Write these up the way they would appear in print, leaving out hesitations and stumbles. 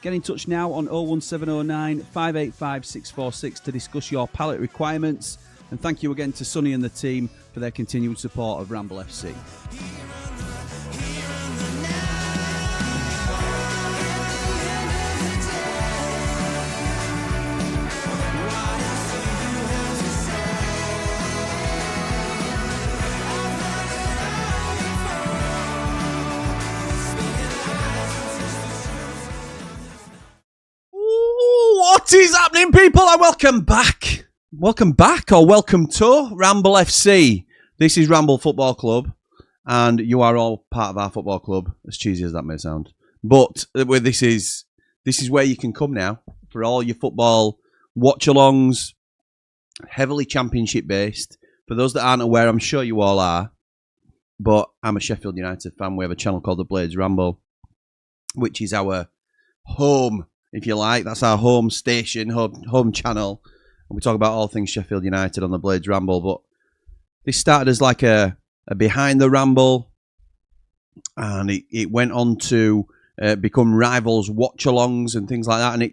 Get in touch now on 01709 585 646 to discuss your pallet requirements. And thank you again to Sonny and the team for their continued support of Ramble FC. What is happening, people? And welcome back. Welcome back, or welcome to Ramble FC. This is Ramble Football Club, and you are all part of our football club, as cheesy as that may sound. But this is where you can come now for all your football watch-alongs, heavily championship-based. For those that aren't aware, I'm sure you all are, but I'm a Sheffield United fan. We have a channel called The Blades Ramble, which is our home, if you like. That's our home station, home channel. And we talk about all things Sheffield United on the Blades Ramble. But this started as like a behind the ramble. And it went on to become Rivals watch-alongs and things like that. And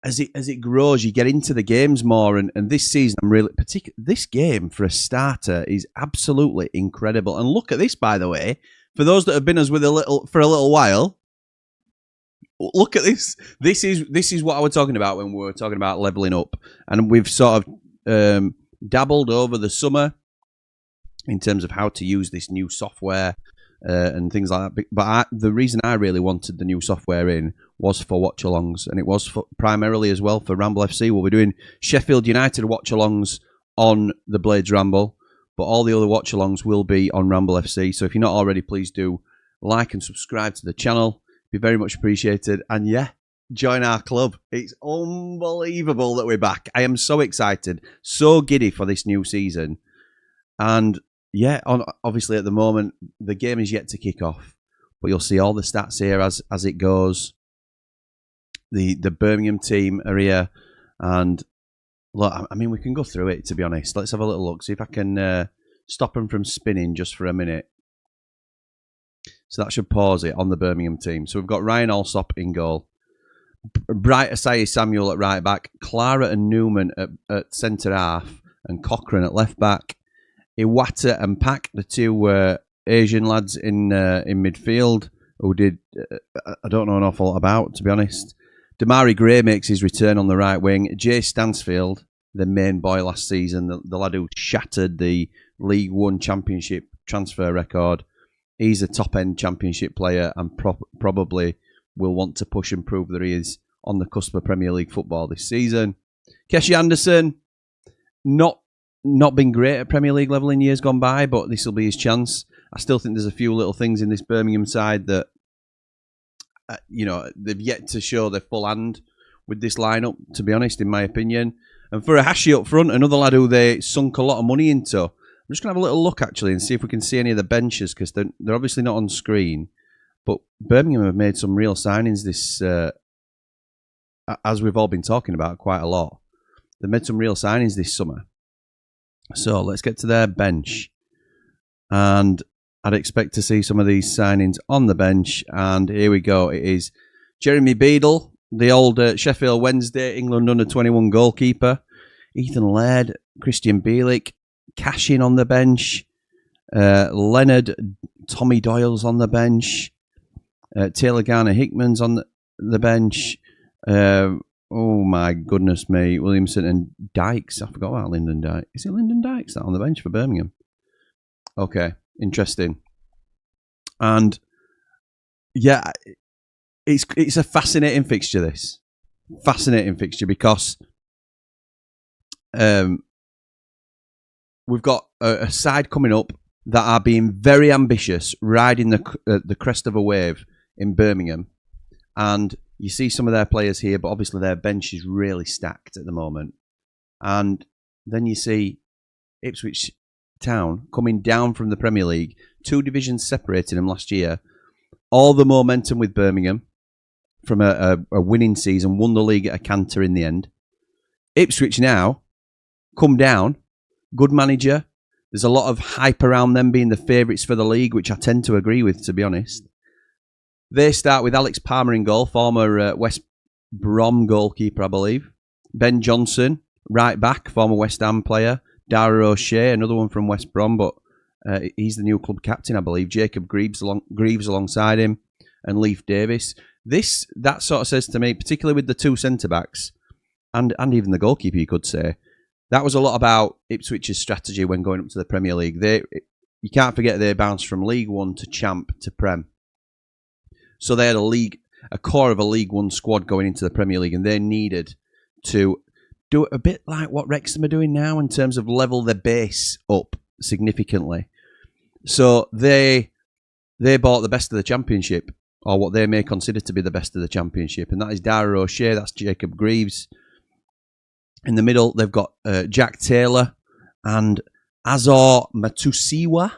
as it grows, you get into the games more. And this season, I'm really this game, for a starter, is absolutely incredible. And look at this, by the way. For those that have been us for a little while, look at this. This is what I was talking about when we were talking about levelling up. And we've sort of dabbled over the summer in terms of how to use this new software and things like that. But the reason I really wanted the new software in was for watch-alongs. And it was primarily as well for Ramble FC. We'll be doing Sheffield United watch-alongs on the Blades Ramble. But all the other watch-alongs will be on Ramble FC. So if you're not already, please do like and subscribe to the channel. Be very much appreciated. And yeah, join our club. It's unbelievable that we're back. I am so excited, so giddy for this new season. And yeah, obviously at the moment, the game is yet to kick off. But you'll see all the stats here as it goes. The Birmingham team are here. And look, I mean, we can go through it, to be honest. Let's have a little look. See if I can stop them from spinning just for a minute. So that should pause it on the Birmingham team. So we've got Ryan Alsop in goal. Bright Asai Samuel at right back. Clara and Newman at centre half. And Cochrane at left back. Iwata and Pak, the two Asian lads in midfield, who did, I don't know an awful lot about, to be honest. Damari Gray makes his return on the right wing. Jay Stansfield, the main boy last season, the lad who shattered the League One Championship transfer record. He's a top-end championship player and probably will want to push and prove that he is on the cusp of Premier League football this season. Keshi Anderson, not been great at Premier League level in years gone by, but this will be his chance. I still think there's a few little things in this Birmingham side that, they've yet to show their full hand with this lineup, to be honest, in my opinion. And for a Hashi up front, another lad who they sunk a lot of money into. I'm just going to have a little look, actually, and see if we can see any of the benches, because they're obviously not on screen. But Birmingham have made some real signings this, as we've all been talking about quite a lot. They've made some real signings this summer. So let's get to their bench. And I'd expect to see some of these signings on the bench. And here we go. It is Jeremy Beadle, the old Sheffield Wednesday England under-21 goalkeeper. Ethan Laird, Christian Bielik, Cashin on the bench. Leonard, Tommy Doyle's on the bench. Taylor Garner-Hickman's on the bench. Oh my goodness me. Williamson and Dykes. I forgot about Lyndon Dykes. Is it Lyndon Dykes that on the bench for Birmingham? Okay, interesting. And yeah, it's a fascinating fixture, this. Fascinating fixture because we've got a side coming up that are being very ambitious, riding the crest of a wave in Birmingham. And you see some of their players here, but obviously their bench is really stacked at the moment. And then you see Ipswich Town coming down from the Premier League, 2 divisions separating them last year. All the momentum with Birmingham from a winning season, won the league at a canter in the end. Ipswich now come down, good manager. There's a lot of hype around them being the favourites for the league, which I tend to agree with, to be honest. They start with Alex Palmer in goal, former West Brom goalkeeper, I believe. Ben Johnson, right back, former West Ham player. Dara O'Shea, another one from West Brom, but he's the new club captain, I believe. Jacob Greaves alongside him, and Leif Davis. That sort of says to me, particularly with the two centre-backs, and even the goalkeeper, you could say, that was a lot about Ipswich's strategy when going up to the Premier League. You can't forget they bounced from League One to Champ to Prem. So they had a core of a League One squad going into the Premier League, and they needed to do it a bit like what Wrexham are doing now in terms of level their base up significantly. So they bought the best of the Championship, or what they may consider to be the best of the Championship, and that is Dara O'Shea, that's Jacob Greaves. In the middle, they've got Jack Taylor and Azor Matusiwa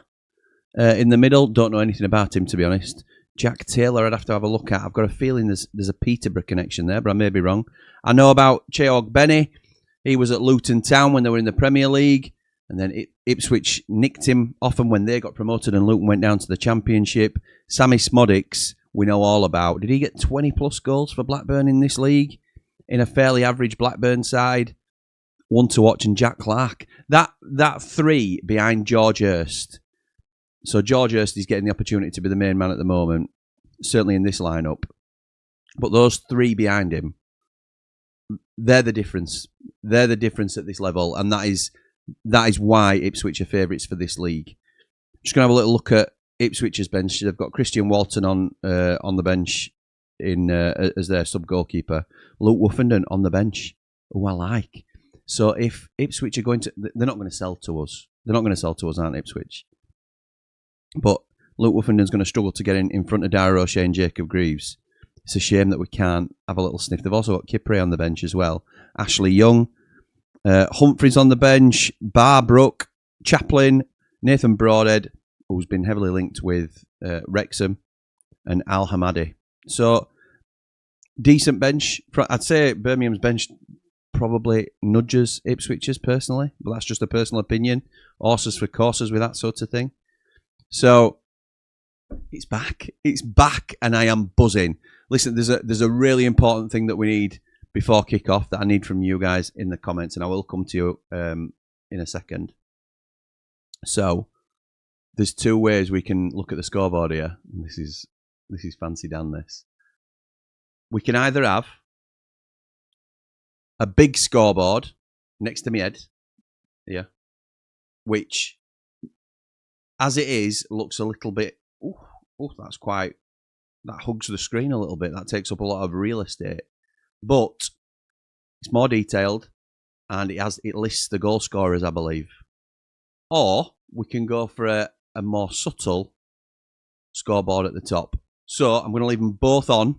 in the middle. Don't know anything about him, to be honest. Jack Taylor, I'd have to have a look at. I've got a feeling there's a Peterborough connection there, but I may be wrong. I know about Cheog Benny. He was at Luton Town when they were in the Premier League, and then Ipswich nicked him off them when they got promoted and Luton went down to the Championship. Sammy Smodics, we know all about. Did he get 20-plus goals for Blackburn in this league? In a fairly average Blackburn side? One to watch, and Jack Clark. That three behind George Hurst. So George Hurst is getting the opportunity to be the main man at the moment, certainly in this lineup. But those three behind him, they're the difference. They're the difference at this level, and that is why Ipswich are favourites for this league. Just going to have a little look at Ipswich's bench. They've got Christian Walton on the bench as their sub-goalkeeper. Luke Woofenden on the bench, who I like. So if Ipswich are going to... They're not going to sell to us. They're not going to sell to us, aren't Ipswich? But Luke Woofenden's going to struggle to get in front of Dara O'Shea and Jacob Greaves. It's a shame that we can't have a little sniff. They've also got Kipre on the bench as well. Ashley Young. Humphreys on the bench. Barbrook. Chaplin. Nathan Broadhead, who's been heavily linked with Wrexham. And Al Hamadi. So, decent bench. I'd say Birmingham's bench probably nudges Ipswich's personally. But that's just a personal opinion. Horses for courses with that sort of thing. So, it's back. It's back, and I am buzzing. Listen, there's a really important thing that we need before kick-off that I need from you guys in the comments, and I will come to you in a second. So, there's two ways we can look at the scoreboard here. And this is fancy Dan, this. We can either have a big scoreboard next to my head, yeah, which... as it is, looks a little bit... that's quite... That hugs the screen a little bit. That takes up a lot of real estate. But it's more detailed, and it lists the goal scorers, I believe. Or we can go for a more subtle scoreboard at the top. So I'm going to leave them both on.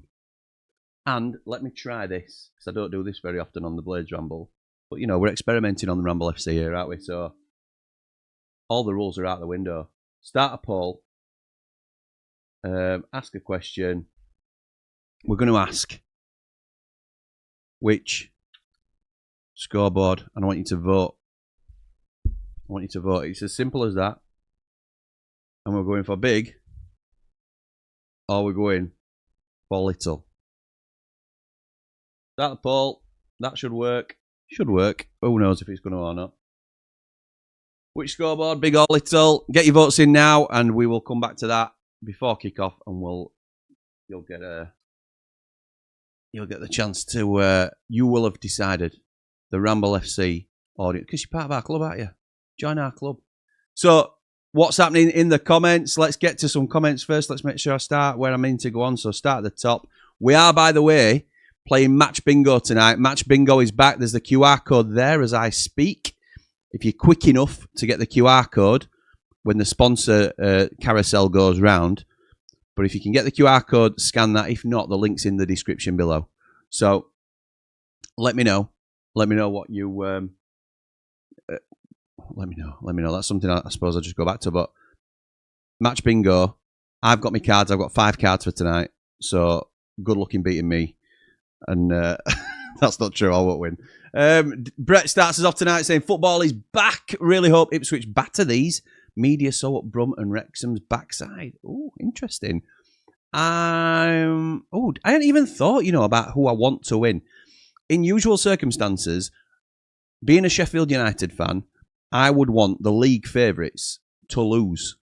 And let me try this, because I don't do this very often on the Blades Ramble. But, you know, we're experimenting on the Ramble FC here, aren't we? So... all the rules are out the window. Start a poll. Ask a question. We're going to ask which scoreboard, and I want you to vote. It's as simple as that. And we're going for big, or we're going for little. Start the poll. That should work. Should work. Who knows if it's going to or not. Which scoreboard, big or little? Get your votes in now, and we will come back to that before kick-off, and you'll get the chance to. You will have decided the Ramble FC audience, because you're part of our club, aren't you? Join our club. So, what's happening in the comments? Let's get to some comments first. Let's make sure I start where I'm in to go on. So, start at the top. We are, by the way, playing Match Bingo tonight. Match Bingo is back. There's the QR code there as I speak. If you're quick enough to get the QR code when the sponsor carousel goes round. But if you can get the QR code, scan that. If not, the link's in the description below. So, let me know. Let me know what you... let me know. That's something I suppose I'll just go back to. But Match Bingo, I've got my cards. I've got 5 cards for tonight. So, good luck in beating me. And that's not true. I won't win. Brett starts us off tonight saying football is back. Really hope Ipswich batter these. Media so up Brum and Wrexham's backside. Oh, interesting. I hadn't even thought, about who I want to win. In usual circumstances, being a Sheffield United fan, I would want the league favourites to lose.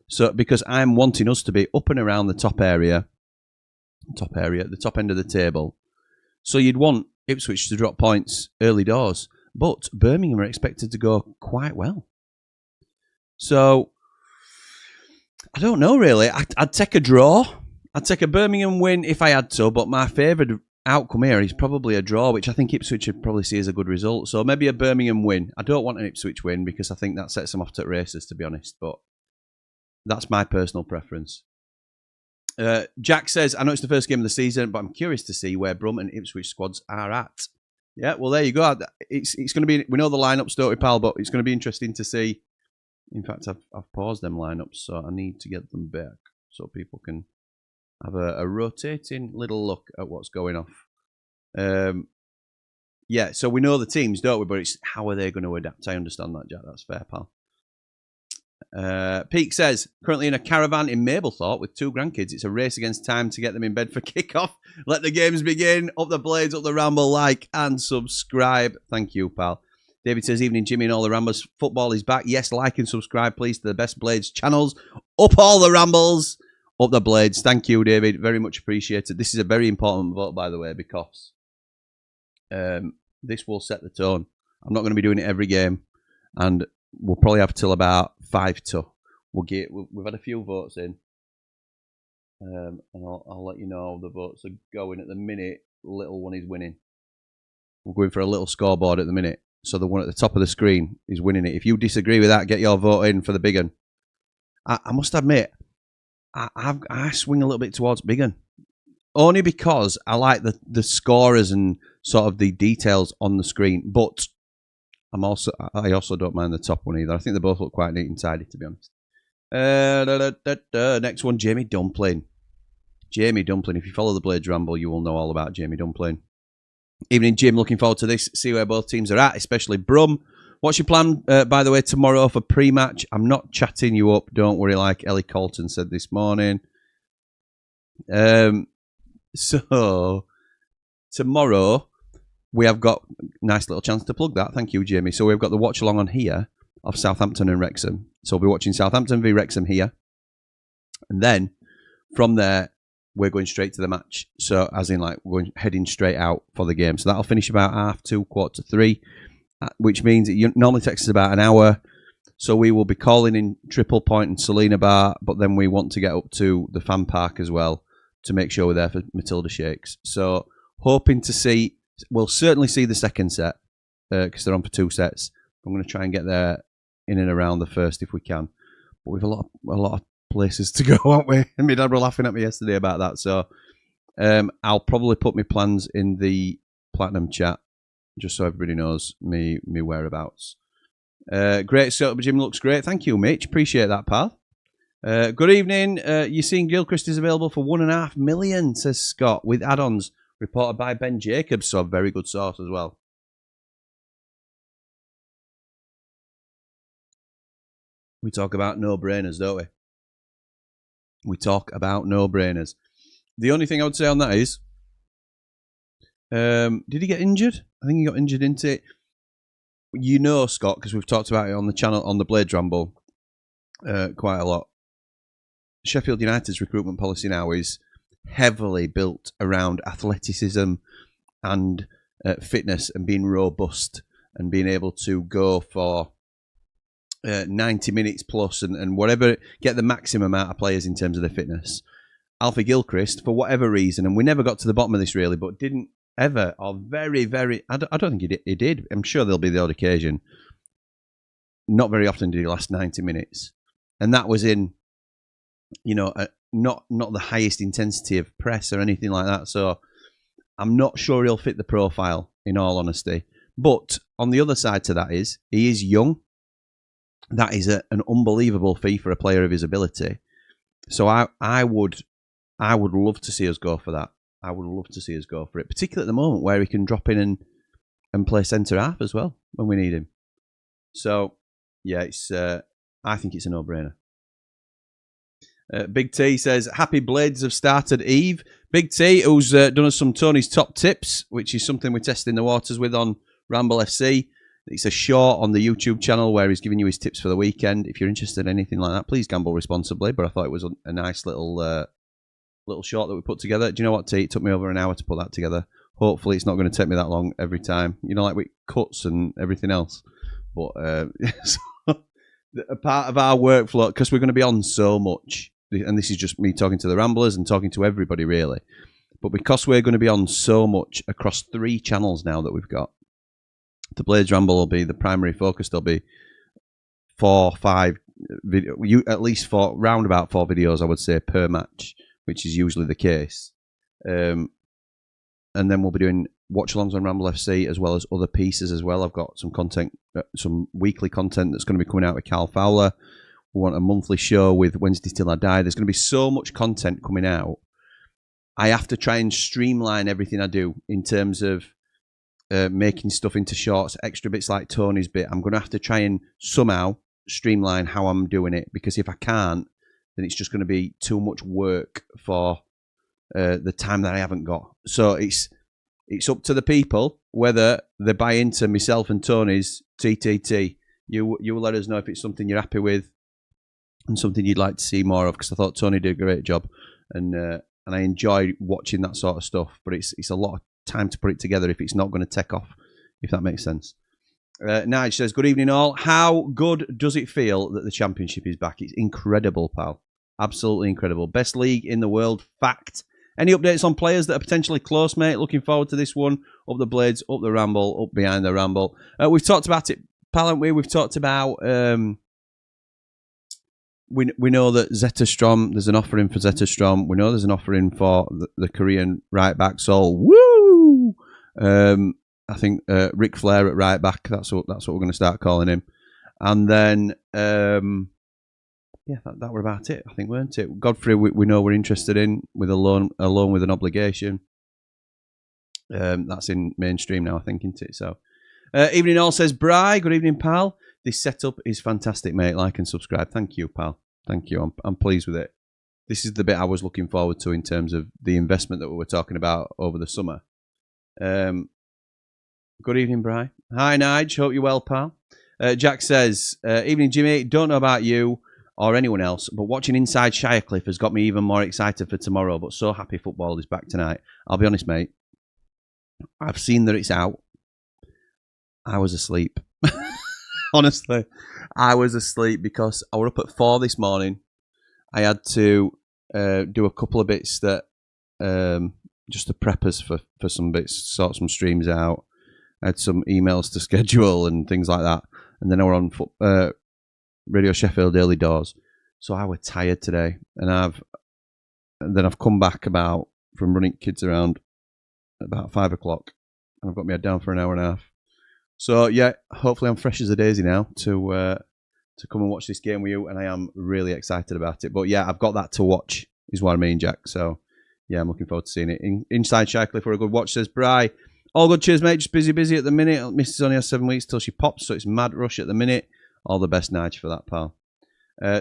So, because I'm wanting us to be up and around the top end of the table. So you'd want Ipswich to drop points early doors. But Birmingham are expected to go quite well. So, I don't know really. I'd take a draw. I'd take a Birmingham win if I had to, but my favoured outcome here is probably a draw, which I think Ipswich would probably see as a good result. So maybe a Birmingham win. I don't want an Ipswich win because I think that sets them off to races, to be honest. But that's my personal preference. Jack says, I know it's the first game of the season, but I'm curious to see where Brum and Ipswich squads are at. Yeah, well, there you go. It's going to be, we know the lineups, don't we, pal? But it's going to be interesting to see. In fact, I've paused them lineups, so I need to get them back so people can have a rotating little look at what's going off. Yeah, so we know the teams, don't we? But it's how are they going to adapt? I understand that, Jack. That's fair, pal. Peake says, currently in a caravan in Mablethorpe with 2 grandkids. It's a race against time to get them in bed for kickoff. Let the games begin. Up the blades, up the Ramble, like and subscribe. Thank you, pal. David says, evening, Jimmy and all the Ramblers. Football is back. Yes, like and subscribe, please, to the Best Blades channels. Up all the Rambles, up the Blades. Thank you, David. Very much appreciated. This is a very important vote, by the way, because this will set the tone. I'm not going to be doing it every game, and we'll probably have till about 5 to. We've had a few votes in, and I'll let you know the votes are going at the minute. Little one is winning. We're going for a little scoreboard at the minute. So the one at the top of the screen is winning it. If you disagree with that, get your vote in for the big one. I must admit, I swing a little bit towards big one. Only because I like the scorers and sort of the details on the screen. But I also don't mind the top one either. I think they both look quite neat and tidy, to be honest. Next one, Jamie Dumpling. Jamie Dumpling. If you follow the Blades Ramble, you will know all about Jamie Dumpling. Evening, Jim. Looking forward to this. See where both teams are at, especially Brum. What's your plan, by the way, tomorrow for pre-match? I'm not chatting you up. Don't worry, like Ellie Colton said this morning. So, tomorrow, we have got a nice little chance to plug that. Thank you, Jamie. So, we've got the watch-along on here of Southampton and Wrexham. So, we'll be watching Southampton v Wrexham here. And then, from there, we're going straight to the match. So, as in, like, we're heading straight out for the game. So, that'll finish about 2:30, 2:45, which means it normally takes us about an hour. So, we will be calling in Triple Point and Selena Bar, but then we want to get up to the fan park as well to make sure we're there for Matilda Shakes. So, hoping to see, we'll certainly see the second set because they're on for 2 sets. I'm going to try and get there in and around the first if we can. But we've a lot of places to go, aren't we? And my dad were laughing at me yesterday about that. So I'll probably put my plans in the Platinum chat just so everybody knows me whereabouts. Great setup, Jim. Looks great. Thank you, Mitch. Appreciate that, pal. Good evening. You're seeing Gilchrist is available for 1.5 million, says Scott, with add-ons reported by Ben Jacobs. So very good source as well. We talk about no-brainers, don't we? We talk about no-brainers. The only thing I would say on that is, did he get injured? I think he got injured, didn't it? You know, Scott, because we've talked about it on the channel, on the Blades Ramble, quite a lot. Sheffield United's recruitment policy now is heavily built around athleticism and fitness and being robust and being able to go for 90 minutes plus and whatever, get the maximum out of players in terms of their fitness. Alfie Gilchrist, for whatever reason, and we never got to the bottom of this really, but didn't ever, or very, very, I don't think he did. I'm sure there'll be the odd occasion. Not very often did he last 90 minutes. And that was in, not the highest intensity of press or anything like that. So I'm not sure he'll fit the profile, in all honesty. But on the other side to that is, he is young. That is an unbelievable fee for a player of his ability. So I would love to see us go for that. I would love to see us go for it, particularly at the moment where he can drop in and play centre half as well when we need him. So yeah, it's I think it's a no-brainer. Big T says, happy Blades have started Eve. Big T, who's done us some Tony's top tips, which is something we're testing the waters with on Ramble FC. It's a short on the YouTube channel where he's giving you his tips for the weekend. If you're interested in anything like that, please gamble responsibly. But I thought it was a nice little short that we put together. Do you know what, T? It took me over an hour to put that together. Hopefully it's not going to take me that long every time. You know, like with cuts and everything else. But so, a part of our workflow, because we're going to be on so much, and this is just me talking to the Ramblers and talking to everybody really, but because we're going to be on so much across 3 channels now that we've got, the Blades Ramble will be the primary focus. There'll be 4, 5 video, at least round about 4 videos, I would say, per match, which is usually the case. And then we'll be doing watch-alongs on Ramble FC as well as other pieces as well. I've got some content, some weekly content that's going to be coming out with Carl Fowler. We want a monthly show with Wednesday Till I Die. There's going to be so much content coming out. I have to try and streamline everything I do in terms of making stuff into shorts, extra bits like Tony's bit. I'm going to have to try and somehow streamline how I'm doing it, because if I can't, then it's just going to be too much work for the time that I haven't got. So it's up to the people whether they buy into myself and Tony's TTT. You will let us know if it's something you're happy with and something you'd like to see more of, because I thought Tony did a great job, and I enjoy watching that sort of stuff. But it's a lot of time to put it together if it's not going to take off, if that makes sense. Nige says, good evening all. How good does it feel that the Championship is back? It's incredible, pal. Absolutely incredible. Best league in the world. Fact. Any updates on players that are potentially close, mate? Looking forward to this one. Up the Blades, up the Ramble, up behind the Ramble. We've talked about it, pal, haven't we? We've talked about... We know that Zetterstrom, there's an offer in for Zetterstrom. We know there's an offer in for the Korean right back. So, woo! I think Ric Flair at right back. That's what we're going to start calling him. And then, yeah, that were about it, I think, weren't it? Godfrey, we know we're interested in with a loan with an obligation. That's in mainstream now, I think, isn't it? So, evening all, says Bri. Good evening, pal. This setup is fantastic, mate. Like and subscribe. Thank you, pal. Thank you. I'm pleased with it. This is the bit I was looking forward to in terms of the investment that we were talking about over the summer. Good evening, Bri. Hi, Nige. Hope you're well, pal. Jack says, evening, Jimmy. Don't know about you or anyone else, but watching Inside Shirecliffe has got me even more excited for tomorrow, but so happy football is back tonight. I'll be honest, mate. I've seen that it's out. I was asleep. Honestly, I was asleep because I was up at 4 this morning. I had to do a couple of bits that just to prep us for some bits, sort some streams out. I had some emails to schedule and things like that. And then I were on Radio Sheffield early doors. So I was tired today. And then I've come back from running kids around about 5 o'clock. And I've got my head down for an hour and a half. So, yeah, hopefully I'm fresh as a daisy now to come and watch this game with you, and I am really excited about it. But, yeah, I've got that to watch, is what I mean, Jack. So, yeah, I'm looking forward to seeing it. Inside Shirecliffe for a good watch, says Bri. All good, cheers, mate. Just busy at the minute. Mrs. only has 7 weeks till she pops, so it's mad rush at the minute. All the best, Nige, for that, pal.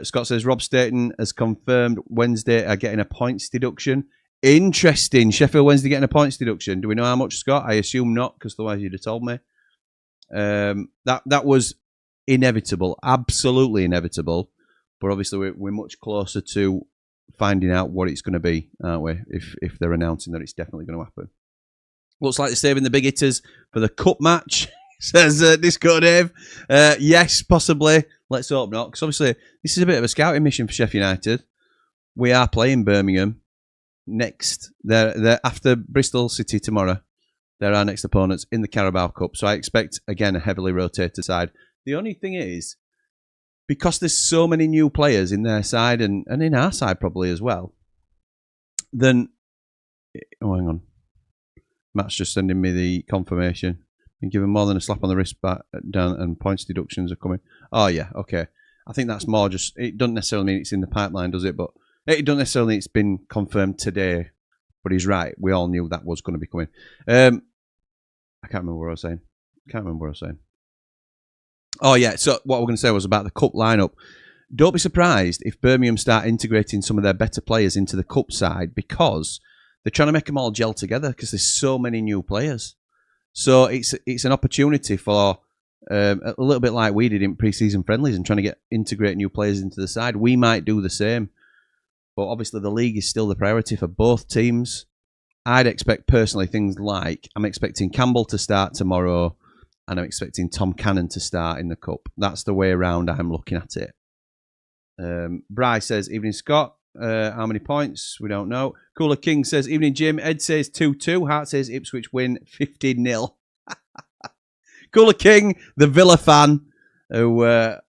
Scott says, Rob Staten has confirmed Wednesday are getting a points deduction. Interesting. Sheffield Wednesday getting a points deduction. Do we know how much, Scott? I assume not, because otherwise you'd have told me. That was inevitable, absolutely inevitable. But obviously, we're much closer to finding out what it's going to be, aren't we? If they're announcing that it's definitely going to happen. Looks like they're saving the big hitters for the cup match, says Disco Dave. Yes, possibly. Let's hope not, because obviously this is a bit of a scouting mission for Sheffield United. We are playing Birmingham next. They're after Bristol City tomorrow. They're our next opponents in the Carabao Cup. So I expect, again, a heavily rotated side. The only thing is, because there's so many new players in their side and in our side probably as well, then... Oh, hang on. Matt's just sending me the confirmation. Been given more than a slap on the wrist back down and points deductions are coming. Oh, yeah, okay. I think that's more just... It doesn't necessarily mean it's in the pipeline, does it? But it doesn't necessarily mean it's been confirmed today. But he's right. We all knew that was going to be coming. I can't remember what I was saying. Oh, yeah. So what we're going to say was about the cup lineup. don't be surprised if Birmingham start integrating some of their better players into the cup side, because they're trying to make them all gel together because there's so many new players. So it's an opportunity for a little bit like we did in pre-season friendlies and trying to integrate new players into the side. We might do the same, but obviously the league is still the priority for both teams. I'd expect personally things like I'm expecting Campbell to start tomorrow, and I'm expecting Tom Cannon to start in the cup. That's the way around I'm looking at it. Bryce says, evening Scott. How many points? We don't know. Cooler King says, evening Jim. Ed says 2-2. Hart says Ipswich win 15-0. Cooler King, the Villa fan, who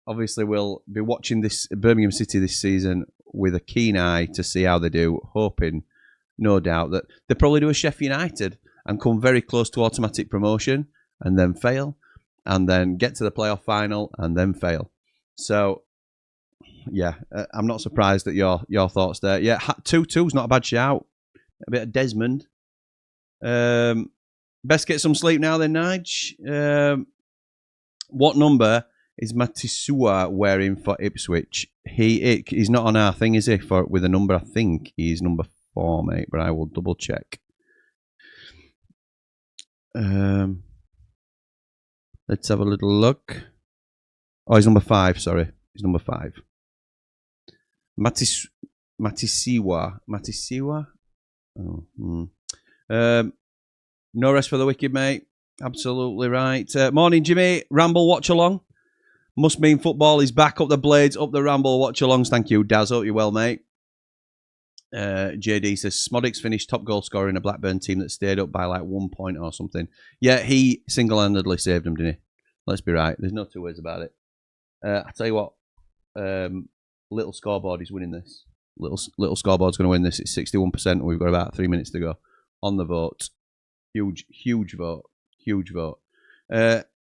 obviously will be watching this Birmingham City this season with a keen eye to see how they do, hoping, no doubt, that they probably do a Sheffield United and come very close to automatic promotion and then fail, and then get to the playoff final and then fail. So, yeah, I'm not surprised at your thoughts there. Yeah, 2-2 is not a bad shout. A bit of Desmond. Best get some sleep now then, Nige. What number is Matisua wearing for Ipswich? He's not on our thing, is he? With a number, I think he's number 4, mate, but I will double check. Let's have a little look. Oh, he's number 5, sorry. He's number 5. Matisiwa. Oh, no rest for the wicked, mate. Absolutely right. Morning, Jimmy. Ramble watch along. Must mean football is back. Up the blades, up the Ramble watch alongs. Thank you, Daz. Hope you're well, mate. JD says Smodics finished top goal scorer in a Blackburn team that stayed up by like 1 point or something. Yeah, he single-handedly saved them, didn't he? Let's be right. There's no two ways about it. I tell you what. Little Scoreboard is winning this. Little Scoreboard's going to win this. It's 61%. We've got about 3 minutes to go on the vote. Huge vote. Huge vote.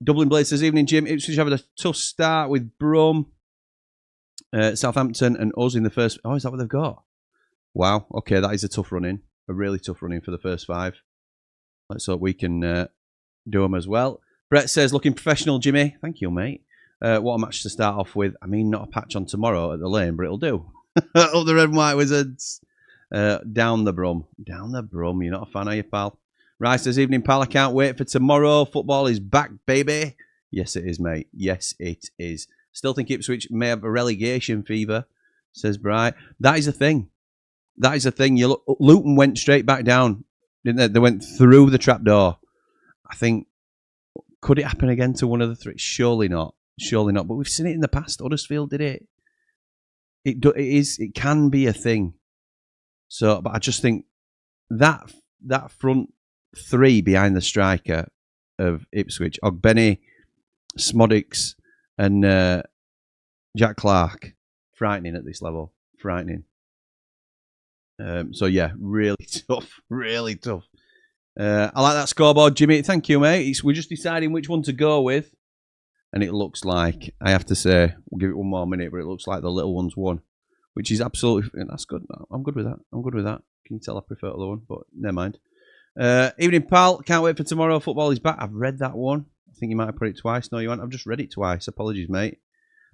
Dublin Blade says, evening, Jim. Ipswich having a tough start with Brum, Southampton and us in the first... Oh, is that what they've got? Wow. Okay, that is a tough run-in. A really tough run-in for the first 5. Let's hope we can do them as well. Brett says, looking professional, Jimmy. Thank you, mate. What a match to start off with. I mean, not a patch on tomorrow at the Lane, but it'll do. Up the Red and White Wizards. Down the Brum. Down the Brum. You're not a fan, are you, pal? Rice says, evening, pal. I can't wait for tomorrow. Football is back, baby. Yes, it is, mate. Yes, it is. Still think Ipswich may have a relegation fever, says Bright. That is a thing. That is a thing. You look, Luton went straight back down, didn't they? They went through the trapdoor. I think, could it happen again to one of the 3? Surely not. Surely not. But we've seen it in the past. Huddersfield did it. It can be a thing. So, but I just think that front 3 behind the striker of Ipswich, Ogbenny, Smodics, and Jack Clark, frightening at this level. Frightening. So yeah, really tough. Really tough. I like that scoreboard, Jimmy. Thank you, mate. We're just deciding which one to go with. And it looks like, I have to say, we'll give it 1 more minute, but it looks like the little ones won. Which is absolutely, that's good. I'm good with that. I'm good with that. Can you tell I prefer the other one? But never mind. Evening, pal. Can't wait for tomorrow. Football is back. I've read that one. I think you might have put it twice. No, you haven't. I've just read it twice. Apologies, mate.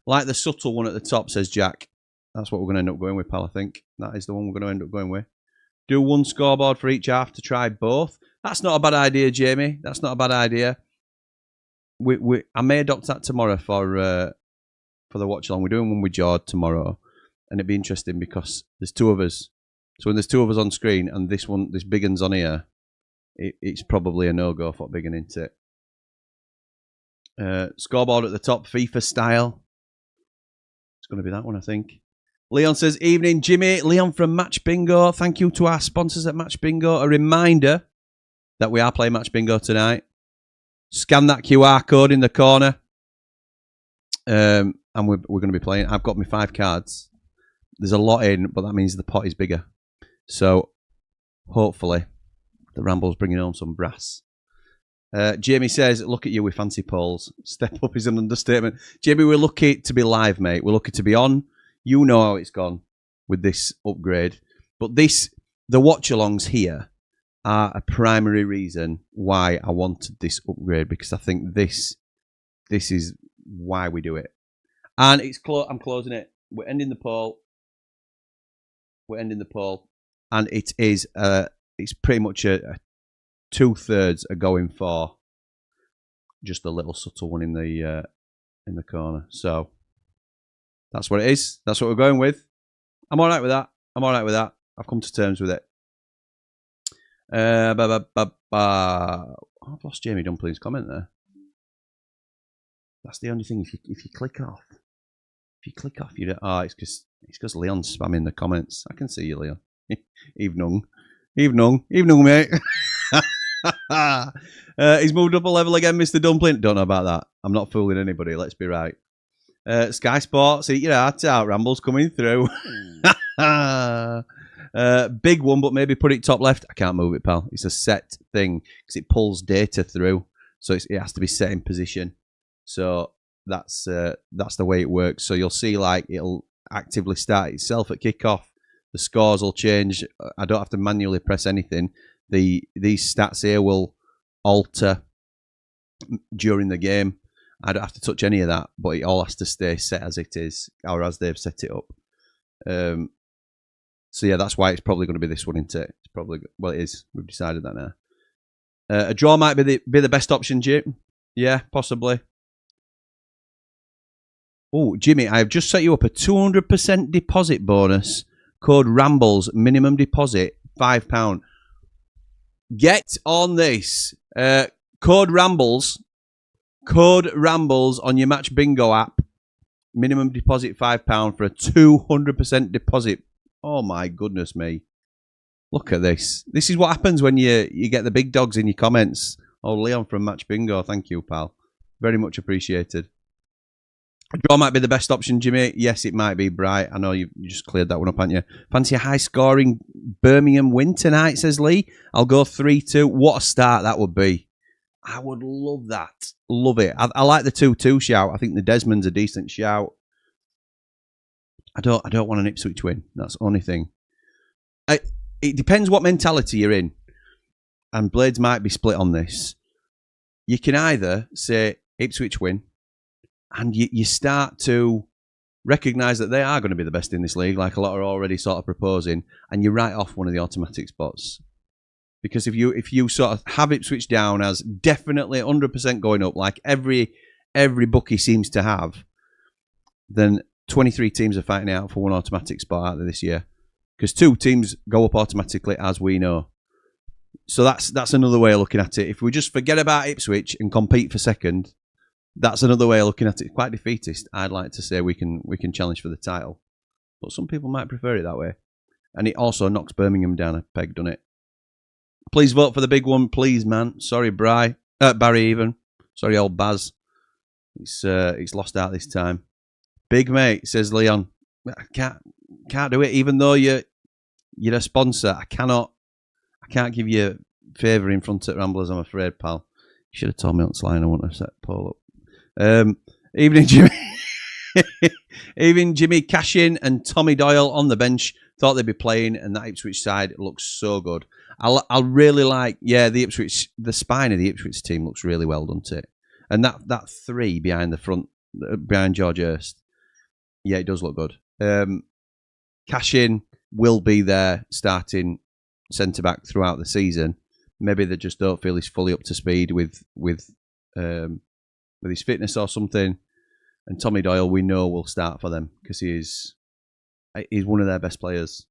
Like the subtle one at the top, says Jack. That's what we're going to end up going with, pal, I think. That is the one we're going to end up going with. Do 1 scoreboard for each half to try both. That's not a bad idea, Jamie. That's not a bad idea. I may adopt that tomorrow for the watch along. We're doing one with Jord tomorrow, and it'd be interesting because there's 2 of us. So when there's 2 of us on screen and this big one's on here, it's probably a no-go for big one, isn't it? Scoreboard at the top, FIFA style. It's going to be that one, I think. Leon says, evening, Jimmy. Leon from Match Bingo. Thank you to our sponsors at Match Bingo. A reminder that we are playing Match Bingo tonight. Scan that QR code in the corner. And we're going to be playing. I've got my 5 cards. There's a lot in, but that means the pot is bigger. So, hopefully, the Ramble's bringing home some brass. Jamie says, look at you with fancy polls. Step up is an understatement. Jamie, we're lucky to be live, mate. We're lucky to be on. You know how it's gone with this upgrade. But the watch-alongs here are a primary reason why I wanted this upgrade, because I think this is why we do it. And I'm closing it. We're ending the poll. And it is it's pretty much a 2/3 are going for just a little subtle one in the corner. So that's what it is. That's what we're going with. I'm all right with that. I've come to terms with it. I've lost Jamie Dumpling's comment there. That's the only thing. If you click off, you don't. Oh, it's because Leon's spamming the comments. I can see you, Leon. Evening, mate. He's moved up a level again, Mr. Dumpling. Don't know about that. I'm not fooling anybody. Let's be right. Sky Sports, eat your heart out. Ramble's coming through. Big one, but maybe put it top left. I can't move it, pal. It's a set thing because it pulls data through, so it has to be set in position. So that's the way it works. So you'll see, like, it'll actively start itself at kickoff. The scores will change. I don't have to manually press anything. These stats here will alter during the game. I don't have to touch any of that, but it all has to stay set as it is, or as they've set it up. So yeah, that's why it's probably going to be this one, isn't it? It's probably, well, it is. We've decided that now. A draw might be the best option, Jim. Yeah, possibly. Oh, Jimmy, I have just set you up a 200% deposit bonus. Code Rambles, minimum deposit, £5. Get on this. Code Rambles on your Match Bingo app. Minimum deposit £5 for a 200% deposit. Oh my goodness me. Look at this. This is what happens when you get the big dogs in your comments. Oh, Leon from Match Bingo. Thank you, pal. Very much appreciated. A draw might be the best option, Jimmy. Yes, it might be, Bright. I know you just cleared that one up, haven't you? Fancy a high-scoring Birmingham win tonight, says Lee. I'll go 3-2. What a start that would be. I would love that. Love it. I like the 2-2 shout. I think the Desmond's a decent shout. I don't want an Ipswich win. That's the only thing. It depends what mentality you're in. And Blades might be split on this. You can either say Ipswich win, and you start to recognise that they are going to be the best in this league, like a lot are already sort of proposing, and you write off one of the automatic spots. Because if you sort of have Ipswich down as definitely 100% going up, like every bookie seems to have, then 23 teams are fighting out for one automatic spot out there this year. Because 2 teams go up automatically, as we know. So that's another way of looking at it. If we just forget about Ipswich and compete for second, that's another way of looking at it. Quite defeatist. I'd like to say we can challenge for the title. But some people might prefer it that way. And it also knocks Birmingham down a peg, doesn't it? Please vote for the big one, please, man. Sorry, Barry even. Sorry, old Baz. He's lost out this time. Big mate, says Leon. I can't do it, even though you're a sponsor. I can't give you a favour in front of Ramblers, I'm afraid, pal. You should have told me on Sline. I wouldn't have set Paul up. Evening, Jimmy. Even Jimmy Cashin and Tommy Doyle on the bench thought they'd be playing, and that Ipswich side looks so good. I really like, the spine of the Ipswich team looks really well, doesn't it? And that 3 behind the front, behind George Hurst, yeah, it does look good. Cashin will be there starting centre back throughout the season. Maybe they just don't feel he's fully up to speed with his fitness or something. And Tommy Doyle, we know, will start for them because he's one of their best players.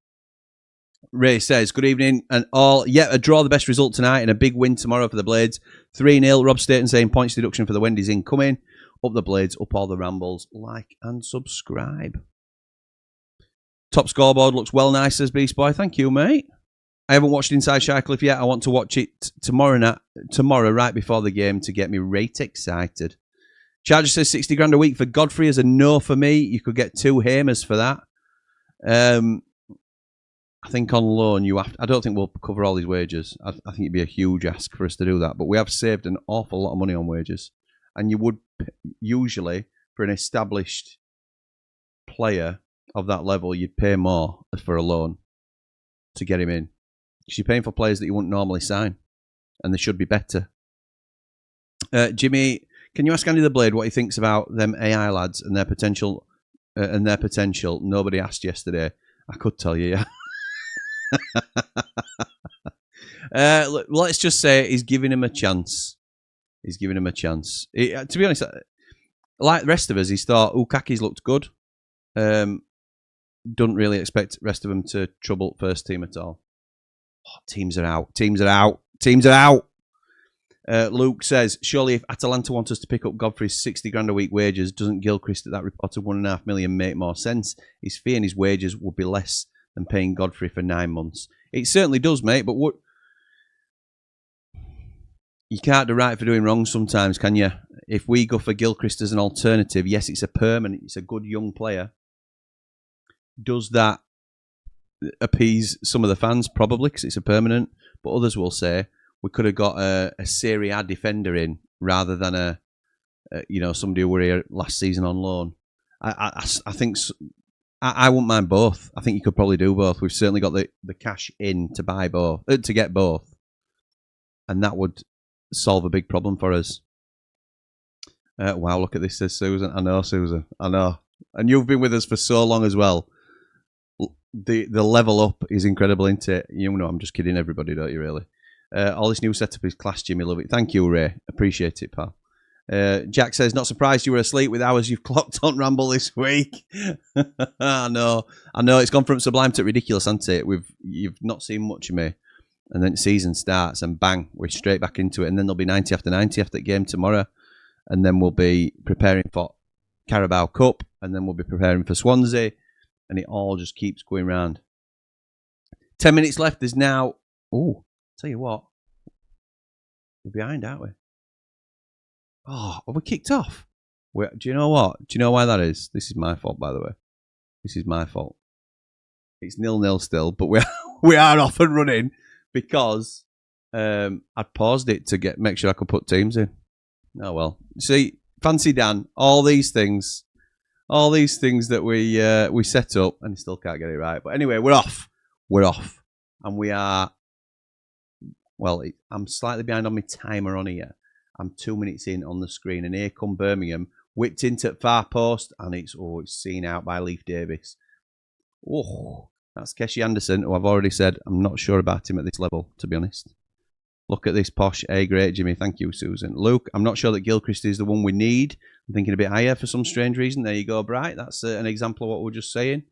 Ray says, good evening and all. Yeah, a draw, the best result tonight, and a big win tomorrow for the Blades. 3-0. Rob Staten saying points deduction for the Wendy's incoming. Up the Blades, up all the Rambles. Like and subscribe. Top scoreboard looks well nice, says Beast Boy. Thank you, mate. I haven't watched Inside Shycliffe yet. I want to watch it tomorrow right before the game to get me right excited. Charger says 60 grand a week for Godfrey as a no for me. You could get 2 Hamers for that. I think on loan I don't think we'll cover all his wages. I think it'd be a huge ask for us to do that. But we have saved an awful lot of money on wages. And you would usually, for an established player of that level, you'd pay more for a loan to get him in. Because you're paying for players that you wouldn't normally sign. And they should be better. Jimmy, can you ask Andy the Blade what he thinks about them AI lads and their potential and their potential, nobody asked yesterday. I could tell you, yeah. Let's just say he's giving him a chance. He's giving him a chance. To be honest, like the rest of us, he's thought Ukaki's looked good. Don't really expect the rest of them to trouble first team at all. Oh, teams are out. Teams are out. Teams are out. Luke says, surely if Atalanta want us to pick up Godfrey's 60 grand a week wages, doesn't Gilchrist at that reported 1.5 million make more sense? His fee and his wages would be less than paying Godfrey for 9 months. It certainly does, mate, but what... You can't do right for doing wrong sometimes, can you? If we go for Gilchrist as an alternative, yes, it's a permanent, it's a good young player. Does that appease some of the fans? Probably, because it's a permanent. But others will say we could have got a Serie A defender in rather than a somebody who were here last season on loan. I think I wouldn't mind both. I think you could probably do both. We've certainly got the cash in to buy both, to get both, and that would solve a big problem for us. Wow, look at this, says Susan. I know, Susan. I know. And you've been with us for so long as well. The level up is incredible, isn't it? You know, I'm just kidding everybody, don't you, really? All this new setup is class, Jimmy. Love it. Thank you, Ray. Appreciate it, pal. Jack says, not surprised you were asleep with hours you've clocked on Ramble this week. I know. It's gone from sublime to ridiculous, hasn't it? You've not seen much of me. And then the season starts and bang, we're straight back into it. And then there'll be 90 after 90 after the game tomorrow. And then we'll be preparing for Carabao Cup. And then we'll be preparing for Swansea. And it all just keeps going round. 10 minutes left. There's now... Oh, tell you what. We're behind, aren't we? Oh, have we kicked off? Do you know what? Do you know why that is? This is my fault, by the way. This is my fault. It's 0-0 still, but we are off and running because I paused it to make sure I could put teams in. Oh, well. See, fancy Dan, all these things that we set up, and still can't get it right. But anyway, we're off. And we are, well, I'm slightly behind on my timer on here. I'm 2 minutes in on the screen, and here come Birmingham, whipped into far post, and it's seen out by Leif Davis. Oh, that's Keshi Anderson, who I've already said I'm not sure about him at this level, to be honest. Look at this posh A grade, Jimmy. Thank you, Susan. Luke, I'm not sure that Gilchrist is the one we need. I'm thinking a bit higher for some strange reason. There you go, Bright. That's an example of what we we're just saying.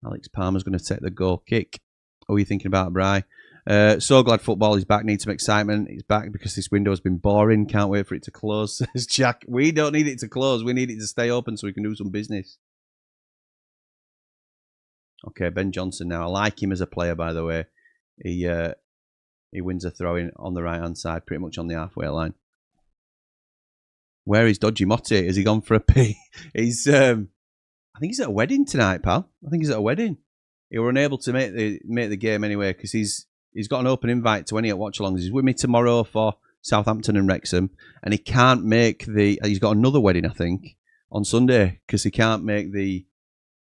Alex Palmer's going to take the goal kick. What are you thinking about, Bri? So glad football is back. Need some excitement. It's back because this window has been boring. Can't wait for it to close, says Jack. We don't need it to close. We need it to stay open so we can do some business. Okay, Ben Johnson now. I like him as a player, by the way. He wins a throw-in on the right-hand side, pretty much on the halfway line. Where is Dodgy Motti? Has he gone for a pee? He's... I think he's at a wedding tonight, pal. I think he's at a wedding. He were unable to make the game anyway because he's got an open invite to any at watch-alongs. He's with me tomorrow for Southampton and Wrexham, and he can't make the... He's got another wedding, I think, on Sunday because he can't make the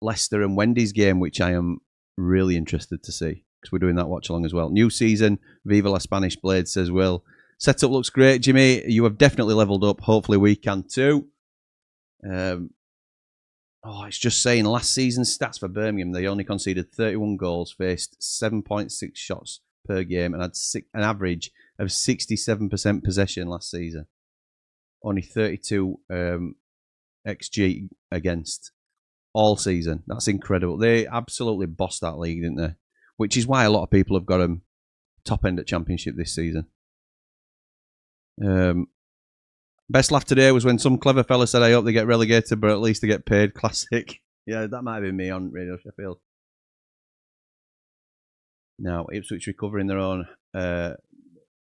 Leicester and Wendy's game, which I am really interested to see because we're doing that watch-along as well. New season, Viva la Spanish Blade, says Will. Setup looks great, Jimmy. You have definitely leveled up. Hopefully we can too. It's just saying last season's stats for Birmingham. They only conceded 31 goals, faced 7.6 shots per game, and had an average of 67% possession last season. Only 32 XG against all season. That's incredible. They absolutely bossed that league, didn't they? Which is why a lot of people have got them top end at Championship this season. Best laugh today was when some clever fella said, I hope they get relegated, but at least they get paid. Classic. Yeah, that might have been me on Radio Sheffield. Now, Ipswich recovering their own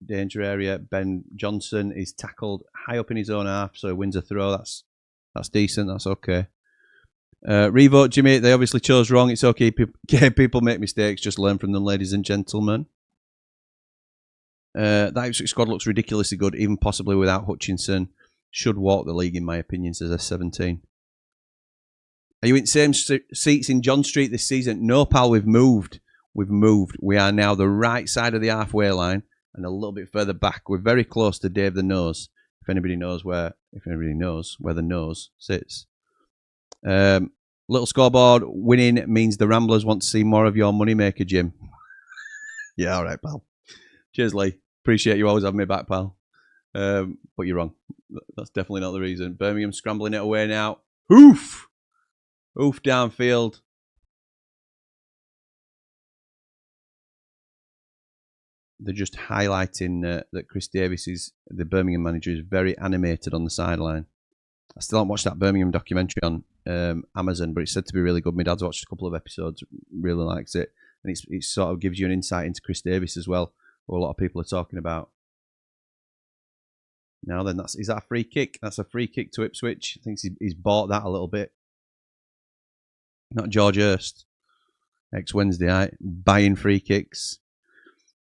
danger area. Ben Johnson is tackled high up in his own half, so he wins a throw. That's decent. That's okay. Revote, Jimmy. They obviously chose wrong. It's okay. People make mistakes. Just learn from them, ladies and gentlemen. That Ipswich squad looks ridiculously good, even possibly without Hutchinson. Should walk the league, in my opinion, says S17. Are you in the same seats in John Street this season? No, pal, we've moved. We are now the right side of the halfway line, and a little bit further back. We're very close to Dave the Nose. If anybody knows where the nose sits. Little scoreboard winning means the Ramblers want to see more of your moneymaker, Jim. Yeah, all right, pal. Cheers, Lee. Appreciate you always having me back, pal. But you're wrong. That's definitely not the reason. Birmingham scrambling it away now. Oof downfield. They're just highlighting that Chris Davis, the Birmingham manager, is very animated on the sideline. I still haven't watched that Birmingham documentary on Amazon, but it's said to be really good. My dad's watched a couple of episodes, really likes it. And it sort of gives you an insight into Chris Davis as well, who a lot of people are talking about. Now then, is that a free kick? That's a free kick to Ipswich. I think he's bought that a little bit. Not George Hurst, ex-Wednesday night, buying free kicks.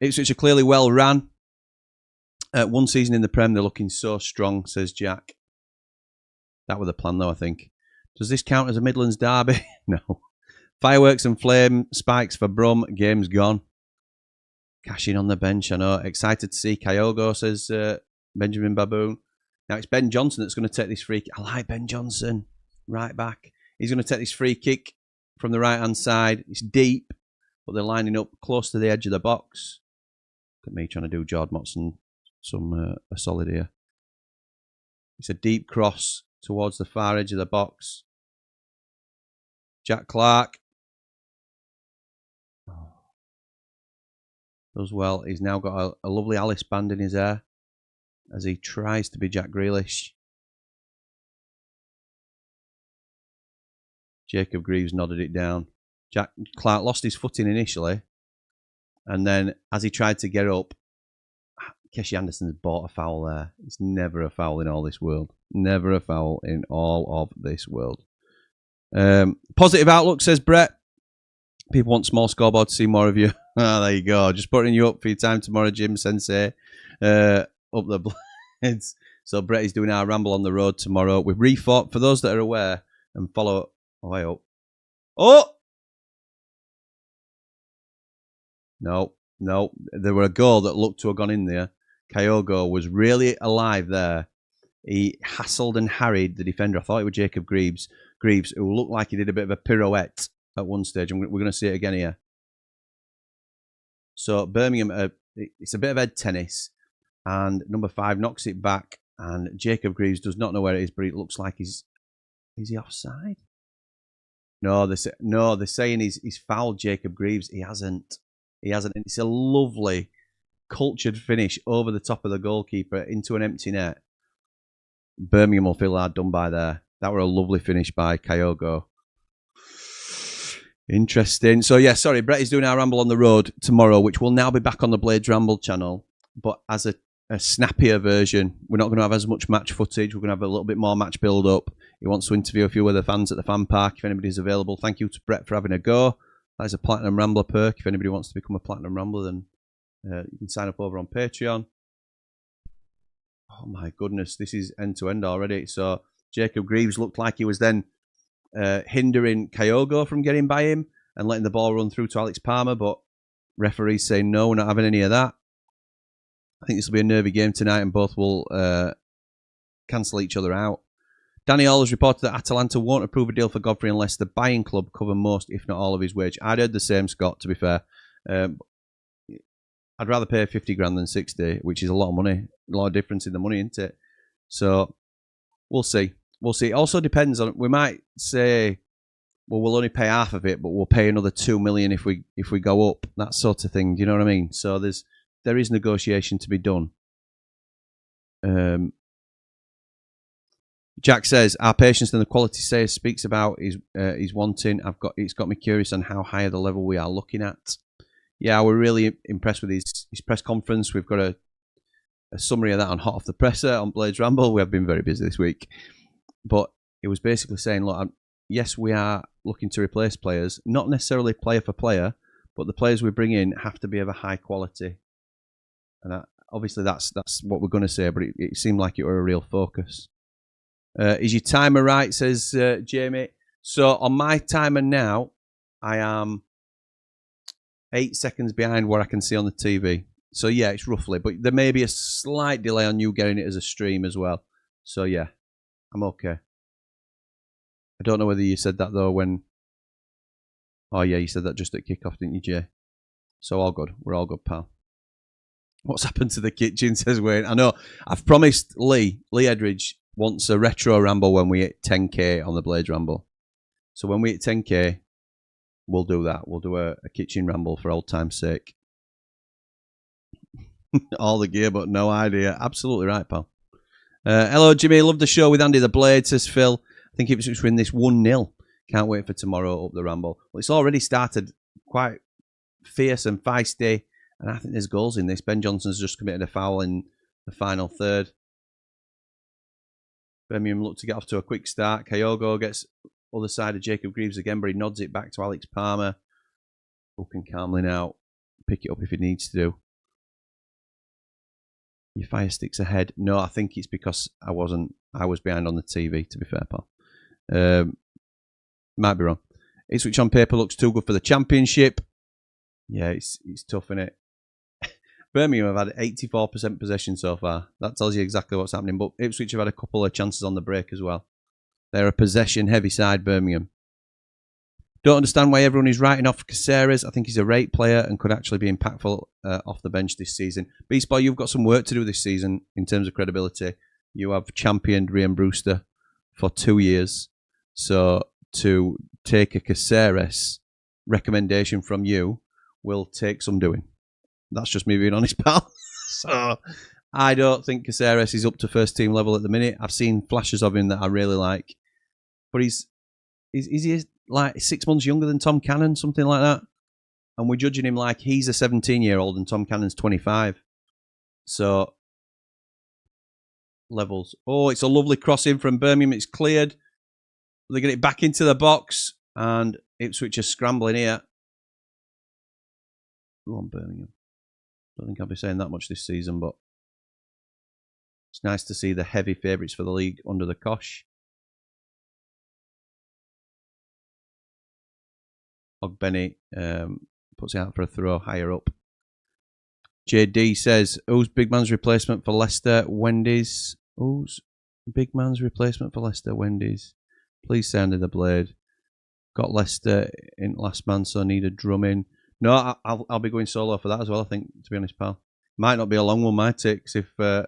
Ipswich are clearly well ran. One season in the Prem, they're looking so strong, says Jack. That was the plan, though, I think. Does this count as a Midlands derby? No. Fireworks and flame spikes for Brum. Game's gone. Cashing on the bench, I know. Excited to see Kyogo, says Benjamin Baboon. Now it's Ben Johnson that's going to take this free kick. I like Ben Johnson. Right back. He's going to take this free kick from the right-hand side. It's deep, but they're lining up close to the edge of the box. Look at me trying to do Jord Motson a solid here. It's a deep cross towards the far edge of the box. Jack Clark. Does well. He's now got a lovely Alice band in his hair as he tries to be Jack Grealish. Jacob Greaves nodded it down. Jack Clark lost his footing initially, and then as he tried to get up, Keshi Anderson's bought a foul there. It's never a foul in all this world. Never a foul in all of this world. Positive outlook, says Brett. People want small scoreboard to see more of you. There you go. Just putting you up for your time tomorrow, Jim Sensei. Up the blades. So Brett is doing our Ramble on the road tomorrow. We've refought, for those that are aware and follow. Oh, I hope. Oh! No. There were a goal that looked to have gone in there. Kyogo was really alive there. He hassled and harried the defender. I thought it was Jacob Greaves, who looked like he did a bit of a pirouette at one stage, and we're going to see it again here. So Birmingham, it's a bit of head tennis, and number 5 knocks it back, and Jacob Greaves does not know where it is, but it looks like is he offside? No, they're saying he's fouled Jacob Greaves. He hasn't. It's a lovely, cultured finish over the top of the goalkeeper into an empty net. Birmingham will feel hard done by there. That were a lovely finish by Kyogo. Interesting. So, yeah, sorry, Brett is doing our Ramble on the road tomorrow, which will now be back on the Blades Ramble channel, but as a snappier version. We're not going to have as much match footage. We're going to have a little bit more match build-up. He wants to interview a few of the fans at the fan park, if anybody's available. Thank you to Brett for having a go. That is a Platinum Rambler perk. If anybody wants to become a Platinum Rambler, then you can sign up over on Patreon. Oh, my goodness. This is end-to-end already. So, Jacob Greaves looked like he was then hindering Kyogo from getting by him and letting the ball run through to Alex Palmer, but referees saying no, we're not having any of that. I think this will be a nervy game tonight, and both will cancel each other out. Danny Hall has reported that Atalanta won't approve a deal for Godfrey unless the buying club cover most, if not all, of his wage. I'd heard the same, Scott, to be fair. I'd rather pay 50 grand than 60, which is a lot of money. A lot of difference in the money, isn't it? So, we'll see. We'll see. It also depends on, we might say, well, we'll only pay half of it, but we'll pay another 2 million if we go up. That sort of thing. Do you know what I mean? So there is negotiation to be done. Jack says, our patience and the quality Sayers speaks about is wanting. It's got me curious on how high the level we are looking at. Yeah, we're really impressed with his press conference. We've got a summary of that on Hot Off the Presser on Blades Ramble. We have been very busy this week. But it was basically saying, look, yes, we are looking to replace players, not necessarily player for player, but the players we bring in have to be of a high quality. And obviously that's what we're going to say, but it seemed like it were a real focus. Is your timer right, says Jamie. So on my timer now, I am 8 seconds behind what I can see on the TV. So yeah, it's roughly, but there may be a slight delay on you getting it as a stream as well. So yeah, I'm okay. I don't know whether you said that though when. Oh yeah, you said that just at kickoff, didn't you, Jay? So all good. We're all good, pal. What's happened to the kitchen, says Wayne. I know. I've promised Lee Edridge wants a retro ramble when we hit 10k on the Blades Ramble. So when we hit 10k, we'll do that. We'll do a kitchen ramble for old time's sake. All the gear, but no idea. Absolutely right, pal. Hello, Jimmy. Love the show with Andy the Blade, says Phil. I think Ipswich win this 1-0. Can't wait for tomorrow up the Ramble. Well, it's already started quite fierce and feisty, and I think there's goals in this. Ben Johnson's just committed a foul in the final third. Birmingham look to get off to a quick start. Kyogo gets other side of Jacob Greaves again, but he nods it back to Alex Palmer, who can calmly now pick it up if he needs to do. Your fire stick's ahead. No, I think it's because I was behind on the TV, to be fair, pal. Might be wrong. Ipswich on paper looks too good for the Championship. Yeah, it's tough, innit? Birmingham have had 84% possession so far. That tells you exactly what's happening. But Ipswich have had a couple of chances on the break as well. They're a possession-heavy side, Birmingham. Don't understand why everyone is writing off Caceres. I think he's a great player and could actually be impactful off the bench this season. Beast Boy, you've got some work to do this season in terms of credibility. You have championed Rhian Brewster for 2 years. So to take a Caceres recommendation from you will take some doing. That's just me being honest, pal. So I don't think Caceres is up to first team level at the minute. I've seen flashes of him that I really like. But is he like 6 months younger than Tom Cannon, something like that? And we're judging him like he's a 17-year-old and Tom Cannon's 25. So, levels. Oh, it's a lovely crossing from Birmingham. It's cleared. They get it back into the box. And Ipswich are scrambling here. Go on, Birmingham. Don't think I'll be saying that much this season, but it's nice to see the heavy favourites for the league under the cosh. Ogbenny puts it out for a throw higher up. JD says, who's big man's replacement for Leicester? Wendy's. Who's big man's replacement for Leicester? Wendy's. Please say Under the Blade. Got Leicester in last man, so need a drum in. No, I'll be going solo for that as well, I think, to be honest, pal. Might not be a long one, my takes. If it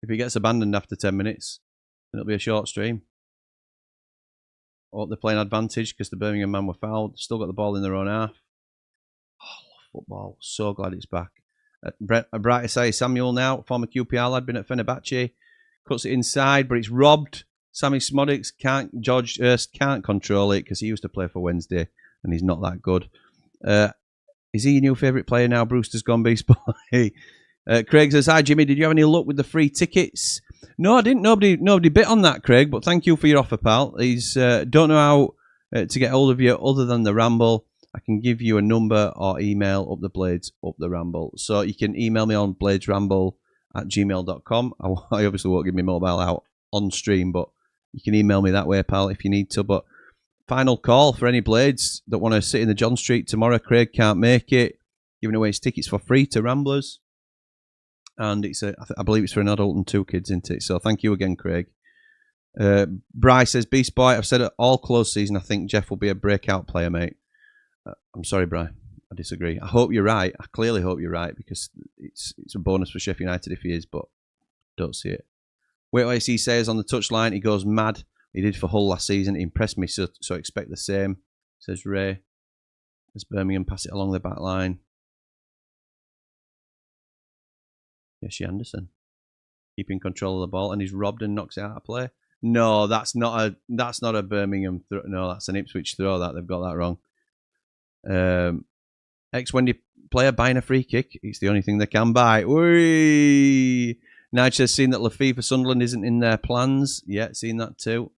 gets abandoned after 10 minutes, then it'll be a short stream. I hope they're playing advantage because the Birmingham man were fouled. Still got the ball in their own half. Oh, I love football. So glad it's back. Bright to say Samuel now, former QPR lad, been at Fenerbahce. Cuts it inside, but it's robbed. Sammy Smodics George Hurst can't control it because he used to play for Wednesday and he's not that good. Is he your new favourite player now? Brewster's gone, Beast Boy. Craig says, hi Jimmy, did you have any luck with the free tickets? No, I didn't. Nobody bit on that, Craig, but thank you for your offer, pal. He's don't know how to get hold of you other than the Ramble. I can give you a number or email up the Blades, up the Ramble. So you can email me on bladesramble@gmail.com. I obviously won't give my mobile out on stream, but you can email me that way, pal, if you need to. But final call for any Blades that want to sit in the John Street tomorrow. Craig can't make it. Giving away his tickets for free to Ramblers. And it's I believe it's for an adult and 2 kids, isn't it? So thank you again, Craig. Bryce says, Beast Boy, I've said it all close season. I think Jeff will be a breakout player, mate. I'm sorry, Bryce. I disagree. I hope you're right. I clearly hope you're right because it's a bonus for Sheffield United if he is, but don't see it. Wait till he says on the touchline, he goes mad. He did for Hull last season. He impressed me, so expect the same, says Ray. As Birmingham pass it along the back line. Jesse Anderson keeping control of the ball, and he's robbed and knocks it out of play. No, that's not a Birmingham throw. No, that's an Ipswich throw. That they've got that wrong. Ex-Wendy player buying a free kick. It's the only thing they can buy. Whee! Nige says, seen that Lafie for Sunderland isn't in their plans. Yeah, seen that too.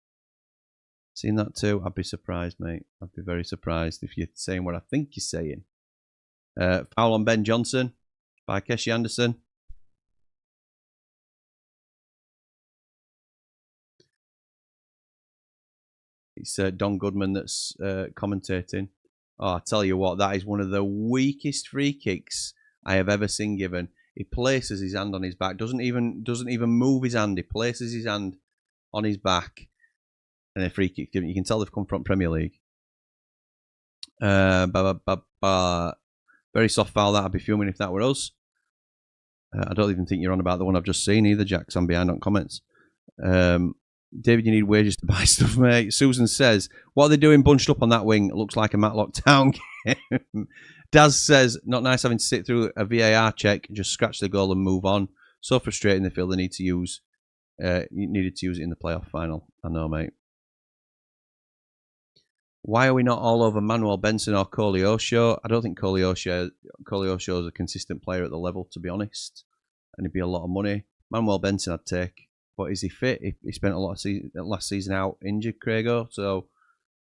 I'd be surprised, mate. I'd be very surprised if you're saying what I think you're saying. Foul on Ben Johnson by Keshi Anderson. It's Don Goodman that's commentating. Oh, I tell you what, that is one of the weakest free kicks I have ever seen given. He places his hand on his back, doesn't even move his hand. He places his hand on his back, and a free kick given. You can tell they've come from Premier League. Very soft foul that. I'd be fuming if that were us. I don't even think you're on about the one I've just seen either, Jack. I'm behind on comments. David, you need wages to buy stuff, mate. Susan says, what are they doing bunched up on that wing? It looks like a Matlock Town game. Daz says, not nice having to sit through a VAR check, just scratch the goal and move on. So frustrating they feel they need to use needed to use it in the playoff final. I know, mate. Why are we not all over Manuel Benson or Koleosho? I don't think Koleosho is a consistent player at the level, to be honest. And it'd be a lot of money. Manuel Benson I'd take. But is he fit? He spent a lot of last season out injured, Craigo. So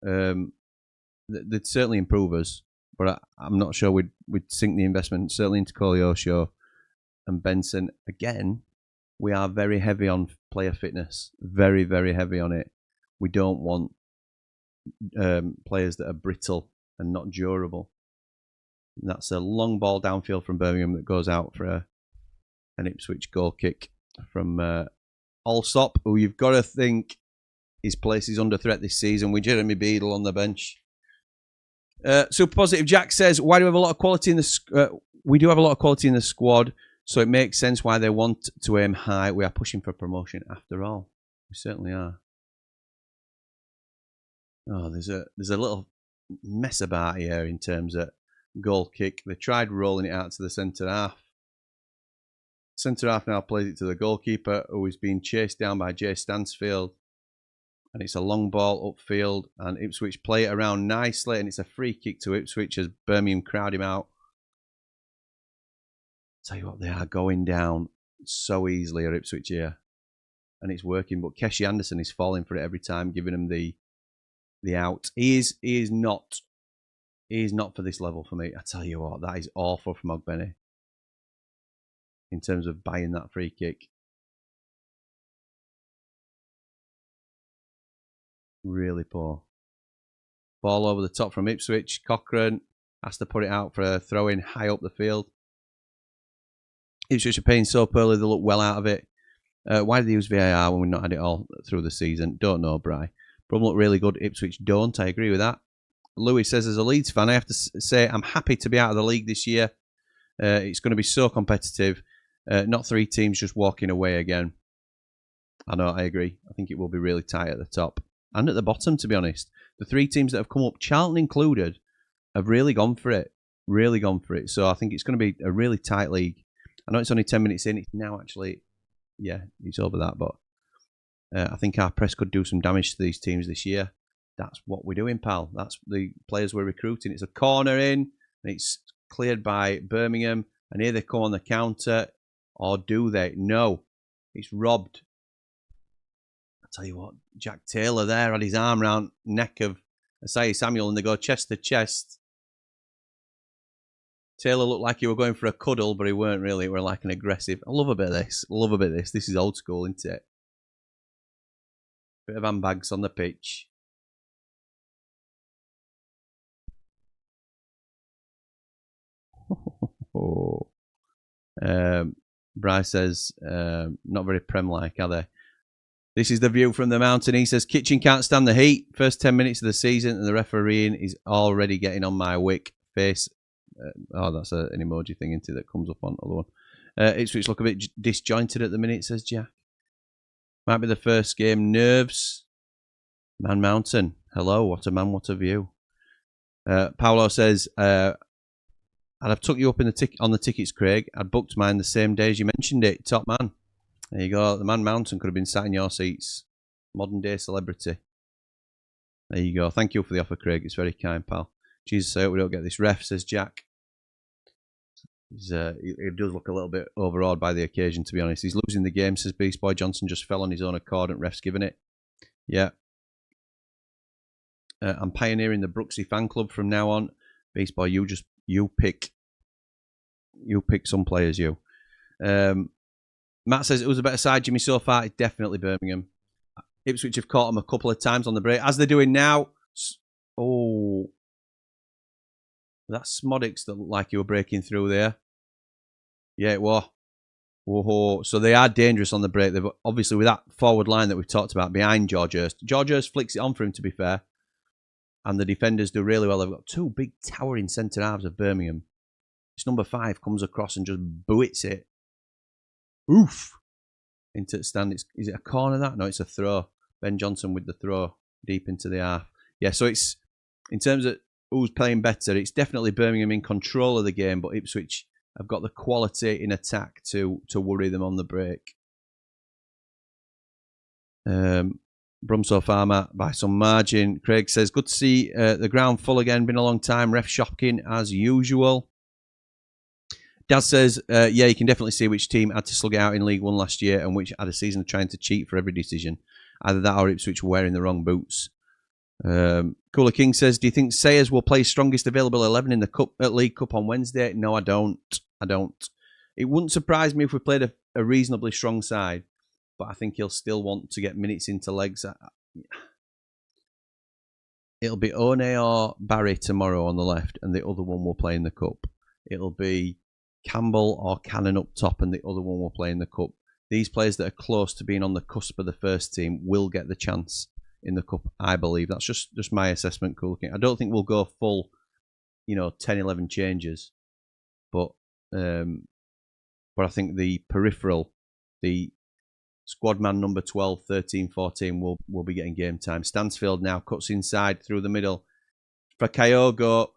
they'd certainly improve us. But I'm not sure we'd sink the investment, certainly into Koleosho and Benson. Again, we are very heavy on player fitness. Very, very heavy on it. We don't want players that are brittle and not durable. And that's a long ball downfield from Birmingham that goes out for an Ipswich goal kick from Allsop, who you've got to think his place is under threat this season with Jeremy Beadle on the bench. Super Positive Jack says, why do we have a lot of quality in the we do have a lot of quality in the squad, so it makes sense why they want to aim high. We are pushing for promotion after all. We certainly are. Oh, there's a little mess about here in terms of goal kick. They tried rolling it out to the centre half. Centre half now plays it to the goalkeeper, who is being chased down by Jay Stansfield. And it's a long ball upfield, and Ipswich play it around nicely, and it's a free kick to Ipswich as Birmingham crowd him out. Tell you what, they are going down so easily at Ipswich here. And it's working, but Keshi Anderson is falling for it every time, giving him the out. He is not for this level for me. I tell you what, that is awful from Ogbenny in terms of buying that free kick. Really poor. Ball over the top from Ipswich. Cochrane has to put it out for a throw-in high up the field. Ipswich are playing so poorly, they look well out of it. Why did they use VAR when we've not had it all through the season? Don't know, Bri. Brum look really good. Ipswich don't. I agree with that. Louis says, as a Leeds fan, I have to say I'm happy to be out of the league this year. It's going to be so competitive. Not 3 teams just walking away again. I know, I agree. I think it will be really tight at the top. And at the bottom, to be honest. The 3 teams that have come up, Charlton included, have really gone for it. Really gone for it. So I think it's going to be a really tight league. I know it's only 10 minutes in. It's now actually, yeah, it's over that. But I think our press could do some damage to these teams this year. That's what we're doing, pal. That's the players we're recruiting. It's a corner in, and it's cleared by Birmingham. And here they come on the counter. Or do they? No. It's robbed. I tell you what, Jack Taylor there had his arm around the neck of Asai Samuel, and they go chest to chest. Taylor looked like he were going for a cuddle, but he weren't really. He were like an aggressive. I love a bit of this. I love a bit of this. This is old school, isn't it? Bit of handbags on the pitch. Bryce says, not very Prem-like, are they? This is the view from the mountain. He says, kitchen can't stand the heat. First 10 minutes of the season, and the refereeing is already getting on my wick. Face. Oh, that's an emoji thing, isn't it, that comes up on the other one. Ipswich look a bit disjointed at the minute, says Jack. Might be the first game. Nerves. Man Mountain. Hello, what a man, what a view. Paolo says, I'd have took you up in on the tickets, Craig. I'd booked mine the same day as you mentioned it. Top man. There you go. The Man Mountain could have been sat in your seats. Modern day celebrity. There you go. Thank you for the offer, Craig. It's very kind, pal. Jesus, I hope we don't get this ref, says Jack. He does look a little bit overawed by the occasion, to be honest. He's losing the game, says Beast Boy. Johnson just fell on his own accord and ref's given it. Yeah. I'm pioneering the Brooksy fan club from now on. Beast Boy, you pick some players, you. Matt says it was a better side, Jimmy, so far. It's definitely Birmingham. Ipswich have caught them a couple of times on the break, as they're doing now. Oh. That's Smodics that looked like he were breaking through there. Yeah, it was. Whoa. So they are dangerous on the break. They've obviously, with that forward line that we've talked about behind George Hurst. George Hurst flicks it on for him, to be fair. And the defenders do really well. They've got two big towering centre halves of Birmingham. This number 5 comes across and just buoys it. Oof. Into the stand. Is it a corner that? No, it's a throw. Ben Johnson with the throw deep into the half. Yeah, so it's, in terms of who's playing better, it's definitely Birmingham in control of the game, but Ipswich have got the quality in attack to worry them on the break. Brumso Farmer by some margin. Craig says, good to see the ground full again. Been a long time. Ref shocking as usual. Daz says, yeah, you can definitely see which team had to slug it out in League One last year and which had a season of trying to cheat for every decision. Either that or Ipswich wearing the wrong boots. Cooler King says, do you think Sayers will play strongest available 11 in the League Cup on Wednesday? No, I don't. It wouldn't surprise me if we played a reasonably strong side, but I think he'll still want to get minutes into legs. It'll be One or Barry tomorrow on the left, and the other one will play in the Cup. It'll be Campbell or Cannon up top, and the other one will play in the Cup. These players that are close to being on the cusp of the first team will get the chance in the Cup, I believe. That's just my assessment, Cool King. I don't think we'll go full, 10, 11 changes. But I think the peripheral, the squad man number 12, 13, 14 will be getting game time. Stansfield now cuts inside through the middle. For Kyogo,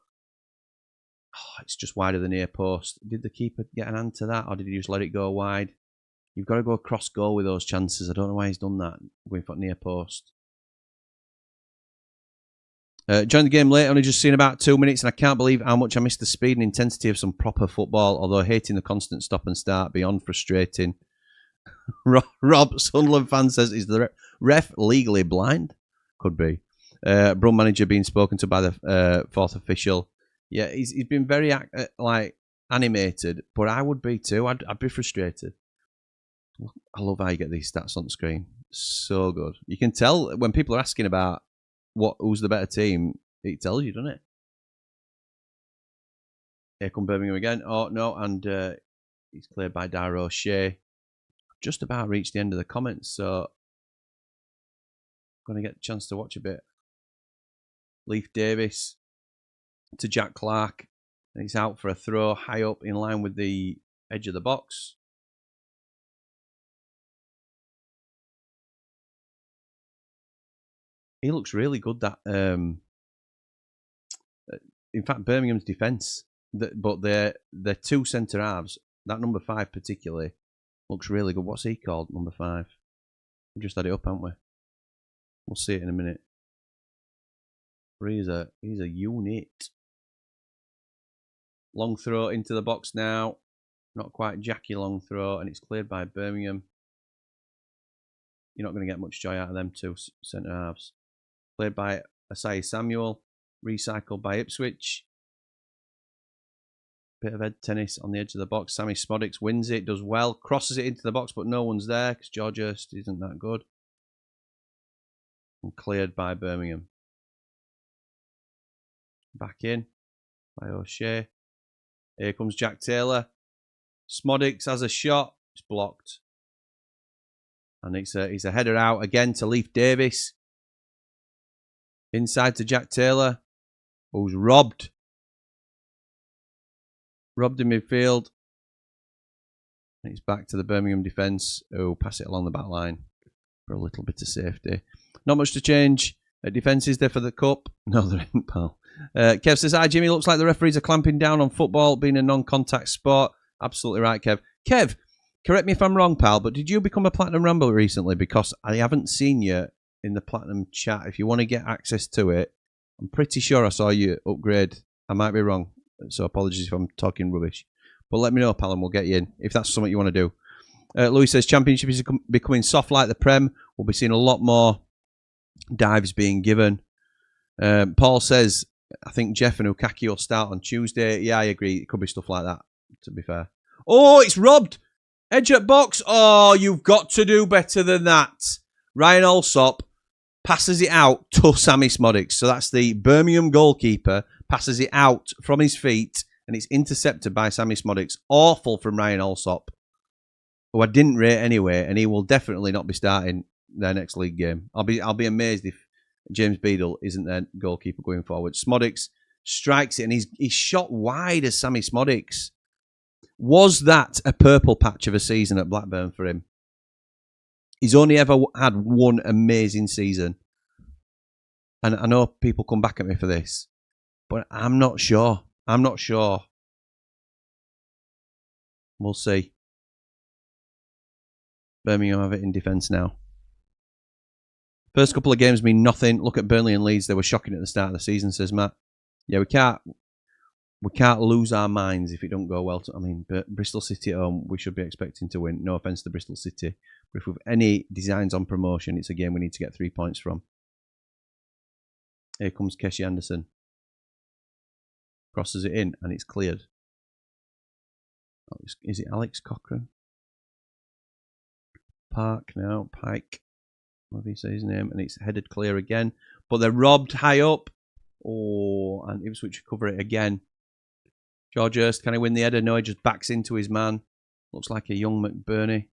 it's just wide of the near post. Did the keeper get an hand to that, or did he just let it go wide? You've got to go cross goal with those chances. I don't know why he's done that. Going for near post. Joined the game late, only just seen about 2 minutes, and I can't believe how much I missed the speed and intensity of some proper football, although hating the constant stop and start beyond frustrating. Rob, Sunderland fan, says, is the ref legally blind? Could be. Brum manager being spoken to by the fourth official. Yeah, he's been very animated, but I would be too. I'd be frustrated. I love how you get these stats on the screen. So good. You can tell when people are asking about who's the better team, it tells you, doesn't it? Here come Birmingham again. Oh, no, and he's cleared by Dara O'Shea. Just about reached the end of the comments, so I'm going to get a chance to watch a bit. Leif Davis to Jack Clark, and he's out for a throw high up in line with the edge of the box. He looks really good. That in fact, Birmingham's defence, but their two centre halves, that number 5 particularly, looks really good. What's he called? Number 5. We just had it up, haven't we? We'll see it in a minute. He's a unit. Long throw into the box now. Not quite Jackie long throw, and it's cleared by Birmingham. You're not going to get much joy out of them two centre halves. Played by Asai Samuel, recycled by Ipswich. Bit of head tennis on the edge of the box. Sammy Smodics wins it, does well, crosses it into the box, but no one's there because George Hurst isn't that good. And cleared by Birmingham. Back in by O'Shea. Here comes Jack Taylor. Smodics has a shot. It's blocked. And it's a header out again to Leif Davis. Inside to Jack Taylor, who's robbed. Robbed in midfield. And it's back to the Birmingham defence, who pass it along the back line for a little bit of safety. Not much to change. Defence is there for the Cup. No, there ain't, pal. Kev says, hi, Jimmy. Looks like the referees are clamping down on football being a non-contact sport. Absolutely right, Kev. Kev, correct me if I'm wrong, pal, but did you become a Platinum Ramble recently? Because I haven't seen you in the Platinum chat. If you want to get access to it, I'm pretty sure I saw you upgrade. I might be wrong, so apologies if I'm talking rubbish. But let me know, pal, and we'll get you in, if that's something you want to do. Louis says, Championship is becoming soft like the Prem. We'll be seeing a lot more dives being given. Paul says, I think Jeff and Ukaki will start on Tuesday. Yeah, I agree. It could be stuff like that, to be fair. Oh, it's robbed. Edge at box. Oh, you've got to do better than that. Ryan Alsop passes it out to Sammy Smodics. So that's the Birmingham goalkeeper, passes it out from his feet, and it's intercepted by Sammy Smodics. Awful from Ryan Alsop, who I didn't rate anyway, and he will definitely not be starting their next league game. I'll be amazed if James Beadle isn't their goalkeeper going forward. Smodics strikes it, and he's shot wide as Sammy Smodics. Was that a purple patch of a season at Blackburn for him? He's only ever had one amazing season. And I know people come back at me for this, but I'm not sure. I'm not sure. We'll see. Birmingham have it in defence now. First couple of games mean nothing. Look at Burnley and Leeds. They were shocking at the start of the season, says Matt. Yeah, we can't lose our minds if it don't go well. I mean, Bristol City at home, we should be expecting to win. No offence to Bristol City. But if we've any designs on promotion, it's a game we need to get 3 points from. Here comes Keshi Anderson. Crosses it in, and it's cleared. Oh, is it Alex Cochran? Park now, Pike. Whatever you say his name, and it's headed clear again. But they're robbed high up. Oh, and Ipswich cover it again. George Hurst, can he win the header? No, he just backs into his man. Looks like a young McBurney.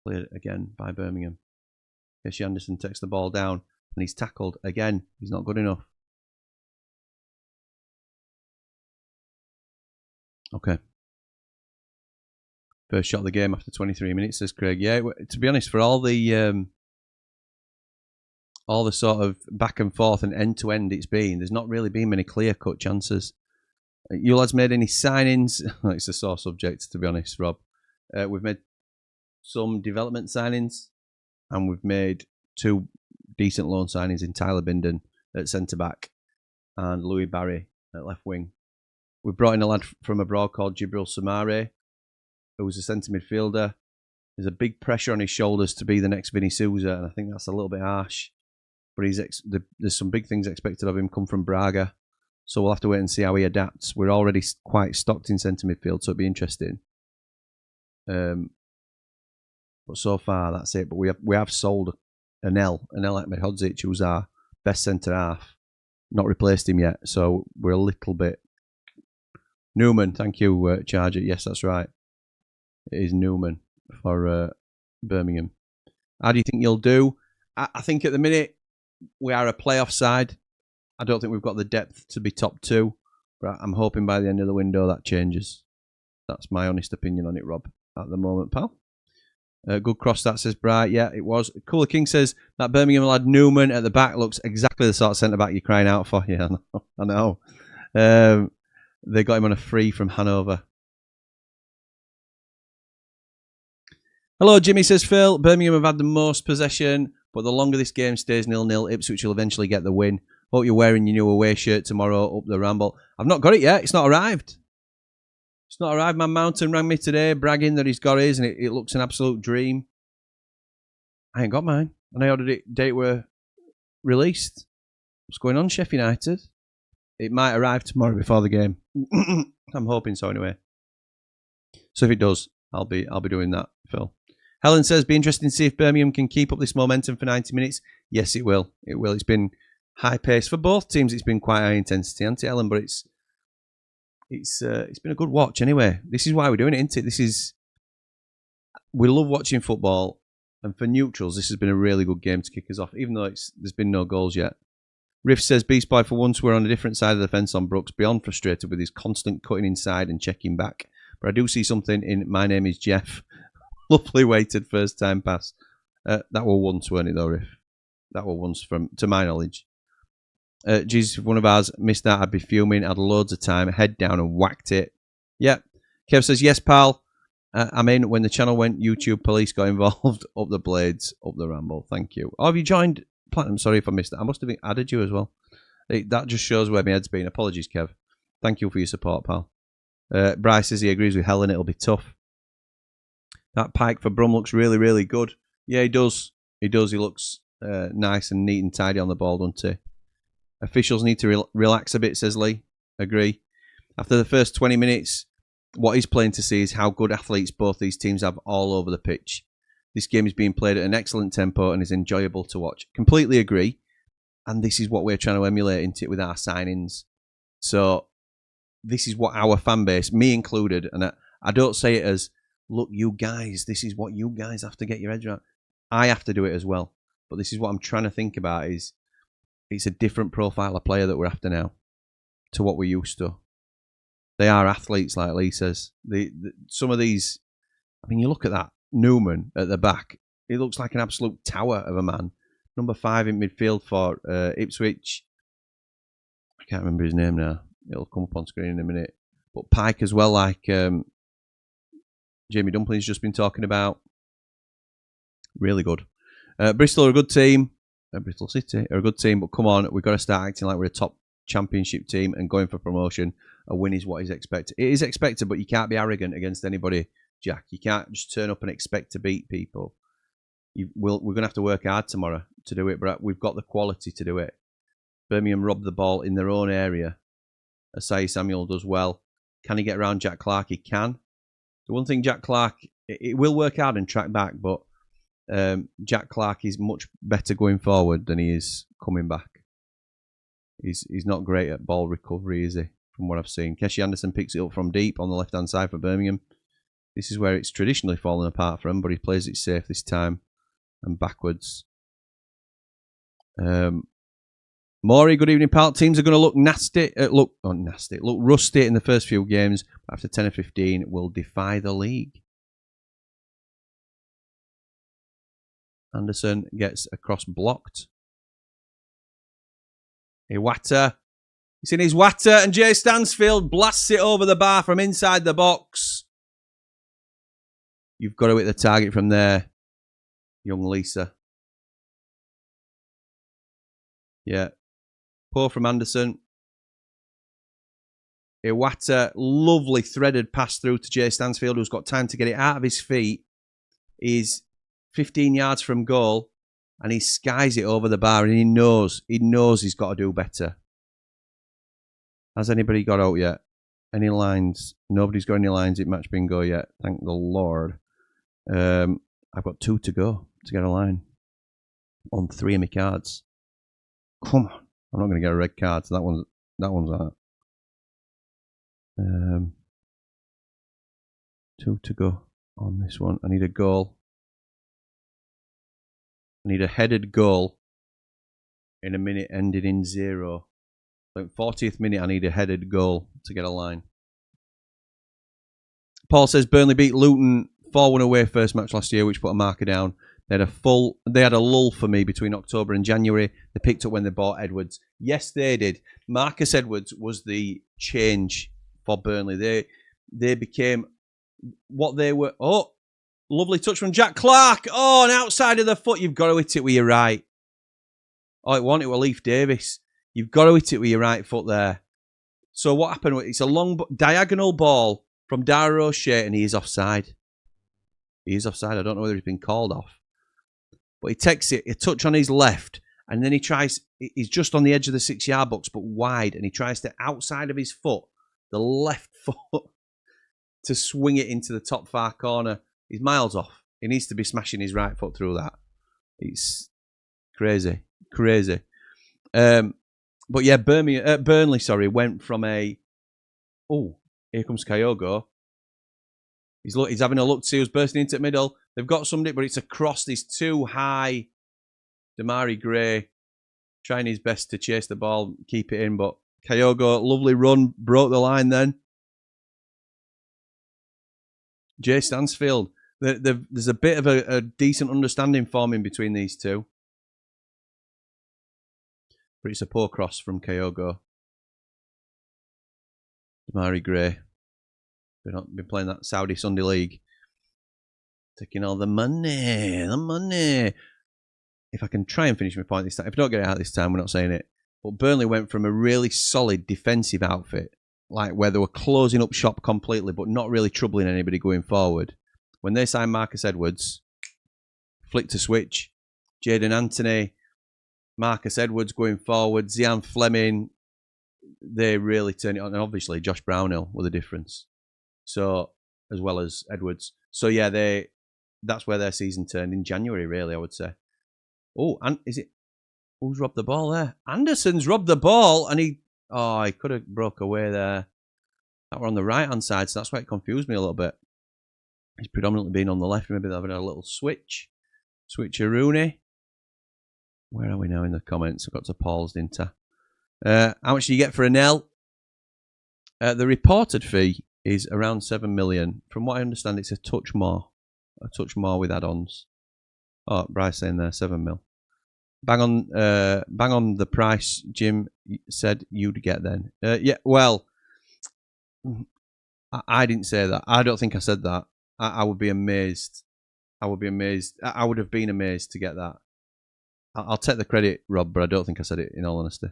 Cleared again by Birmingham. Keshi Anderson takes the ball down, and he's tackled again. He's not good enough. Okay. First shot of the game after 23 minutes, says Craig. Yeah, to be honest, for all the sort of back and forth and end to end it's been, there's not really been many clear-cut chances. You lads made any signings? It's a sore subject, to be honest, Rob. We've made some development signings, and we've made 2 decent loan signings in Tyler Binden at centre-back and Louis Barry at left wing. We brought in a lad from abroad called Jibril Samare, who was a centre midfielder. There's a big pressure on his shoulders to be the next Vinny Souza, and I think that's a little bit harsh. But there's some big things expected of him come from Braga, so we'll have to wait and see how he adapts. We're already quite stocked in centre midfield, so it'll be interesting. But so far, that's it. But we have sold Anel Ahmedhodzic, who's our best centre half. Not replaced him yet, so we're a little bit. Newman, thank you, Charger. Yes, that's right. It is Newman for Birmingham. How do you think you'll do? I think at the minute we are a playoff side. I don't think we've got the depth to be top 2, but I'm hoping by the end of the window that changes. That's my honest opinion on it, Rob, at the moment, pal. Good cross, that says Bright. Yeah, it was. Cooler King says that Birmingham lad Newman at the back looks exactly the sort of centre-back you're crying out for. Yeah, I know. They got him on a free from Hanover. Hello, Jimmy, says Phil. Birmingham have had the most possession, but the longer this game stays 0-0, Ipswich will eventually get the win. Hope you're wearing your new away shirt tomorrow up the Ramble. I've not got it yet. It's not arrived. It's not arrived. My mountain rang me today bragging that he's got his, and it looks an absolute dream. I ain't got mine. And I ordered it date were released. What's going on, Sheffield United? It might arrive tomorrow before the game. I'm hoping so anyway. So if it does, I'll be doing that, Phil. Helen says, be interesting to see if Birmingham can keep up this momentum for 90 minutes. Yes, it will. It will. It's been high pace for both teams. It's been quite high intensity, hasn't it, Helen? But it's been a good watch anyway. This is why we're doing it, isn't it? We love watching football, and for neutrals, this has been a really good game to kick us off, even though there's been no goals yet. Riff says, Beast Boy, for once we're on a different side of the fence on Brooks, beyond frustrated with his constant cutting inside and checking back. But I do see something in My Name is Jeff. Lovely weighted first time pass. That were once, weren't it though, Riff? That were once, to my knowledge. Jesus, if one of ours missed that, I'd be fuming. Had loads of time, head down and whacked it. Yep. Kev says, yes, pal. I'm in. When the channel went, YouTube police got involved. Up the blades, up the Ramble. Thank you. Oh, have you joined Platinum? Sorry if I missed that. I must have added you as well. That just shows where my head's been. Apologies, Kev. Thank you for your support, pal. Bryce says he agrees with Helen. It'll be tough. That Pike for Brum looks really, really good. Yeah, he does. He does. He looks nice and neat and tidy on the ball, doesn't he? Officials need to relax a bit, says Lee. Agree. After the first 20 minutes, what he's plain to see is how good athletes both these teams have all over the pitch. This game is being played at an excellent tempo and is enjoyable to watch. Completely agree. And this is what we're trying to emulate into it with our signings. So this is what our fan base, me included, and I don't say it as, look, you guys, this is what you guys have to get your heads around. I have to do it as well. But this is what I'm trying to think about is it's a different profile of player that we're after now to what we're used to. They are athletes, like Lee says. Some of these, I mean, you look at that Newman at the back. It looks like an absolute tower of a man. Number 5 in midfield for Ipswich. I can't remember his name now. It'll come up on screen in a minute. But Pike as well, like Jamie Dumpling's just been talking about. Really good. Bristol are a good team. Bristol City are a good team, but come on, we've got to start acting like we're a top championship team and going for promotion. A win is what is expected. It is expected, but you can't be arrogant against anybody, Jack. You can't just turn up and expect to beat people. We're going to have to work hard tomorrow to do it, but we've got the quality to do it. Birmingham robbed the ball in their own area. Asai Samuel does well. Can he get around Jack Clark? He can. The one thing Jack Clark, it will work hard and track back, but Jack Clark is much better going forward than he is coming back. He's not great at ball recovery, is he? From what I've seen. Keshi Anderson picks it up from deep on the left-hand side for Birmingham. This is where it's traditionally fallen apart for him, but he plays it safe this time and backwards. Maury, good evening, pal. Teams are going to look nasty. Look rusty in the first few games. But after 10 or 15, will defy the league. Anderson gets a cross blocked. Iwata. He's in his water, and Jay Stansfield blasts it over the bar from inside the box. You've got to hit the target from there, young Lisa. Yeah. Poor from Anderson. Iwata, lovely threaded pass through to Jay Stansfield, who's got time to get it out of his feet. He's 15 yards from goal, and he skies it over the bar, and he knows he's got to do better. Has anybody got out yet? Any lines? Nobody's got any lines at match bingo yet. Thank the Lord. I've got 2 to go to get a line on 3 of my cards. Come on. I'm not going to get a red card, so that one's out. 2 to go on this one. I need a goal. I need a headed goal in a minute ending in 0. So 40th minute, I need a headed goal to get a line. Paul says Burnley beat Luton 4-1 away first match last year, which put a marker down. They had a lull for me between October and January. They picked up when they bought Edwards. Yes, they did. Marcus Edwards was the change for Burnley. They became what they were. Oh, lovely touch from Jack Clark. Oh, an outside of the foot. You've got to hit it with your right. Oh, it was Leif Davis. You've got to hit it with your right foot there. So what happened? It's a long diagonal ball from Dara O'Shea, and he is offside. He is offside. I don't know whether he's been called off. But he takes it, a touch on his left, and then he's just on the edge of the 6-yard box, but wide, and he tries to, outside of his foot, the left foot, to swing it into the top far corner. He's miles off. He needs to be smashing his right foot through that. It's crazy. Crazy. But yeah, Burnley, went from a... Oh, here comes Kyogo. He's having a look to see who's bursting into the middle. They've got somebody, but it's across. He's too high. Damari Gray trying his best to chase the ball, keep it in, but Kyogo, lovely run, broke the line then. Jay Stansfield. There's a bit of a decent understanding forming between these two. But it's a poor cross from Kyogo. Damari Gray. Been playing that Saudi Sunday League. Taking all the money. If I can try and finish my point this time. If I don't get it out this time, we're not saying it. But Burnley went from a really solid defensive outfit, like where they were closing up shop completely, but not really troubling anybody going forward. When they signed Marcus Edwards, flick to switch. Jadon Anthony, Marcus Edwards going forward, Zian Fleming, they really turned it on. And obviously Josh Brownhill were the difference. So, as well as Edwards. So yeah, that's where their season turned in January, really, I would say. Oh, and is it Who's robbed the ball there? Anderson's robbed the ball, and he could have broke away there. That were on the right-hand side, so that's why it confused me a little bit. He's predominantly been on the left. Maybe they're having a little switcheroonie. Where are we now in the comments? I got to pause, didn't I? How much do you get for a nil? The reported fee is around 7 million. From what I understand, it's a touch more with add-ons. Oh, Bryce saying there 7 mil. Bang on the price. Jim said you'd get then. Yeah, well, I didn't say that. I don't think I said that. I would be amazed. I would have been amazed to get that. I'll take the credit, Rob, but I don't think I said it, in all honesty.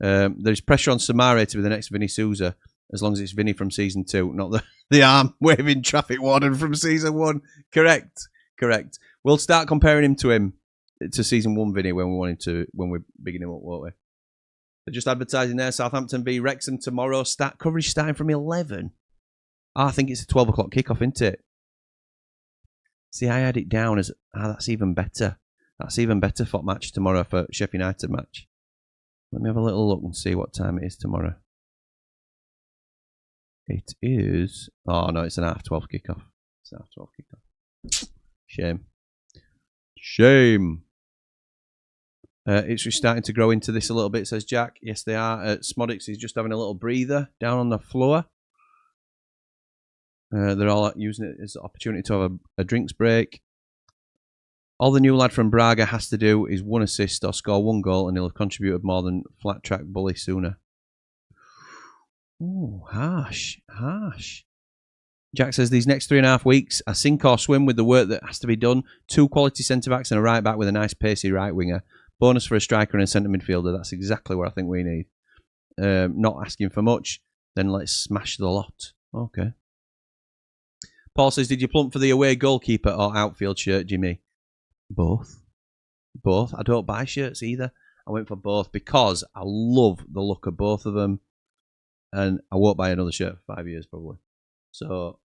There's pressure on Samare to be the next Vinny Souza, as long as it's Vinny from season 2, not the arm-waving traffic warden from season 1. Correct. We'll start comparing him to season 1 Vinny when we're bigging him up, won't we? They're just advertising there. Southampton v Wrexham tomorrow. Coverage starting from 11. I think it's a 12 o'clock kickoff, isn't it? See, I had it down as that's even better. That's even better for match tomorrow for Sheffield United match. Let me have a little look and see what time it is tomorrow. It is... Oh, no, it's an half 12 kickoff. It's an half 12 kickoff. Shame. It's just starting to grow into this a little bit, says Jack. Yes, they are. Smodix is just having a little breather down on the floor. They're all using it as an opportunity to have a drinks break. All the new lad from Braga has to do is 1 assist or score 1 goal, and he'll have contributed more than flat track bully sooner. Ooh, harsh. Jack says these next 3.5 weeks are sink or swim with the work that has to be done. 2 quality centre-backs and a right-back with a nice pacey right-winger. Bonus for a striker and a centre midfielder. That's exactly what I think we need. Not asking for much. Then let's smash the lot. Okay. Paul says, did you plump for the away goalkeeper or outfield shirt, Jimmy? Both. I don't buy shirts either. I went for both because I love the look of both of them. And I won't buy another shirt for 5 years probably. So,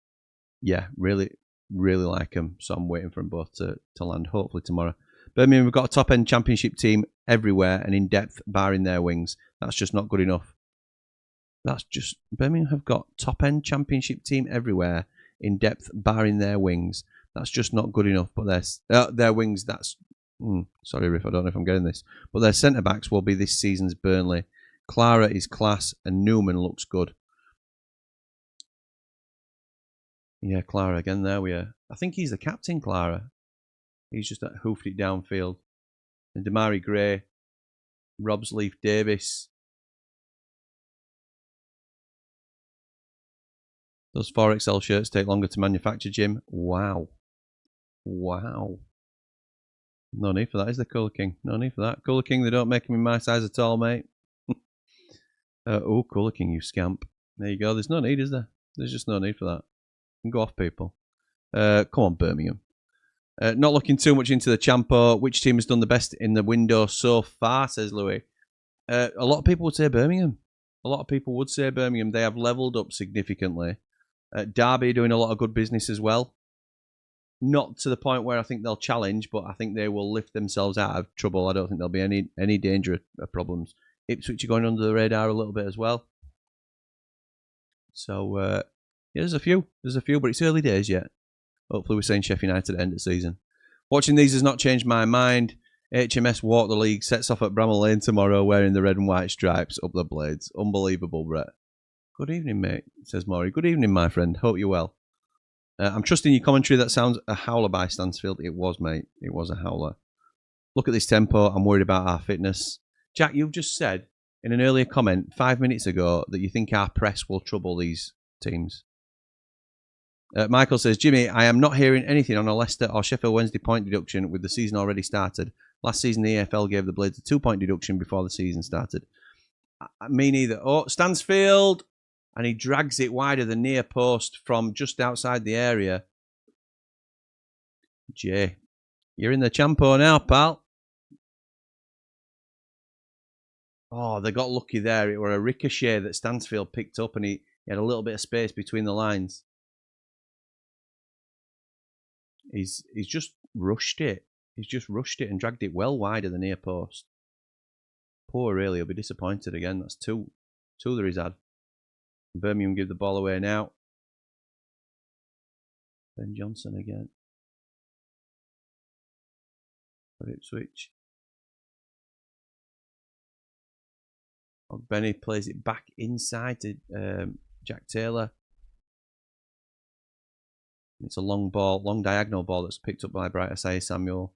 yeah, really, really like them. So I'm waiting for them both to land, hopefully tomorrow. Birmingham, we've got a top-end championship team everywhere and in depth, barring their wings. That's just not good enough. Birmingham have got top-end championship team everywhere in depth, barring their wings. That's just not good enough. But their wings, sorry, Riff, I don't know if I'm getting this. But their centre-backs will be this season's Burnley. Clara is class and Newman looks good. Yeah, Clara again, there we are. I think he's the captain, Clara. He's just hoofed it downfield. And Damari Gray, Rob's Leaf Davis. Those 4XL shirts take longer to manufacture, Jim. Wow. No need for that, is there, Colour King? No need for that. Colour King, they don't make them in my size at all, mate. Oh, Colour King, you scamp. There you go. There's no need, is there? There's just no need for that. You can go off, people. Come on, Birmingham. Not looking too much into the Champo. Which team has done the best in the window so far, says Louis. A lot of people would say Birmingham. They have levelled up significantly. Derby are doing a lot of good business as well. Not to the point where I think they'll challenge, but I think they will lift themselves out of trouble. I don't think there'll be any danger of problems. Ipswich are going under the radar a little bit as well. So, yeah, there's a few, but it's early days yet. Hopefully we're saying Sheffield United at the end of the season. Watching these has not changed my mind. HMS Walk the League sets off at Bramall Lane tomorrow wearing the red and white stripes up the blades. Unbelievable, Brett. Good evening, mate, says Maury. Good evening, my friend. Hope you're well. I'm trusting your commentary. That sounds a howler by Stansfield. It was, mate. It was a howler. Look at this tempo. I'm worried about our fitness. Jack, you've just said in an earlier comment 5 minutes ago that you think our press will trouble these teams. Michael says, Jimmy, I am not hearing anything on a Leicester or Sheffield Wednesday point deduction with the season already started. Last season, the EFL gave the Blades a 2-point deduction before the season started. Me neither. Oh, Stansfield. And he drags it wide of the near post from just outside the area. Jay, you're in the Champo now, pal. Oh, they got lucky there. It were a ricochet that Stansfield picked up and he had a little bit of space between the lines. He's just rushed it. He's just rushed it and dragged it well wide of the near post. Poor, really. He'll be disappointed again. That's two that he's had. Birmingham give the ball away now. Ben Johnson again. For Ipswich. Benny plays it back inside to Jack Taylor. It's a long ball, long diagonal ball that's picked up by Bright Asai Samuel.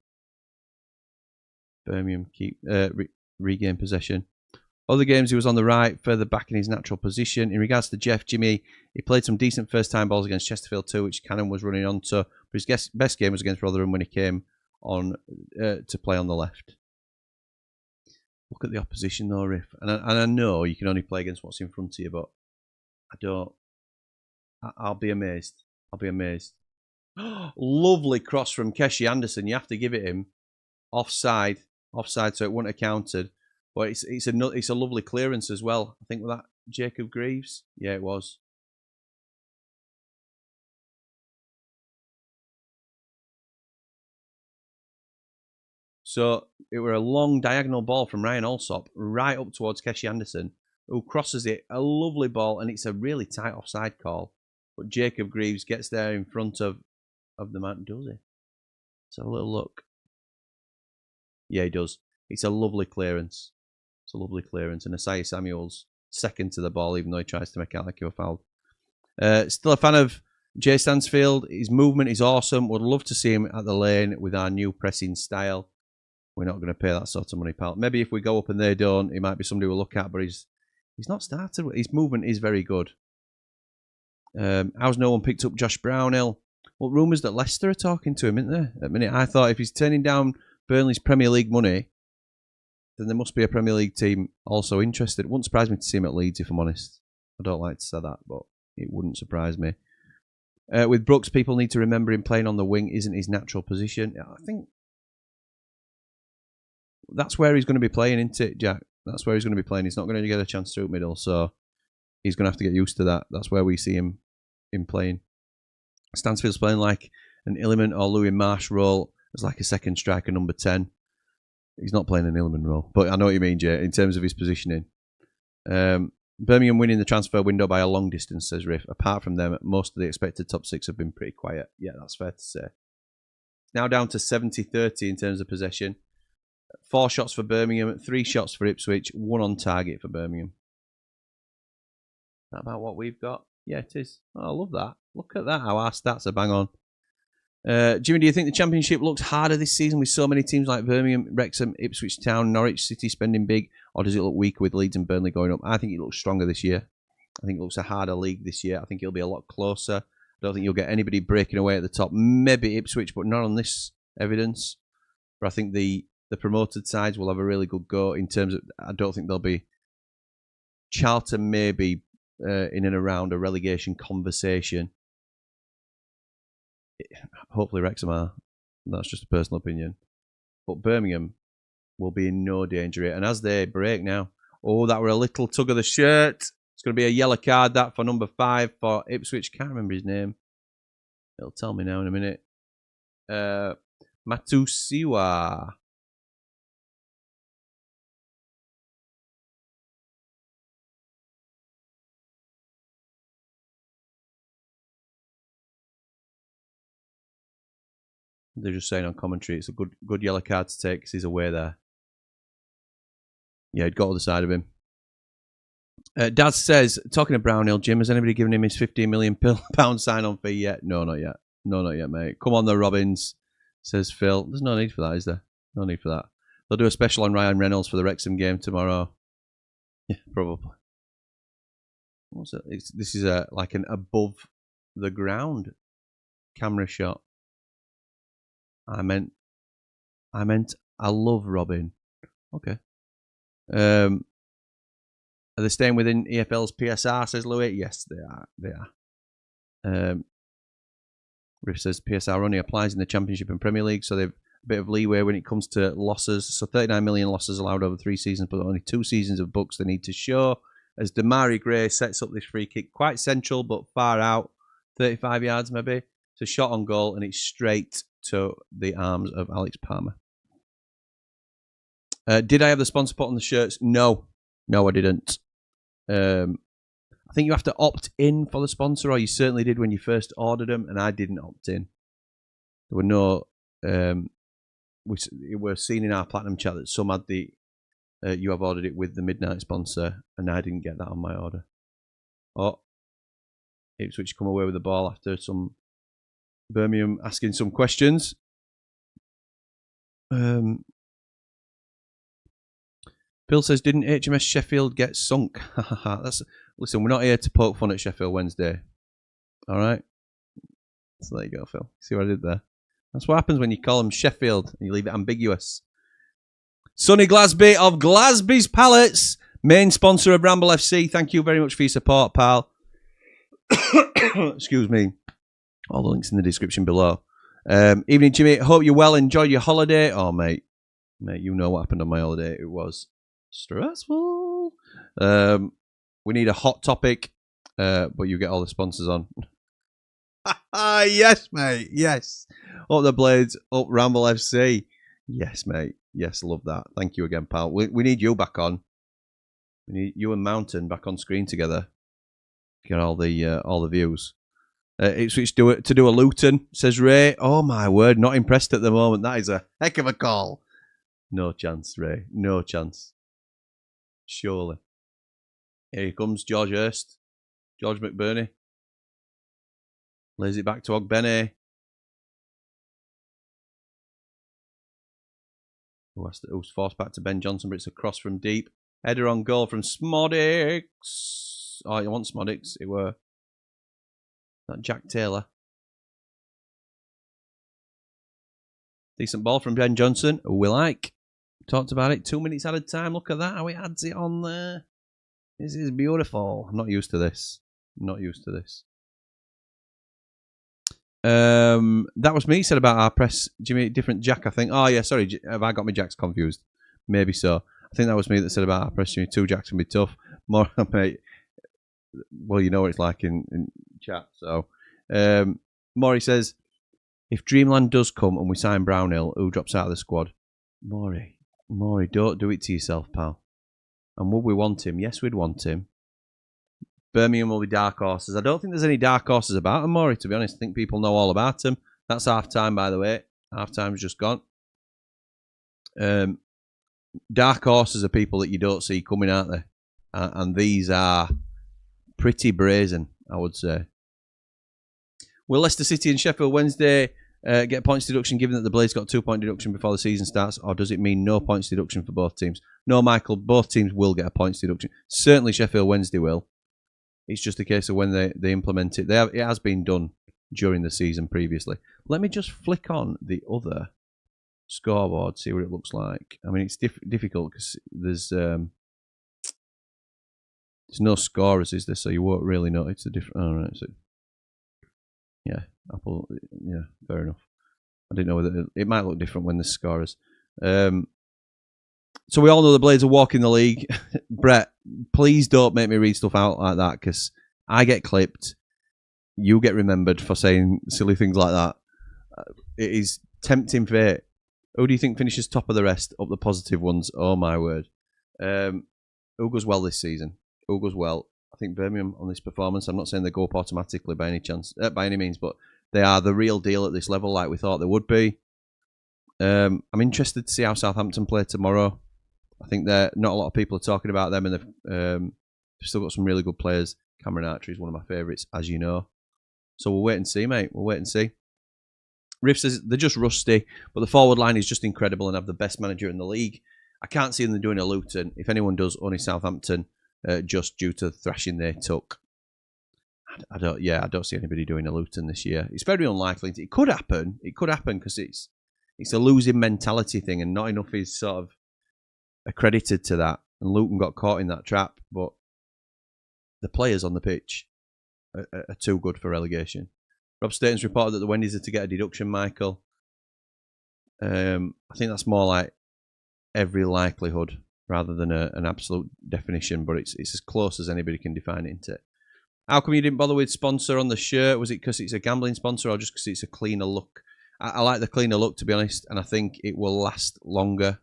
Birmingham regain possession. Other games he was on the right, further back in his natural position. In regards to Jeff, Jimmy, he played some decent first-time balls against Chesterfield too, which Cannon was running on to. But his best game was against Rotherham when he came on to play on the left. Look at the opposition though, Riff. And I know you can only play against what's in front of you, but I don't. I'll be amazed. I'll be amazed. Lovely cross from Keshi Anderson. You have to give it him. Offside, so it wouldn't have counted. But it's a lovely clearance as well. I think with that Jacob Greaves. Yeah, it was. So it were a long diagonal ball from Ryan Alsop right up towards Keshi Anderson, who crosses it. A lovely ball, and it's a really tight offside call. But Jacob Greaves gets there in front of the man, does he? Let's have a little look. Yeah, he does. It's a lovely clearance. It's a lovely clearance. And Asai Samuel's second to the ball, even though he tries to make it out like he was fouled. Still a fan of Jay Stansfield. His movement is awesome. Would love to see him at the lane with our new pressing style. We're not going to pay that sort of money, pal. Maybe if we go up and they don't, he might be somebody we'll look at, but he's not started. His movement is very good. How's no one picked up Josh Brownhill? Well, rumours that Leicester are talking to him, isn't there? At the minute, I thought if he's turning down Burnley's Premier League money, then there must be a Premier League team also interested. It wouldn't surprise me to see him at Leeds, if I'm honest. I don't like to say that, but it wouldn't surprise me. With Brooks, people need to remember him playing on the wing isn't his natural position. I think that's where he's going to be playing, isn't it, Jack? That's where he's going to be playing. He's not going to get a chance through middle, so he's going to have to get used to that. That's where we see him playing. Stansfield's playing like an Illiman or Louis Marsh role as like a second striker, number 10. He's not playing an Illiman role, but I know what you mean, Jay, in terms of his positioning. Birmingham winning the transfer window by a long distance, says Riff. Apart from them, most of the expected top 6 have been pretty quiet. Yeah, that's fair to say. Now down to 70-30 in terms of possession. 4 shots for Birmingham, 3 shots for Ipswich, 1 on target for Birmingham. Is that about what we've got? Yeah, it is. Oh, I love that. Look at that, how our stats are bang on. Jimmy, do you think the Championship looks harder this season with so many teams like Birmingham, Wrexham, Ipswich Town, Norwich City spending big, or does it look weaker with Leeds and Burnley going up? I think it looks stronger this year. I think it looks a harder league this year. I think it'll be a lot closer. I don't think you'll get anybody breaking away at the top. Maybe Ipswich, but not on this evidence. But I think the promoted sides will have a really good go in terms of, I don't think they'll be, Charlton maybe in and around a relegation conversation. Hopefully Wrexham are. That's just a personal opinion. But Birmingham will be in no danger here. And as they break now, oh, that were a little tug of the shirt. It's going to be a yellow card, that, for number 5 for Ipswich. Can't remember his name. It'll tell me now in a minute. Matusiwa. They're just saying on commentary it's a good yellow card to take because he's away there. Yeah, he'd got on the side of him. Daz says, talking of Brownhill, Jim, has anybody given him his £15 million sign-on fee yet? No, not yet. No, not yet, mate. Come on, the Robbins, says Phil. There's no need for that, is there? No need for that. They'll do a special on Ryan Reynolds for the Wrexham game tomorrow. Yeah, probably. What's it? This is like an above the ground camera shot. I meant I love Robin. Okay. Are they staying within EFL's PSR, says Louis? Yes, they are. They are. Riff says PSR only applies in the Championship and Premier League, so they've a bit of leeway when it comes to losses. So 39 million losses allowed over 3 seasons, but only 2 seasons of books they need to show. As Damari Gray sets up this free kick, quite central but far out, 35 yards maybe. It's a shot on goal and it's straight to the arms of Alex Palmer. Did I have the sponsor put on the shirts? No. No, I didn't. I think you have to opt in for the sponsor, or you certainly did when you first ordered them, and I didn't opt in. There were no... we were seeing in our Platinum chat that some had the... you have ordered it with the midnight sponsor, and I didn't get that on my order. Oh, Ipswich come away with the ball after some Birmingham asking some questions. Bill says, didn't HMS Sheffield get sunk? Listen, we're not here to poke fun at Sheffield Wednesday. All right? So there you go, Phil. See what I did there? That's what happens when you call them Sheffield and you leave it ambiguous. Sonny Glasby of Glasby's Pallets, main sponsor of Ramble FC. Thank you very much for your support, pal. Excuse me. All the links in the description below. Evening, Jimmy. Hope you're well. Enjoy your holiday. Oh, mate, you know what happened on my holiday. It was stressful. We need a hot topic, but you get all the sponsors on. Yes, mate. Yes. Up the Blades. Up Ramble FC. Yes, mate. Yes, love that. Thank you again, pal. We need you back on. We need you and Mountain back on screen together. Get all the views. Ipswich to do a Luton, says Ray. Oh my word, not impressed at the moment. That is a heck of a call. No chance, Ray. No chance. Surely. Here he comes, George Hurst. George McBurney. Lays it back to Ogbene. Who's forced back to Ben Johnson, but it's a cross from deep. Header on goal from Smodix. Oh, you want Smodix? It were not Jack Taylor. Decent ball from Ben Johnson. We like. Talked about it. 2 minutes added time. Look at that. How he adds it on there. This is beautiful. I'm not used to this. I'm not used to this. That was me said about our press. Jimmy, different Jack, I think. Oh yeah, sorry. Have I got my Jacks confused? Maybe so. I think that was me that said about our press. Jimmy, 2 Jacks can be tough. More, mate. Well, you know what it's like in chat. So, Maury says, if Dreamland does come and we sign Brownhill, who drops out of the squad? Maury, don't do it to yourself, pal. And would we want him? Yes, we'd want him. Birmingham will be dark horses. I don't think there's any dark horses about him, Maury, to be honest. I think people know all about him. That's half-time, by the way. Half-time's just gone. Dark horses are people that you don't see coming, aren't they? And these are pretty brazen, I would say. Will Leicester City and Sheffield Wednesday get points deduction given that the Blades got 2-point deduction before the season starts, or does it mean no points deduction for both teams? No, Michael, both teams will get a points deduction. Certainly Sheffield Wednesday will. It's just a case of when they implement it. It has been done during the season previously. Let me just flick on the other scoreboard, see what it looks like. I mean, it's difficult because there's no scorers, is there? So you won't really know. It's a different. Oh, right, so yeah, Apple. Yeah, fair enough. I didn't know whether it might look different when there's scorers. So we all know the Blades are walking the league. Brett, please don't make me read stuff out like that because I get clipped. You get remembered for saying silly things like that. It is tempting fate. Who do you think finishes top of the rest? Up the positive ones. Oh my word. Who goes well this season? Who goes well? I think Birmingham on this performance. I'm not saying they go up automatically by any chance, by any means, but they are the real deal at this level, like we thought they would be. I'm interested to see how Southampton play tomorrow. I think not a lot of people are talking about them, and they've still got some really good players. Cameron Archer is one of my favourites, as you know. So we'll wait and see, mate. We'll wait and see. Riff says they're just rusty, but the forward line is just incredible and have the best manager in the league. I can't see them doing a Luton. If anyone does, only Southampton, just due to the thrashing they took. I don't see anybody doing a Luton this year. It's very unlikely. It could happen. It could happen because it's a losing mentality thing, and not enough is sort of accredited to that. And Luton got caught in that trap, but the players on the pitch are too good for relegation. Rob Staten's reported that the Wendy's are to get a deduction, Michael. I think that's more like every likelihood rather than an absolute definition, but it's as close as anybody can define it, isn't it? How come you didn't bother with sponsor on the shirt? Was it because it's a gambling sponsor or just because it's a cleaner look? I like the cleaner look, to be honest, and I think it will last longer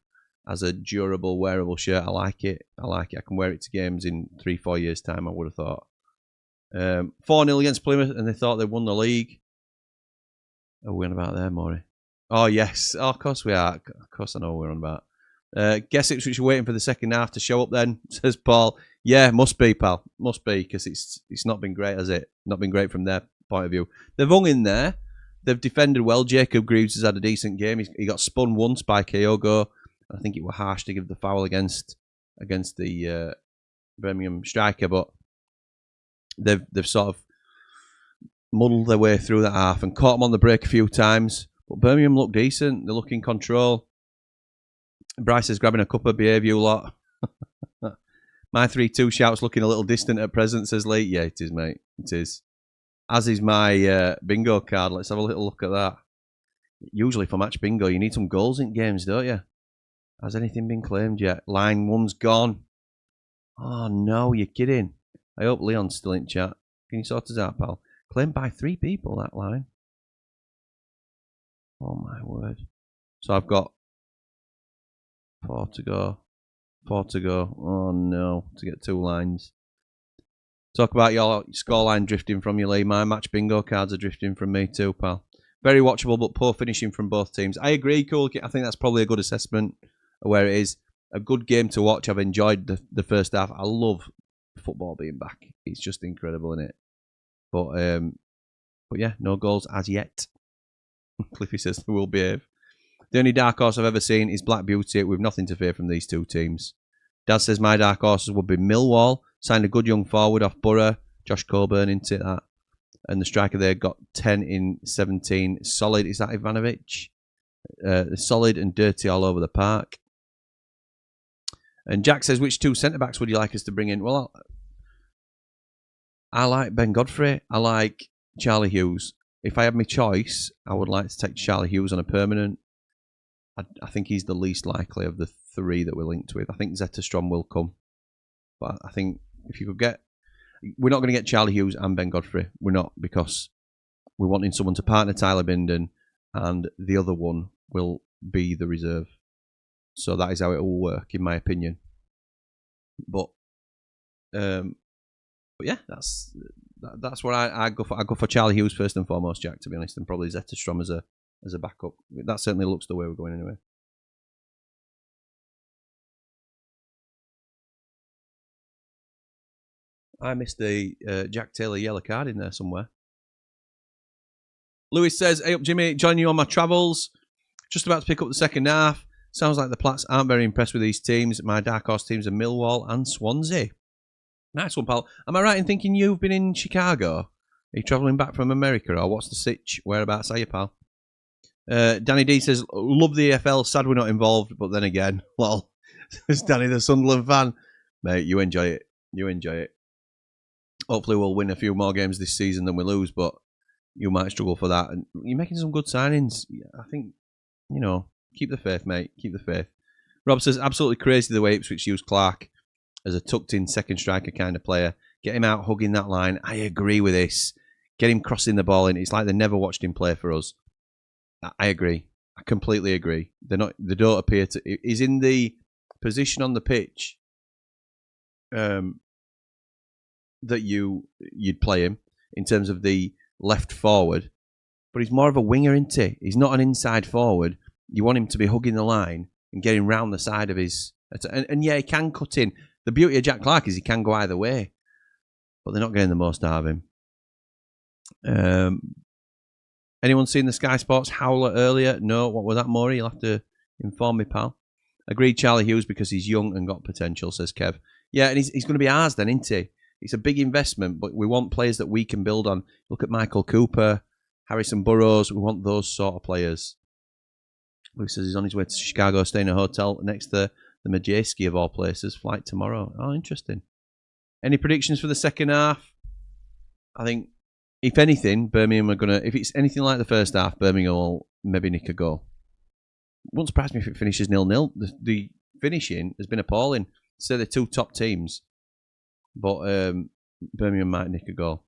as a durable, wearable shirt. I like it. I can wear it to games in 3-4 years' time, I would have thought. 4-0 against Plymouth, and they thought they'd won the league. Are we on about there, Maury? Oh, yes. Oh, of course we are. Of course I know what we're on about. Guess Ipswich are waiting for the second half to show up then, says Paul. Yeah, must be, pal. Must be, because it's not been great, has it? Not been great from their point of view. They've hung in there. They've defended well. Jacob Greaves has had a decent game. He got spun once by Kyogo. I think it was harsh to give the foul against the Birmingham striker, but they've sort of muddled their way through that half and caught them on the break a few times. But Birmingham look decent. They look in control. Bryce is grabbing a cup of behaviour, you lot. My 3-2 shout's looking a little distant at present, says Lee. Yeah, it is, mate. It is. As is my bingo card. Let's have a little look at that. Usually for match bingo, you need some goals in games, don't you? Has anything been claimed yet? Line 1's gone. Oh, no, you're kidding. I hope Leon's still in chat. Can you sort us out, pal? Claimed by 3 people, that line. Oh, my word. So I've got 4 to go. 4 to go. Oh, no. To get 2 lines. Talk about your scoreline drifting from you, Lee. My match bingo cards are drifting from me too, pal. Very watchable, but poor finishing from both teams. I agree, Cool. I think that's probably a good assessment of where it is. A good game to watch. I've enjoyed the first half. I love football being back. It's just incredible, isn't it? But yeah, no goals as yet. Cliffy says they will behave. The only dark horse I've ever seen is Black Beauty. We've nothing to fear from these 2 teams. Dad says my dark horses would be Millwall. Signed a good young forward off Borough. Josh Coburn into that. And the striker there got 10 in 17. Solid. Is that Ivanovic? Solid and dirty all over the park. And Jack says, which 2 centre-backs would you like us to bring in? Well, I like Ben Godfrey. I like Charlie Hughes. If I had my choice, I would like to take Charlie Hughes on a permanent. I think he's the least likely of the 3 that we're linked with. I think Zetterstrom will come. But I think if you could get... We're not going to get Charlie Hughes and Ben Godfrey. We're not, because we're wanting someone to partner Tyler Binden, and the other one will be the reserve. So that is how it will work, in my opinion. But yeah, that's what I go for. I go for Charlie Hughes first and foremost, Jack, to be honest, and probably Zetterstrom as a backup. That certainly looks the way we're going anyway. I missed the Jack Taylor yellow card in there somewhere. Lewis says, hey up Jimmy, joining you on my travels. Just about to pick up the second half. Sounds like the Plats aren't very impressed with these teams. My dark horse teams are Millwall and Swansea. Nice one, pal. Am I right in thinking you've been in Chicago? Are you travelling back from America, or what's the sitch? Whereabouts are you, pal? Danny D says, love the EFL, sad we're not involved, but then again, well, it's Danny the Sunderland fan. Mate, you enjoy it. You enjoy it. Hopefully we'll win a few more games this season than we lose, but you might struggle for that. And you're making some good signings. I think, you know, keep the faith, mate. Keep the faith. Rob says, absolutely crazy the way Ipswich used Clark as a tucked-in second striker kind of player. Get him out hugging that line. I agree with this. Get him crossing the ball in. It's like they never watched him play for us. I agree. I completely agree. They don't appear to... He's in the position on the pitch that you'd play him in terms of the left forward, but he's more of a winger, isn't he? He's not an inside forward. You want him to be hugging the line and getting round the side of his... And yeah, he can cut in. The beauty of Jack Clark is he can go either way, but they're not getting the most out of him. Anyone seen the Sky Sports howler earlier? No. What was that, Maury? You'll have to inform me, pal. Agreed, Charlie Hughes, because he's young and got potential, says Kev. Yeah, and he's going to be ours then, isn't he? It's a big investment, but we want players that we can build on. Look at Michael Cooper, Harrison Burrows. We want those sort of players. Luke says he's on his way to Chicago, staying in a hotel next to the Majeski of all places. Flight tomorrow. Oh, interesting. Any predictions for the second half? I think, if anything, Birmingham are going to... If it's anything like the first half, Birmingham will maybe nick a goal. Wouldn't surprise me if it finishes 0-0. The finishing has been appalling. Say the 2 top teams. But Birmingham might nick a goal.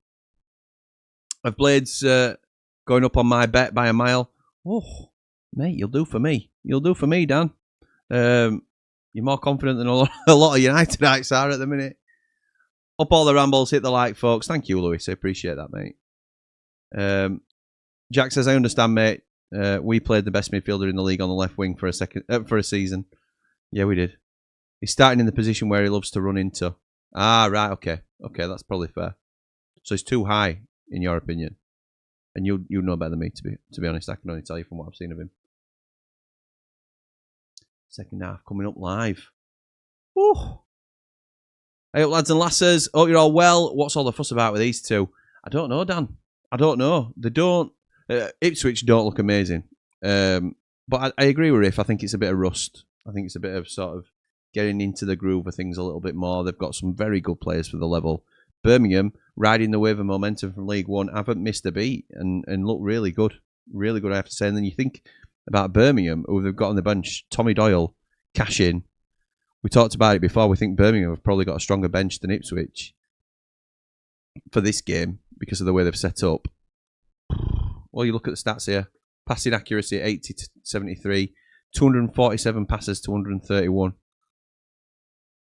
Have Blades going up on my bet by a mile? Oh, mate, you'll do for me. You'll do for me, Dan. You're more confident than a lot of Unitedites are at the minute. Up all the rambles, hit the like, folks. Thank you, Lewis. I appreciate that, mate. Jack says, I understand, mate. We played the best midfielder in the league on the left wing for a season. Yeah, we did. He's starting in the position where he loves to run into. Ah, right, okay. Okay, that's probably fair. So he's too high, in your opinion. And you know better than me, to be honest. I can only tell you from what I've seen of him. Second half coming up live. Woo. Hey up, lads and lasses. Hope you're all well. What's all the fuss about with these two? I don't know, Dan. I don't know. They don't. Ipswich don't look amazing. But I agree with Riff. I think it's a bit of rust. I think it's a bit of sort of getting into the groove of things a little bit more. They've got some very good players for the level. Birmingham, riding the wave of momentum from League One, haven't missed a beat and look really good. Really good, I have to say. And then you think about Birmingham, who they've got on the bench. Tommy Doyle, cash in. We talked about it before. We think Birmingham have probably got a stronger bench than Ipswich for this game because of the way they've set up. Well, you look at the stats here. Passing accuracy 80 to 73. 247 passes to 131.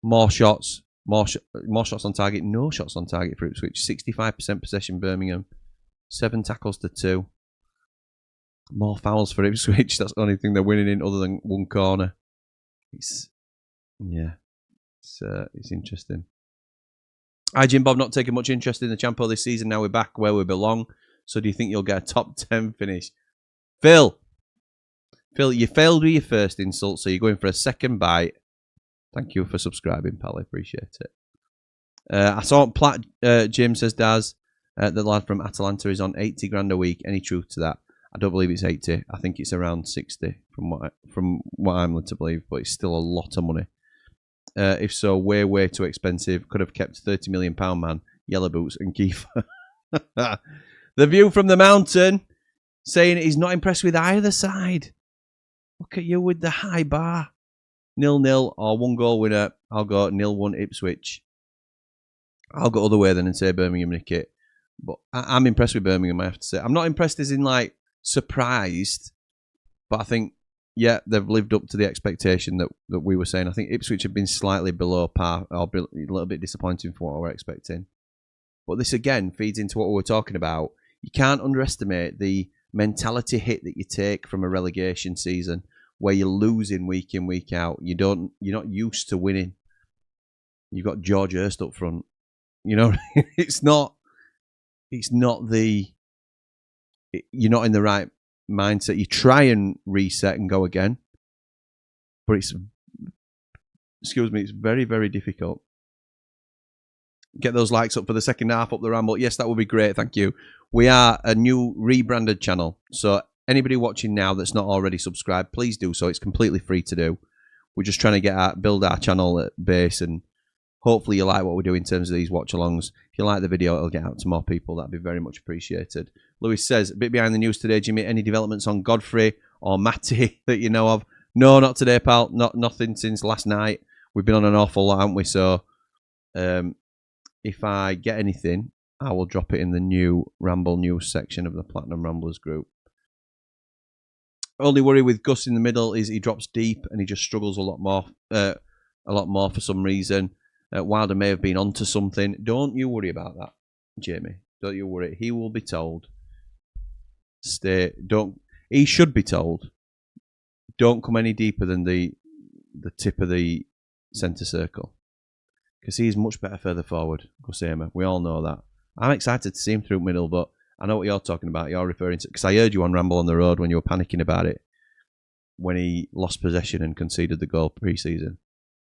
More shots. More shots on target. No shots on target for Ipswich. 65% possession Birmingham. 7 tackles to 2. More fouls for Ipswich. That's the only thing they're winning in other than one corner. It's interesting. Hi, Jim Bob, not taking much interest in the Champo this season. Now we're back where we belong. So do you think you'll get a top 10 finish? Phil, you failed with your first insult, so you're going for a second bite. Thank you for subscribing, pal. I appreciate it. I saw Platt, Jim says, Daz, the lad from Atalanta is on 80 grand a week. Any truth to that? I don't believe it's 80. I think it's around 60 from what I'm led to believe, but it's still a lot of money. If so, way too expensive. Could have kept £30 million man, Yellow Boots and Kiefer. The view from the mountain, saying he's not impressed with either side. Look at you with the high bar. 0-0 or 1-goal winner. I'll go 0-1 Ipswich. I'll go other way then and say Birmingham nick it. But I'm impressed with Birmingham, I have to say. I'm not impressed as in like surprised, but I think, yeah, they've lived up to the expectation that we were saying. I think Ipswich have been slightly below par or a little bit disappointing for what we were expecting. But this again feeds into what we were talking about. You can't underestimate the mentality hit that you take from a relegation season where you're losing week in, week out. You're not used to winning. You've got George Hurst up front. You know, you're not in the right mindset. You try and reset and go again, but it's very, very difficult. Get those likes up for the second half up the Ramble. Yes, that would be great. Thank you. We are a new rebranded channel. So anybody watching now that's not already subscribed, please do so. It's completely free to do. We're just trying to build our channel at base, and hopefully you like what we do in terms of these watch-alongs. If you like the video, it'll get out to more people. That'd be very much appreciated. Lewis says, a bit behind the news today, Jimmy. Any developments on Godfrey or Matty that you know of? No, not today, pal. Nothing since last night. We've been on an awful lot, haven't we? So if I get anything, I will drop it in the new Ramble news section of the Platinum Ramblers group. Only worry with Gus in the middle is he drops deep and he just struggles a lot more for some reason. Wilder may have been onto something. Don't you worry about that, Jamie. Don't you worry. He will be told. He should be told. Don't come any deeper than the tip of the centre circle, because he's much better further forward. Gus Amer. We all know that. I'm excited to see him through middle, but I know what you're talking about. You're referring to, because I heard you on Ramble on the Road when you were panicking about it when he lost possession and conceded the goal pre-season.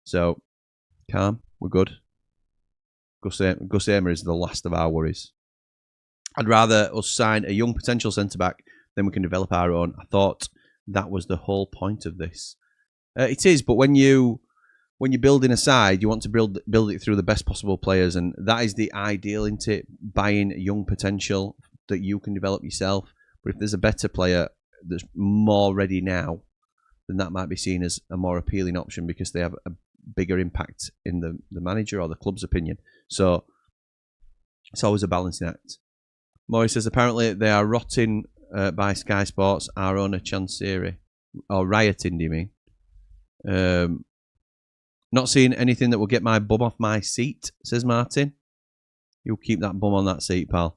So calm. We're good. Gus Amer is the last of our worries. I'd rather us sign a young potential centre-back than we can develop our own. I thought that was the whole point of this. It is, but when you're building a side, you want to build it through the best possible players, and that is the ideal, isn't it? Buying a young potential that you can develop yourself. But if there's a better player that's more ready now, then that might be seen as a more appealing option because they have a bigger impact in the manager or the club's opinion. So it's always a balancing act. Maury says apparently they are rotting by Sky Sports our owner Chansiri, or rioting, do you mean? Not seeing anything that will get my bum off my seat, says Martin. You'll keep that bum on that seat, pal.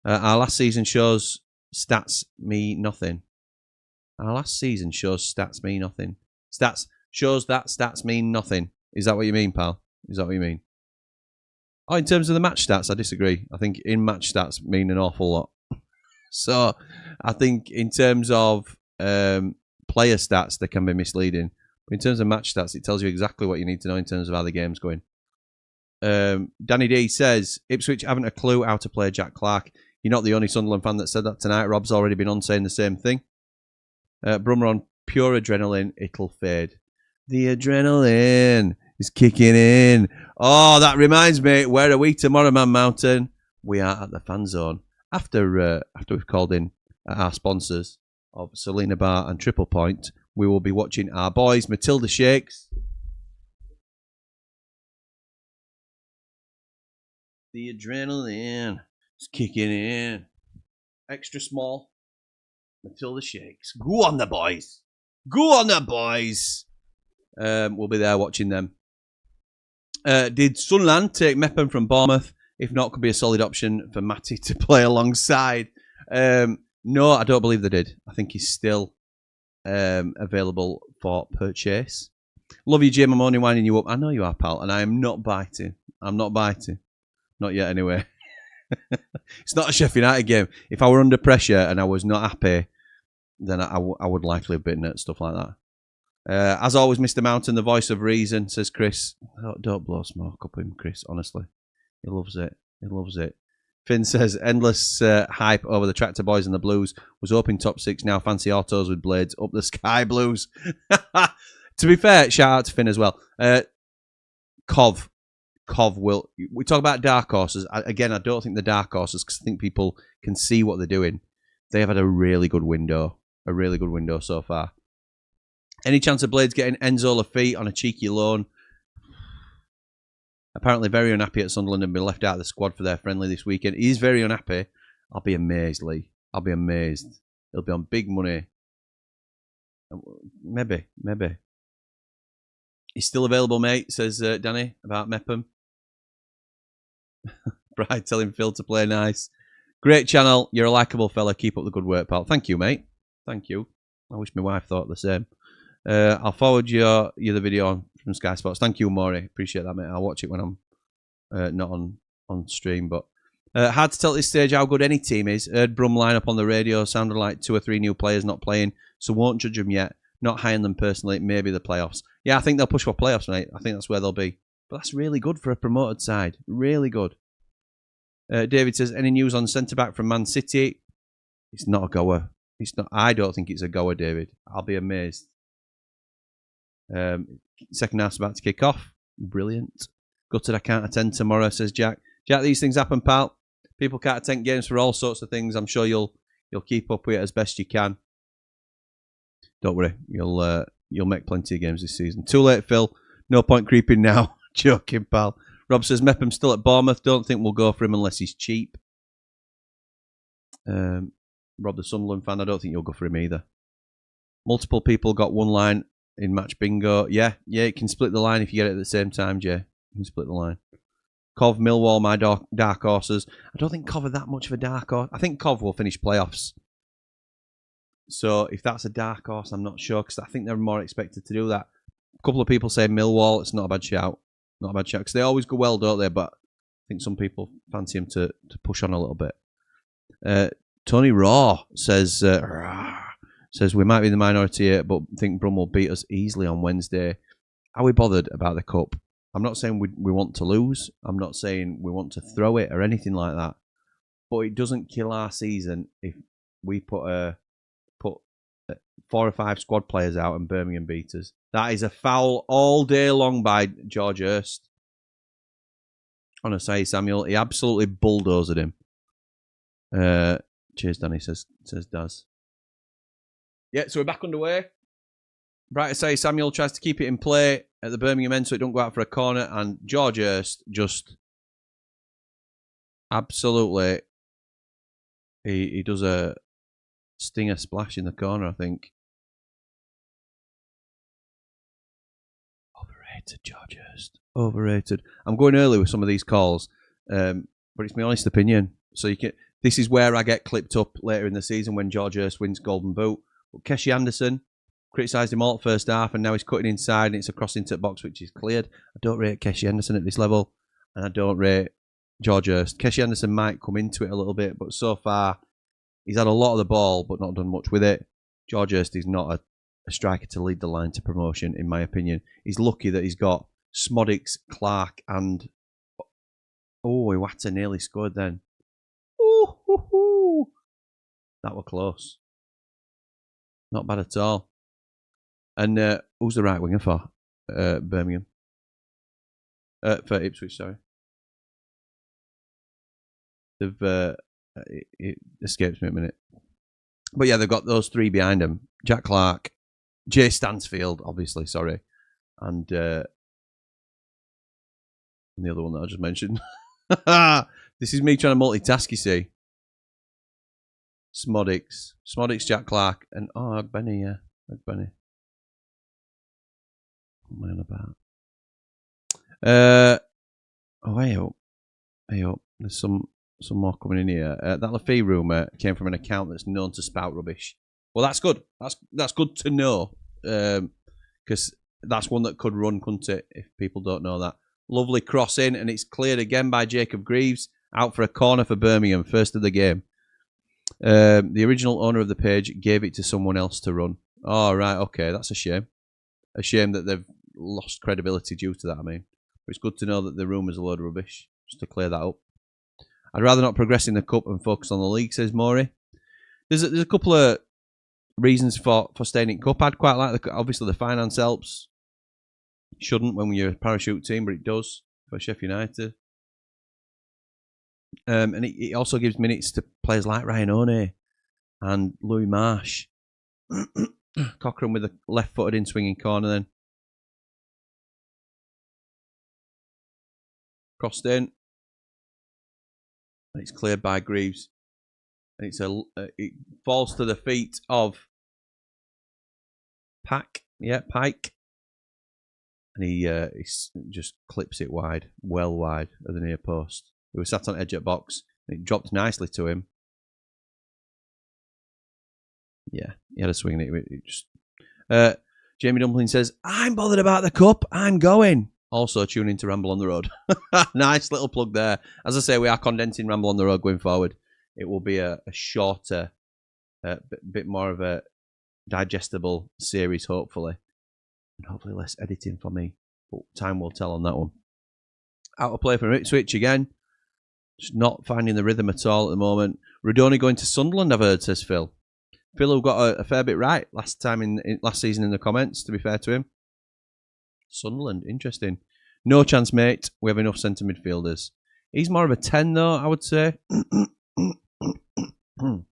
Our last season shows stats me nothing. Our last season shows stats me nothing. Stats shows that stats mean nothing. Is that what you mean, pal? Is that what you mean? Oh, in terms of the match stats, I disagree. I think in-match stats mean an awful lot. So, I think in terms of player stats, they can be misleading. But in terms of match stats, it tells you exactly what you need to know in terms of how the game's going. Danny D says, Ipswich haven't a clue how to play Jack Clark. You're not the only Sunderland fan that said that tonight. Rob's already been on saying the same thing. Brummer on pure adrenaline, it'll fade. The adrenaline is kicking in. Oh, that reminds me. Where are we tomorrow, Man Mountain? We are at the fan zone. After we've called in our sponsors of Selena Bar and Triple Point, we will be watching our boys, Matilda Shakes. The adrenaline is kicking in. Extra small. Matilda Shakes. Go on the boys. Go on the boys. We'll be there watching them. Did Sunderland take Mepham from Bournemouth? If not, could be a solid option for Matty to play alongside. No, I don't believe they did. I think he's still available for purchase. Love you, Jim. I'm only winding you up. I know you are, pal, and I am not biting. I'm not biting. Not yet, anyway. It's not a Sheffield United game. If I were under pressure and I was not happy, then I would likely have bitten at stuff like that. As always, Mr. Mountain, the voice of reason, says Chris. Don't blow smoke up him, Chris, honestly. He loves it. He loves it. Finn says, endless hype over the Tractor Boys and the Blues. Was hoping top six, now fancy autos with blades. Up the sky, Blues. To be fair, shout out to Finn as well. Cov will... We talk about dark horses. Again, I don't think the dark horses, because I think people can see what they're doing. They have had a really good window. A really good window so far. Any chance of Blades getting Enzo Lafitte on a cheeky loan? Apparently very unhappy at Sunderland and been left out of the squad for their friendly this weekend. He's very unhappy. I'll be amazed, Lee. I'll be amazed. He'll be on big money. Maybe. He's still available, mate, says Danny about Mepham. Bride telling Phil to play nice. Great channel. You're a likeable fella. Keep up the good work, pal. Thank you, mate. Thank you. I wish my wife thought the same. I'll forward you the video from Sky Sports. Thank you, Maury. Appreciate that, mate. I'll watch it when I'm not on stream. But hard to tell at this stage how good any team is. Heard Brum line up on the radio. Sounded like 2 or 3 new players not playing. So won't judge them yet. Not high on them personally. Maybe the playoffs. Yeah, I think they'll push for playoffs, mate. I think that's where they'll be. But that's really good for a promoted side. Really good. David says, any news on centre-back from Man City? It's not a goer. It's not. I don't think it's a goer, David. I'll be amazed. Second half's about to kick off. Brilliant. Gutted I can't attend tomorrow, says Jack. Jack, these things happen, pal. People can't attend games for all sorts of things. I'm sure you'll keep up with it as best you can. Don't worry. You'll make plenty of games this season. Too late, Phil. No point creeping now. Joking, pal. Rob says, Mepham's still at Bournemouth. Don't think we'll go for him unless he's cheap. Rob, the Sunderland fan, I don't think you'll go for him either. Multiple people got one line in match bingo. Yeah, it can split the line if you get it at the same time, Jay. You can split the line. Cov, Millwall, my dark horses. I don't think Cov are that much of a dark horse. I think Cov will finish playoffs. So if that's a dark horse, I'm not sure, because I think they're more expected to do that. A couple of people say Millwall. It's not a bad shout. Not a bad shout, because they always go well, don't they? But I think some people fancy him to push on a little bit. Tony Raw says we might be the minority here, but think Brum will beat us easily on Wednesday. Are we bothered about the cup? I'm not saying we want to lose. I'm not saying we want to throw it or anything like that. But it doesn't kill our season if we put 4 or 5 squad players out and Birmingham beat us. That is a foul all day long by George Hurst. On a say Samuel, he absolutely bulldozed him. Cheers, Danny, says Daz. Yeah, so we're back underway. Brighter say Samuel tries to keep it in play at the Birmingham end so it don't go out for a corner, and George Hurst just absolutely he does a stinger splash in the corner, I think. Overrated, George Hurst. Overrated. I'm going early with some of these calls, but it's my honest opinion. So you can. This is where I get clipped up later in the season when George Hurst wins Golden Boot. But Keshi Anderson criticised him all at first half, and now he's cutting inside, and it's a cross into the box, which is cleared. I don't rate Keshi Anderson at this level, and I don't rate George Hurst. Keshi Anderson might come into it a little bit, but so far he's had a lot of the ball, but not done much with it. George Hurst is not a striker to lead the line to promotion, in my opinion. He's lucky that he's got Smodics, Clark, and Iwata nearly scored then. That were close. Not bad at all. And who's the right winger for Birmingham? For Ipswich, sorry. It escapes me a minute. But yeah, they've got those three behind them. Jack Clark, Jay Stansfield, obviously, sorry. And the other one that I just mentioned. This is me trying to multitask, you see. Smodics, Jack Clark, and Benny, yeah. Benny. What am I on about? Hey up. There's some more coming in here. That Lafay rumour came from an account that's known to spout rubbish. Well, that's good. That's good to know. Because that's one that could run, couldn't it, if people don't know that. Lovely cross in, and it's cleared again by Jacob Greaves. Out for a corner for Birmingham, first of the game. The original owner of the page gave it to someone else to run. Oh, right, okay, that's a shame. A shame that they've lost credibility due to that, I mean. But it's good to know that the rumour's a load of rubbish, just to clear that up. I'd rather not progress in the cup and focus on the league, says Maury. There's a couple of reasons for staying in cup. I'd quite like, obviously, the finance helps. It shouldn't when you're a parachute team, but it does for Sheffield United. And it also gives minutes to players like Ryan O'Neill and Louis Marsh. Cochrane with a left-footed in-swinging corner then. Crossed in. And it's cleared by Greaves. And it falls to the feet of Pike. And he just clips it wide, well wide of the near post. He was sat on edge at box. And it dropped nicely to him. Yeah, he had a swing in it. Jamie Dumpling says, I'm bothered about the cup. I'm going. Also tune in to Ramble on the Road. Nice little plug there. As I say, we are condensing Ramble on the Road going forward. It will be a shorter, bit more of a digestible series, hopefully. And hopefully less editing for me. But time will tell on that one. Out of play from Ipswich again. Just not finding the rhythm at all at the moment. Rudoni going to Sunderland, I've heard, says Phil. Phil who got a fair bit right last season in the comments, to be fair to him. Sunderland, interesting. No chance, mate. We have enough centre midfielders. He's more of a 10, though, I would say. And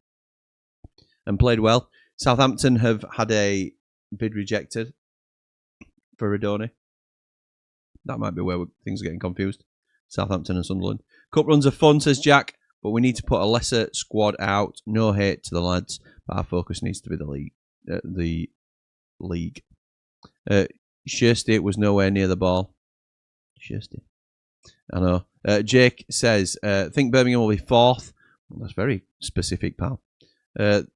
played well. Southampton have had a bid rejected for Rudoni. That might be where things are getting confused. Southampton and Sunderland. Cup runs are fun, says Jack, but we need to put a lesser squad out. No hate to the lads, but our focus needs to be the league. Schursty was nowhere near the ball. Schursty. I know. Jake says, think Birmingham will be fourth. Well, that's very specific, pal.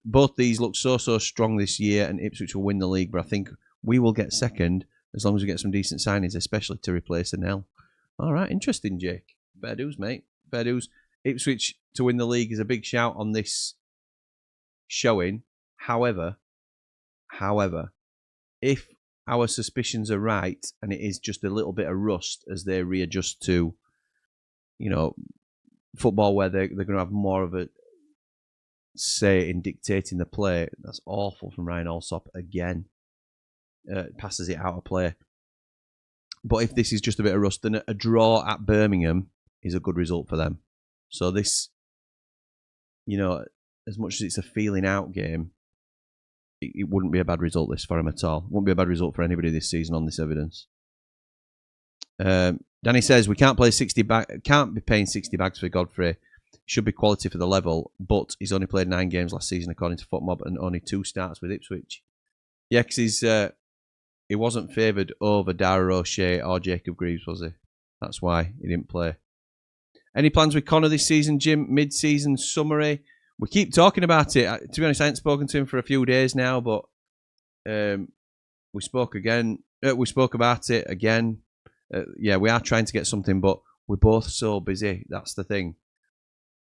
Both these look so strong this year, and Ipswich will win the league, but I think we will get second as long as we get some decent signings, especially to replace Anel. All right, interesting, Jake. Fair dues, mate. Fair dues. Ipswich to win the league is a big shout on this showing. However, if our suspicions are right and it is just a little bit of rust as they readjust to, football where they're going to have more of a say in dictating the play, that's awful from Ryan Alsop again. Passes it out of play. But if this is just a bit of rust, then a draw at Birmingham is a good result for them. So this, as much as it's a feeling out game, it wouldn't be a bad result this for him at all. Wouldn't be a bad result for anybody this season on this evidence. Danny says we can't be paying 60 bags for Godfrey. Should be quality for the level, but he's only played 9 games last season according to FootMob and only 2 starts with Ipswich. Yeah, because he wasn't favoured over Dara O'Shea or Jacob Greaves, was he? That's why he didn't play. Any plans with Connor this season, Jim? Mid-season summary? We keep talking about it. To be honest, I haven't spoken to him for a few days now, but we spoke again. We spoke about it again. Yeah, we are trying to get something, but we're both so busy. That's the thing.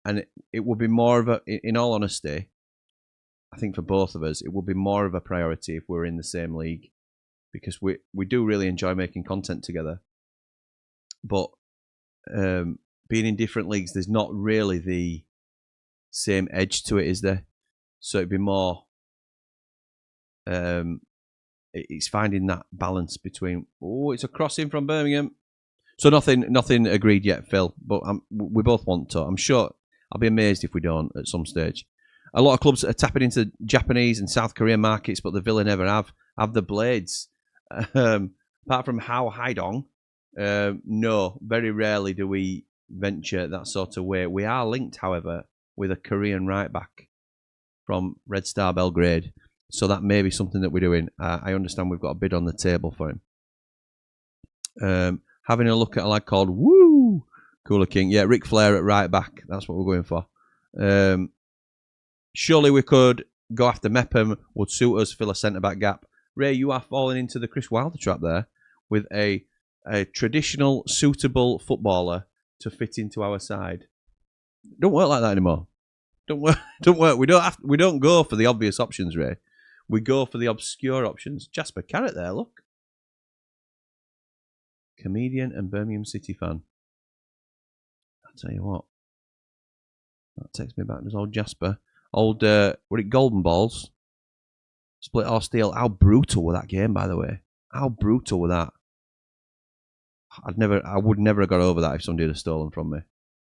And it would be more of a, in all honesty, I think for both of us, it would be more of a priority if we were in the same league, because we do really enjoy making content together. But being in different leagues, there's not really the same edge to it, is there? So it'd be more. It's finding that balance between. Oh, it's a crossing from Birmingham. So nothing agreed yet, Phil. But we both want to. I'm sure. I'll be amazed if we don't at some stage. A lot of clubs are tapping into Japanese and South Korean markets, but the Villa never have the blades. Apart from Hao Haidong, no, very rarely do we venture that sort of way. We are linked, however, with a Korean right back from Red Star Belgrade, so that may be something that we're doing. I understand we've got a bid on the table for him. Having a look at a lad called Woo Cooler King. Yeah, Ric Flair at right back. That's what we're going for. Surely we could go after Mepham. Would suit us, fill a centre-back gap. Ray, you are falling into the Chris Wilder trap there with a traditional, suitable footballer to fit into our side. Don't work like that anymore. Don't work. We don't go for the obvious options, Ray. We go for the obscure options. Jasper Carrot there, look. Comedian and Birmingham City fan. I'll tell you what. That takes me back. There's old Jasper. Old, were it Golden Balls? Split or Steel. How brutal was that game, by the way? How brutal was that? I would never have got over that if somebody had stolen from me.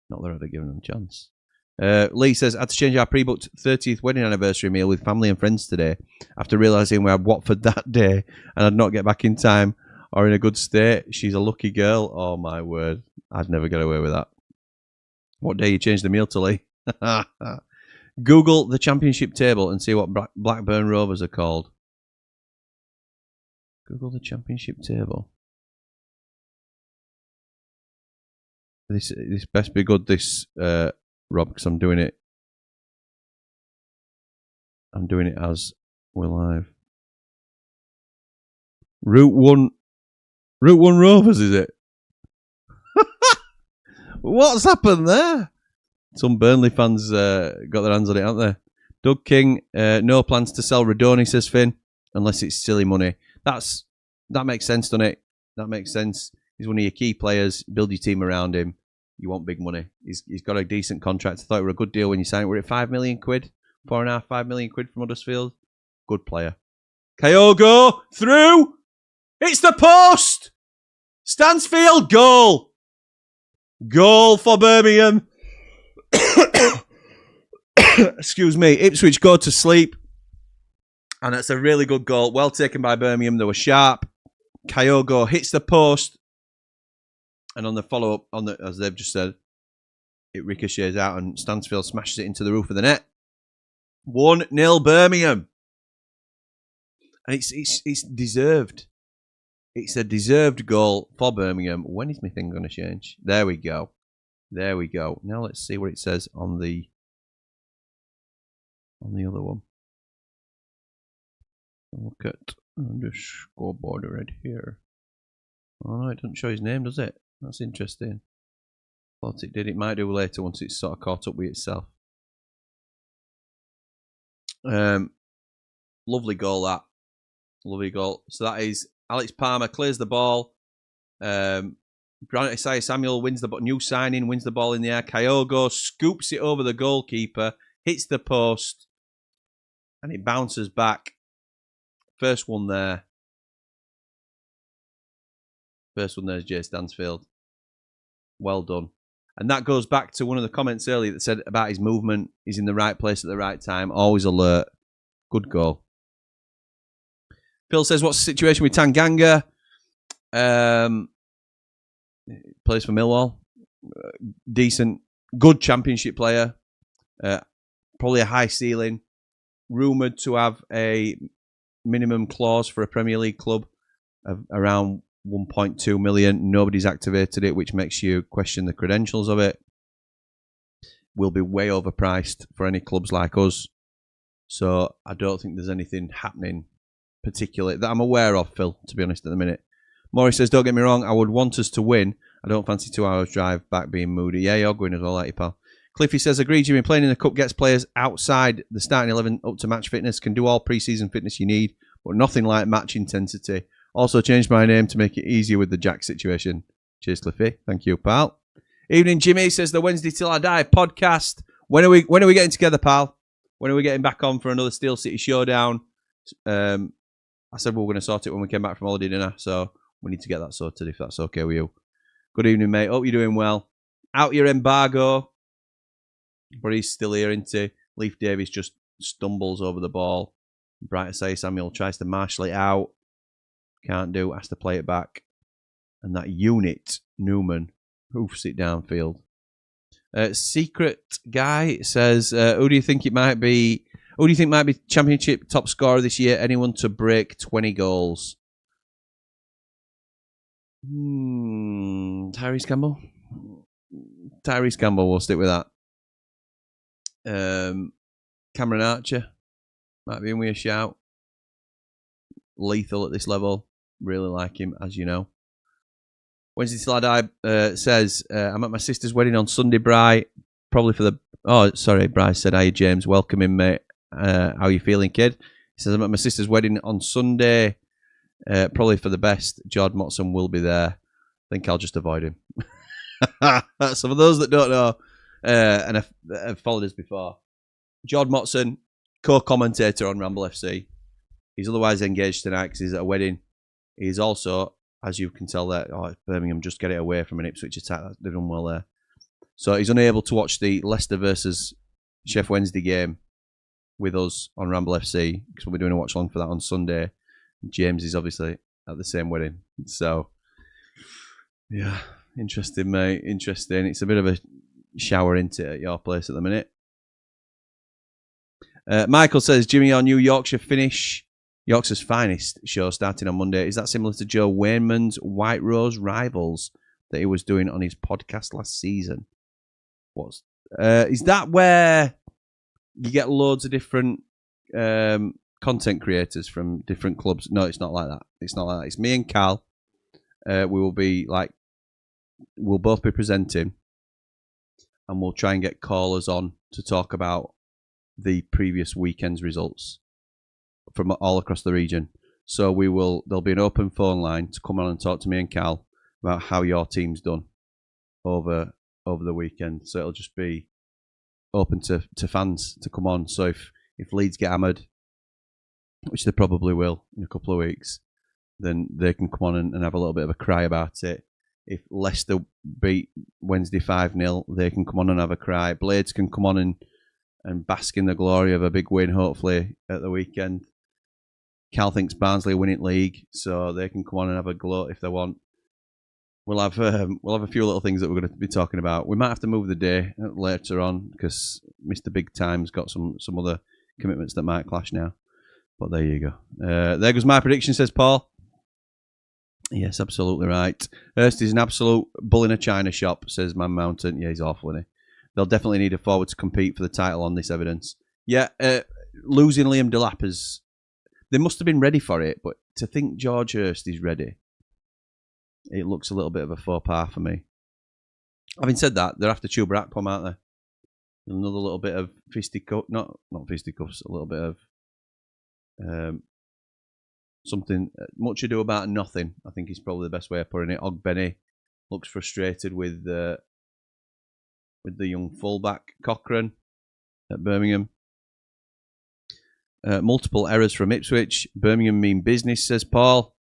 Not that I'd have given them a chance. Lee says, I had to change our pre-booked 30th wedding anniversary meal with family and friends today after realising we had Watford that day and I'd not get back in time or in a good state. She's a lucky girl. Oh, my word. I'd never get away with that. What day you changed the meal to, Lee? Google the championship table and see what Blackburn Rovers are called. Google the championship table. This best be good, this, Rob, because I'm doing it. I'm doing it as we're live. Route 1 Rovers, is it? What's happened there? Some Burnley fans got their hands on it, haven't they? Doug King, no plans to sell Radoni, says Finn, unless it's silly money. That makes sense, doesn't it? That makes sense. He's one of your key players. Build your team around him. You want big money. He's got a decent contract. I thought it were a good deal when you signed it. We're at 5 million quid. 4.5, 5 million quid from Huddersfield. Good player. Kyogo through. It's the post. Stansfield goal. Goal for Birmingham. Excuse me. Ipswich go to sleep. And that's a really good goal. Well taken by Birmingham. They were sharp. Kyogo hits the post. And on the follow-up, as they've just said, it ricochets out and Stansfield smashes it into the roof of the net. 1-0 Birmingham. And it's deserved. It's a deserved goal for Birmingham. When is my thing going to change? There we go. There we go. Now let's see what it says on the other one. Look at the scoreboard right here. Oh no, it doesn't show his name, does it? That's interesting. Thought it did. It might do later once it's sort of caught up with itself. Lovely goal, that. Lovely goal. So that is Alex Palmer clears the ball. Granit Isaiah Samuel wins the new signing, wins the ball in the air. Kyogo scoops it over the goalkeeper, hits the post, and it bounces back. First one there. First one there is Jay Stansfield. Well done. And that goes back to one of the comments earlier that said about his movement. He's in the right place at the right time. Always alert. Good goal. Phil says, what's the situation with Tanganga? Plays for Millwall. Decent. Good championship player. Probably a high ceiling. Rumoured to have a minimum clause for a Premier League club. of around 1.2 million. Nobody's activated it, which makes you question the credentials of it. Will be way overpriced for any clubs like us. So I don't think there's anything happening particularly that I'm aware of, Phil, to be honest, at the minute. Maury says, don't get me wrong, I would want us to win. I don't fancy 2 hours drive back being moody. Yeah, you're going as well, like you, pal. Cliffy says, agree, Jimmy, playing in the Cup gets players outside the starting 11 up to match fitness, can do all pre-season fitness you need, but nothing like match intensity. Also changed my name to make it easier with the Jack situation. Cheers, Cliffy. Thank you, pal. Evening, Jimmy, says the Wednesday Till I Die podcast. When are we getting together, pal? When are we getting back on for another Steel City showdown? I said we were going to sort it when we came back from holiday dinner, so we need to get that sorted if that's okay with you. Good evening, mate. Hope you're doing well. Out your embargo. But he's still here, isn't he? Leif Davies just stumbles over the ball. Bright Asai Samuel tries to marshal it out. Can't do. Has to play it back. And that unit, Newman, hoofs it downfield. Secret Guy says, who do you think might be Championship top scorer this year? Anyone to break 20 goals? Tyrese Campbell? Tyrese Campbell, we'll stick with that. Cameron Archer might be in with a shout. Lethal at this level. Really like him, as you know. Wednesday Till I Die says, I'm at my sister's wedding on Sunday, Bri. Probably for the... Oh, sorry, Bri said, hi, James. Welcome in, mate. How you feeling, kid? He says, I'm at my sister's wedding on Sunday. Probably for the best. Jord Motson will be there. I think I'll just avoid him. So for those that don't know, and have followed us before, Jord Motson, co-commentator on Ramble FC. He's otherwise engaged tonight because he's at a wedding. He's also, as you can tell there, Birmingham just get it away from an Ipswich attack. They've done well there. So he's unable to watch the Leicester versus Sheffield Wednesday game with us on Ramble FC because we'll be doing a watch along for that on Sunday. James is obviously at the same wedding. So, yeah, interesting, mate. Interesting. It's a bit of a shower into it at your place at the minute. Michael says, Jimmy, your new Yorkshire finish, Yorkshire's finest show starting on Monday. Is that similar to Joe Wainman's White Rose Rivals that he was doing on his podcast last season? Is that where you get loads of different content creators from different clubs? No, it's not like that. It's not like that. It's me and Cal. We'll both be presenting, and we'll try and get callers on to talk about the previous weekend's results from all across the region. So there'll be an open phone line to come on and talk to me and Cal about how your team's done over the weekend. So it'll just be open to fans to come on. So if Leeds get hammered, which they probably will in a couple of weeks, then they can come on and have a little bit of a cry about it. If Leicester beat Wednesday 5-0, they can come on and have a cry. Blades can come on and bask in the glory of a big win, hopefully, at the weekend. Cal thinks Barnsley are winning league, so they can come on and have a gloat if they want. We'll have a few little things that we're going to be talking about. We might have to move the day later on because Mr. Big Time's got some other commitments that might clash now. But there you go. There goes my prediction, says Paul. Yes, absolutely right. Hurst is an absolute bull in a china shop, says Man Mountain. Yeah, he's awful, isn't he? They'll definitely need a forward to compete for the title on this evidence. Yeah, losing Liam Delap they must have been ready for it, but to think George Hurst is ready, it looks a little bit of a faux pas for me. Having said that, they're after Chuba Akpom, aren't they? Another little bit of fisticuffs, not fisticuffs, a little bit of something, much ado about nothing, I think is probably the best way of putting it. Ogbenny looks frustrated with the young fullback Cochrane at Birmingham. Multiple errors from Ipswich. Birmingham mean business, says Paul.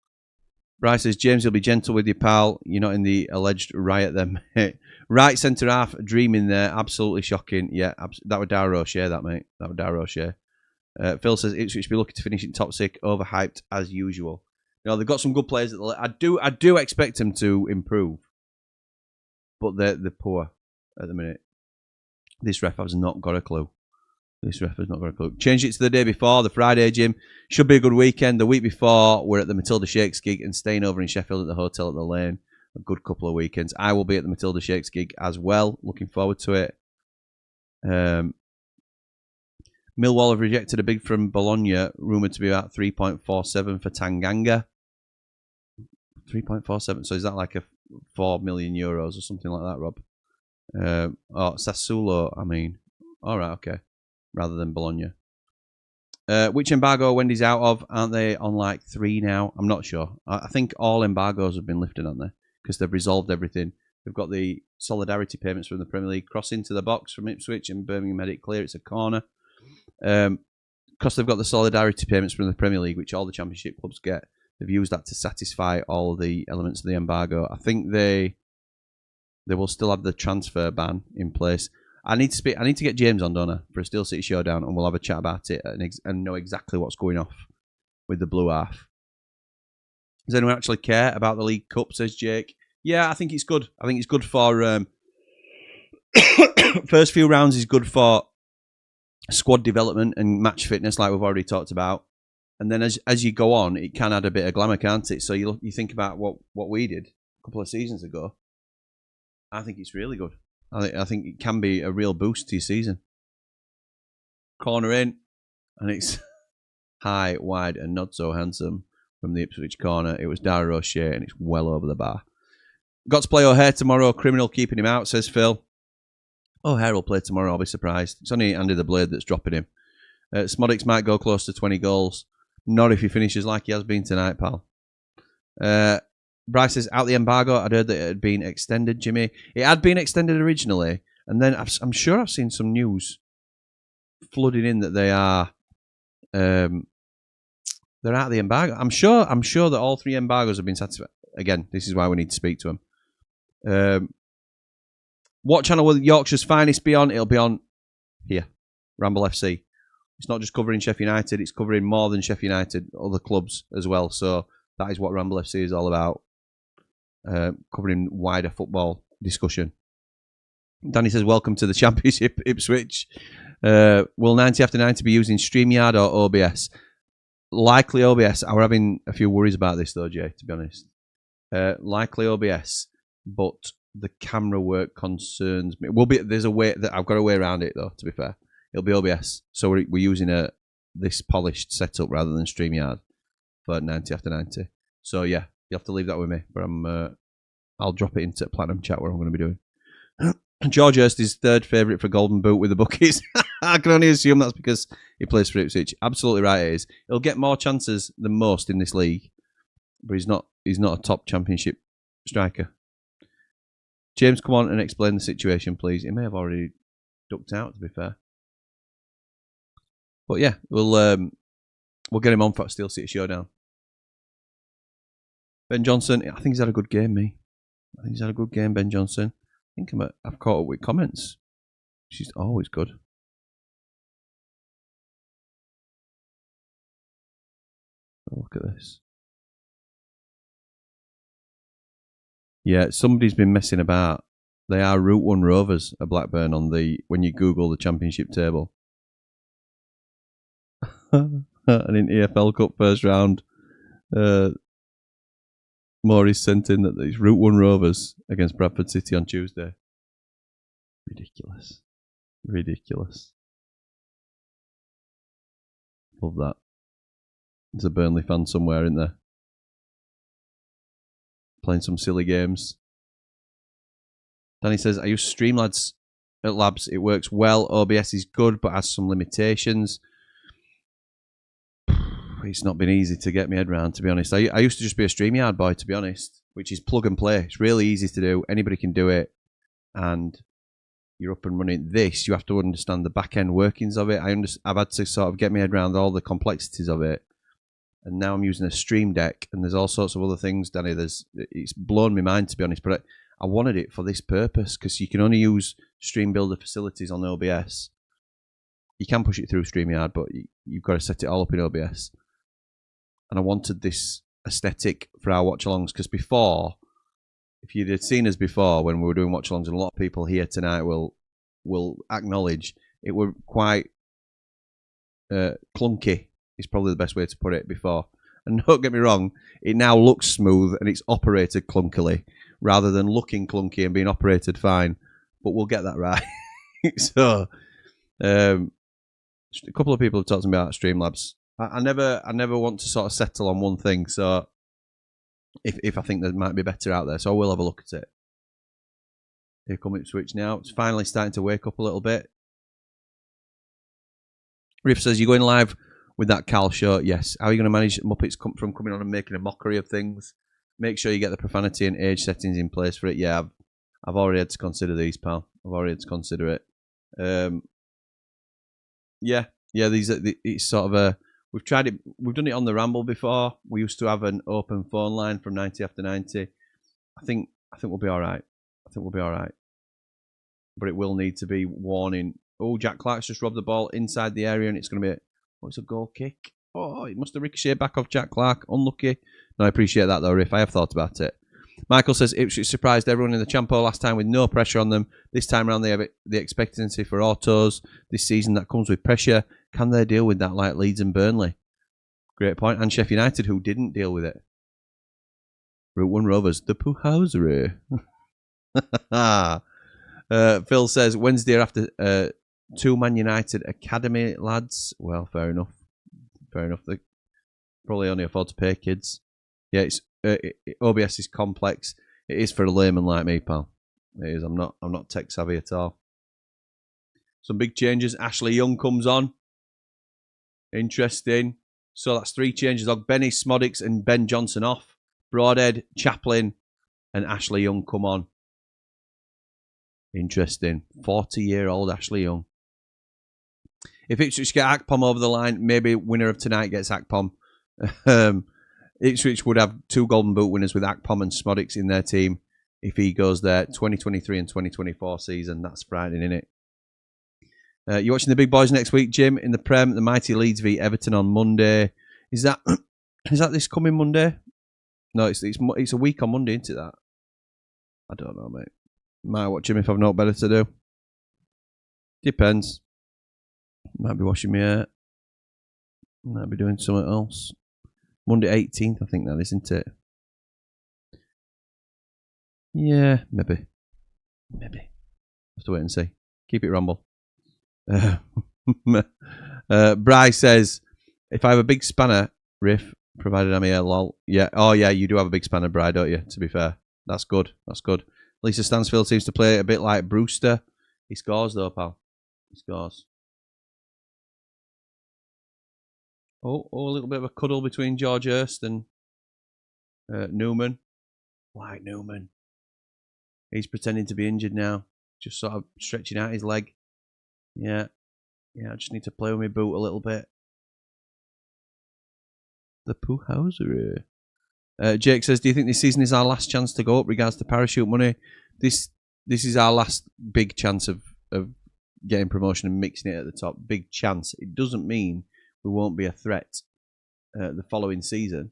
Bryce says, James, you'll be gentle with your pal. You're not in the alleged riot then, mate. Right centre half, dreaming there. Absolutely shocking. Yeah, that would Darragh O'Shea, that, mate. That would Darragh O'Shea. Phil says, Ipswich be lucky to finish in top six. Overhyped as usual. You know, they've got some good players. I do expect them to improve. But they're poor at the minute. This ref has not got a clue. This ref has not got a clue. Change it to the day before, the Friday, Jim. Should be a good weekend. The week before, we're at the Matilda Shakes gig and staying over in Sheffield at the hotel at the Lane. A good couple of weekends. I will be at the Matilda Shakes gig as well. Looking forward to it. Millwall have rejected a bid from Bologna, rumoured to be about 3.47 for Tanganga. 3.47. So is that like a 4 million euros or something like that, Rob? Sassuolo, I mean. All right, okay. Rather than Bologna. Which embargo are Wendy's out of? Aren't they on like 3 now? I'm not sure. I think all embargoes have been lifted, aren't they? Because they've resolved everything. They've got the solidarity payments from the Premier League. Cross into the box from Ipswich and Birmingham made it clear it's a corner. Because they've got the solidarity payments from the Premier League, which all the Championship clubs get. They've used that to satisfy all the elements of the embargo. I think they will still have the transfer ban in place. I need to get James on, don't I, for a Steel City showdown, and we'll have a chat about it and know exactly what's going off with the blue half. Does anyone actually care about the League Cup, says Jake? Yeah, I think it's good. I think it's good for... first few rounds is good for squad development and match fitness, like we've already talked about. And then as you go on, it can add a bit of glamour, can't it? So you think about what we did a couple of seasons ago. I think it's really good. I think it can be a real boost to your season. Corner in, and it's high, wide, and not so handsome from the Ipswich corner. It was Dara O'Shea, and it's well over the bar. Got to play O'Hare tomorrow. Criminal keeping him out, says Phil. O'Hare will play tomorrow. I'll be surprised. It's only Andy the Blade that's dropping him. Smodics might go close to 20 goals. Not if he finishes like he has been tonight, pal. Bryce says, out the embargo, I'd heard that it had been extended, Jimmy. It had been extended originally, and then I'm sure I've seen some news flooding in that they are they're out of the embargo. I'm sure that all 3 embargoes have been satisfied. Again, this is why we need to speak to them. What channel will Yorkshire's finest be on? It'll be on here, Ramble FC. It's not just covering Sheffield United, it's covering more than Sheffield United, other clubs as well. So that is what Ramble FC is all about. Covering wider football discussion. Danny says, welcome to the Championship, Ipswich. Will 90 after 90 be using StreamYard or OBS? Likely OBS. I'm having a few worries about this though, Jay, to be honest. Likely OBS, but the camera work concerns me. There's a way that I've got a way around it though, to be fair. It'll be OBS. So we're using this polished setup rather than StreamYard for 90 after 90. So yeah, you have to leave that with me. But I'll drop it into Platinum Chat where I'm going to be doing. George Hurst is third favourite for Golden Boot with the bookies. I can only assume that's because he plays for Ipswich. Absolutely right it is. He'll get more chances than most in this league. But he's not a top Championship striker. James, come on and explain the situation, please. He may have already ducked out, to be fair. But yeah, we'll get him on for a Steel City showdown. Ben Johnson, I think he's had a good game, me. I think he's had a good game, Ben Johnson. I think I've caught up with comments. She's always good. Look at this. Yeah, somebody's been messing about. They are Route 1 Rovers at Blackburn when you Google the Championship table. And in EFL Cup first round, Maurice sent in that it's Route 1 Rovers against Bradford City on Tuesday. Ridiculous. Ridiculous. Love that. There's a Burnley fan somewhere in there. Playing some silly games. Danny says, I use Streamlabs at Labs. It works well. OBS is good, but has some limitations. It's not been easy to get my head around, to be honest. I used to just be a StreamYard boy, to be honest, which is plug and play. It's really easy to do. Anybody can do it, and you're up and running. This, you have to understand the back-end workings of it. I've had to sort of get my head around all the complexities of it, and now I'm using a Stream Deck, and there's all sorts of other things, Danny. It's blown my mind, to be honest, but I wanted it for this purpose, because you can only use Stream Builder facilities on OBS. You can push it through StreamYard, but you've got to set it all up in OBS. And I wanted this aesthetic for our watch-alongs, because before, if you'd had seen us before when we were doing watch-alongs, and a lot of people here tonight will acknowledge, it were quite clunky is probably the best way to put it before. And don't get me wrong, it now looks smooth and it's operated clunkily rather than looking clunky and being operated fine. But we'll get that right. So, a couple of people have talked to me about Streamlabs. I never want to sort of settle on one thing. So, if I think there might be better out there, so I will have a look at it. Here come Ipswich now. It's finally starting to wake up a little bit. Riff says, you're going live with that Cal show? Yes. How are you going to manage Muppets from coming on and making a mockery of things? Make sure you get the profanity and age settings in place for it. Yeah, I've already had to consider these, pal. I've already had to consider it. Yeah. It's sort of a. We've tried it. We've done it on the Ramble before. We used to have an open phone line from 90 after 90. I think we'll be all right. But it will need to be warning. Oh, Jack Clark's just robbed the ball inside the area, and it's going to be. It's a goal kick. Oh, it must have ricocheted back off Jack Clark. Unlucky. No, I appreciate that though, Riff. I have thought about it. Michael says Ipswich surprised everyone in the Champo last time with no pressure on them. This time around, they have the expectancy for autos this season that comes with pressure. Can they deal with that like Leeds and Burnley? Great point. And Sheffield United, who didn't deal with it. Route 1 Rovers, the Poohousery. Phil says Wednesday after 2 Man United academy lads. Well, fair enough. They probably only afford to pay kids. Yeah, it's OBS is complex. It is for a layman like me, pal. It is. I'm not tech savvy at all. Some big changes. Ashley Young comes on. Interesting. So that's 3 changes. Benny Smodics and Ben Johnson off. Broadhead, Chaplin, and Ashley Young come on. Interesting. 40-year-old Ashley Young. If Ipswich get Akpom over the line, maybe winner of tonight gets Akpom. Ipswich would have 2 Golden Boot winners with Akpom and Smodics in their team if he goes there. 2023 and 2024 season. That's frightening, isn't it? You're watching the big boys next week, Jim, in the Prem. The mighty Leeds v Everton on Monday. Is that this coming Monday? No, it's a week on Monday, isn't it? That I don't know, mate. Might watch him if I've not better to do. Depends. Might be washing my hair. Might be doing something else. Monday 18th, I think that is, isn't it? Yeah, maybe. Have to wait and see. Keep it Ramble. Bryce says, if I have a big spanner, Riff, provided I'm here, lol. Yeah. Oh, yeah, you do have a big spanner, Bry, don't you? To be fair. That's good. Lisa Stansfield seems to play a bit like Brewster. He scores, though, pal. He scores. Oh, a little bit of a cuddle between George Hurst and Newman. Like Newman. He's pretending to be injured now. Just sort of stretching out his leg. Yeah, I just need to play with my boot a little bit. The Poohousery. Jake says, do you think this season is our last chance to go up regards to parachute money? This is our last big chance of getting promotion and mixing it at the top. Big chance. It doesn't mean we won't be a threat the following season,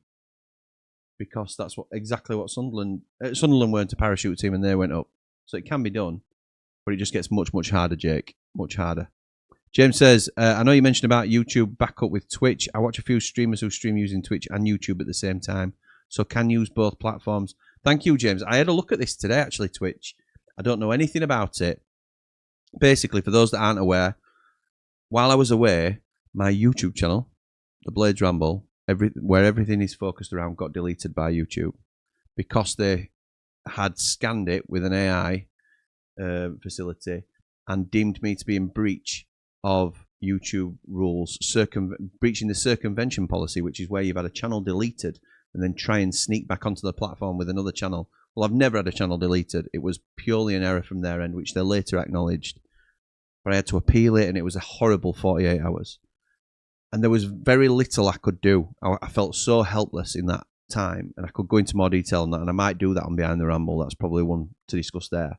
because that's exactly what Sunderland weren't a parachute team and they went up. So it can be done, but it just gets much, much harder, Jake. Much harder. James says, I know you mentioned about YouTube backup with Twitch. I watch a few streamers who stream using Twitch and YouTube at the same time, so can use both platforms. Thank you, James. I had a look at this today, actually, Twitch. I don't know anything about it. Basically, for those that aren't aware, while I was away, my YouTube channel, The Blades Ramble, where everything is focused around, got deleted by YouTube because they had scanned it with an AI facility and deemed me to be in breach of YouTube rules, breaching the circumvention policy, which is where you've had a channel deleted and then try and sneak back onto the platform with another channel. Well, I've never had a channel deleted. It was purely an error from their end, which they later acknowledged. But I had to appeal it, and it was a horrible 48 hours. And there was very little I could do. I felt so helpless in that time, and I could go into more detail on that, and I might do that on Behind the Ramble. That's probably one to discuss there.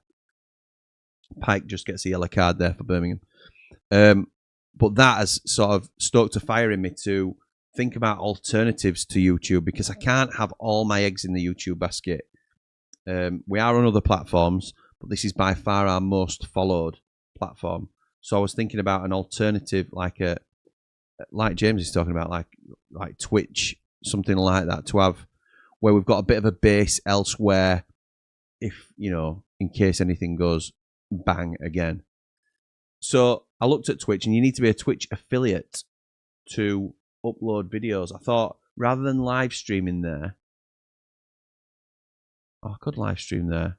Pike just gets a yellow card there for Birmingham. But that has sort of stoked a fire in me to think about alternatives to YouTube, because I can't have all my eggs in the YouTube basket. We are on other platforms, but this is by far our most followed platform. So I was thinking about an alternative, like like James is talking about, like Twitch, something like that, to have where we've got a bit of a base elsewhere, if in case anything goes bang again. So I looked at Twitch, and you need to be a Twitch affiliate to upload videos. I thought rather than live streaming there, I could live stream there.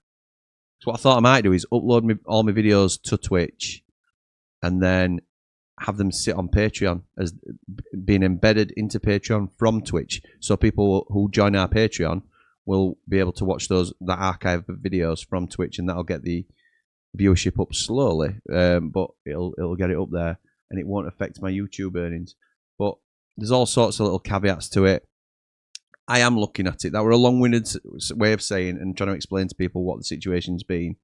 So what I thought I might do is upload all my videos to Twitch, and then have them sit on Patreon as being embedded into Patreon from Twitch. So people who join our Patreon will be able to watch that archive of videos from Twitch, and that'll get the viewership up slowly, but it'll get it up there, and it won't affect my YouTube earnings. But there's all sorts of little caveats to it. I am looking at it. That were a long-winded way of saying and trying to explain to people what the situation's been,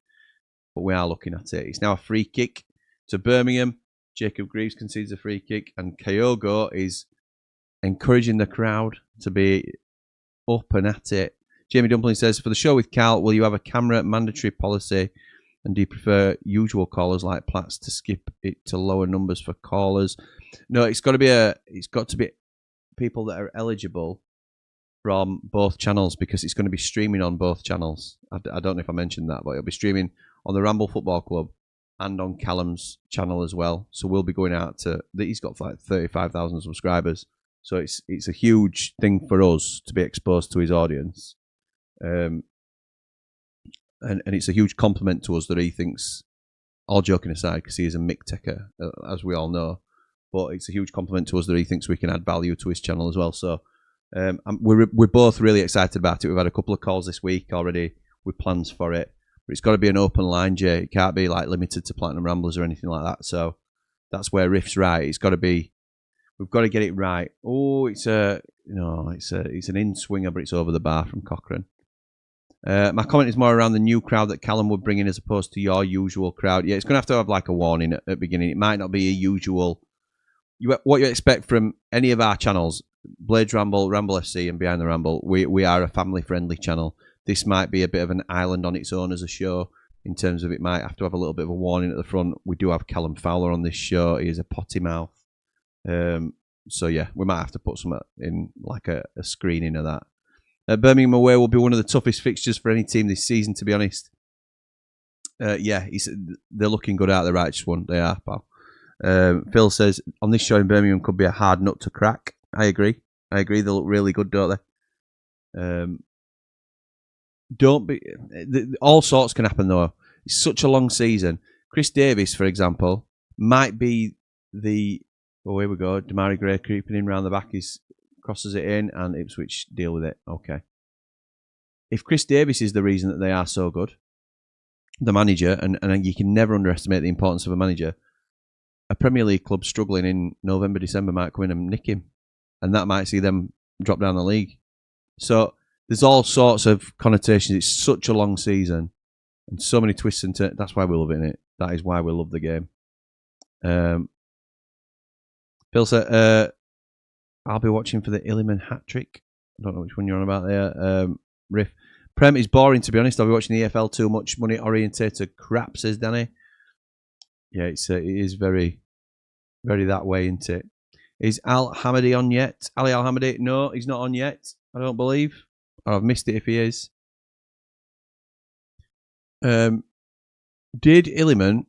but we are looking at it. It's now a free kick to Birmingham. Jacob Greaves concedes a free kick, and Kyogo is encouraging the crowd to be up and at it. Jamie Dumpling says, for the show with Cal, will you have a camera mandatory policy, and do you prefer usual callers like Platts to skip it to lower numbers for callers? No, it's got to be people that are eligible from both channels, because it's going to be streaming on both channels. I don't know if I mentioned that, but it'll be streaming on the Ramble Football Club and on Callum's channel as well. So we'll be going out to... He's got like 35,000 subscribers. So it's a huge thing for us to be exposed to his audience. And it's a huge compliment to us that he thinks, all joking aside, because he is a mick taker, as we all know, but it's a huge compliment to us that he thinks we can add value to his channel as well. So we're both really excited about it. We've had a couple of calls this week already with plans for it. But it's got to be an open line, Jay. It can't be like limited to Platinum Ramblers or anything like that. So that's where Riff's right. It's got to be. We've got to get it right. Oh, it's an in swinger, but it's over the bar from Cochrane. My comment is more around the new crowd that Callum would bring in as opposed to your usual crowd. Yeah, it's going to have like a warning at the beginning. It might not be a usual. What you expect from any of our channels, Blades Ramble, Ramble FC, and Behind the Ramble, we are a family-friendly channel. This might be a bit of an island on its own as a show, in terms of it might have to have a little bit of a warning at the front. We do have Callum Fowler on this show. He is a potty mouth. So yeah, we might have to put some in, like a screening of that. Birmingham away will be one of the toughest fixtures for any team this season, to be honest. Yeah, they're looking good out of the righteous one. They are, pal. Phil says, on this show in Birmingham could be a hard nut to crack. I agree. They look really good, don't they? Don't be. All sorts can happen, though. It's such a long season. Chris Davis, for example, might be the... Oh, here we go. Damari Gray creeping in round the back. He crosses it in, and Ipswich deal with it. Okay. If Chris Davis is the reason that they are so good, the manager, and you can never underestimate the importance of a manager, a Premier League club struggling in November, December might come in and nick him, and that might see them drop down the league. So there's all sorts of connotations. It's such a long season, and so many twists and turns. That's why we love it. That is why we love the game. Phil said, I'll be watching for the Illiman hat-trick. I don't know which one you're on about there. Riff. Prem is boring, to be honest. I'll be watching the EFL too much money-orientated crap, says Danny. Yeah, it is very, very that way, isn't it? Is Al Hamadi on yet? Ali Al Hamadi? No, he's not on yet, I don't believe. Or I've missed it if he is. Did Illiman...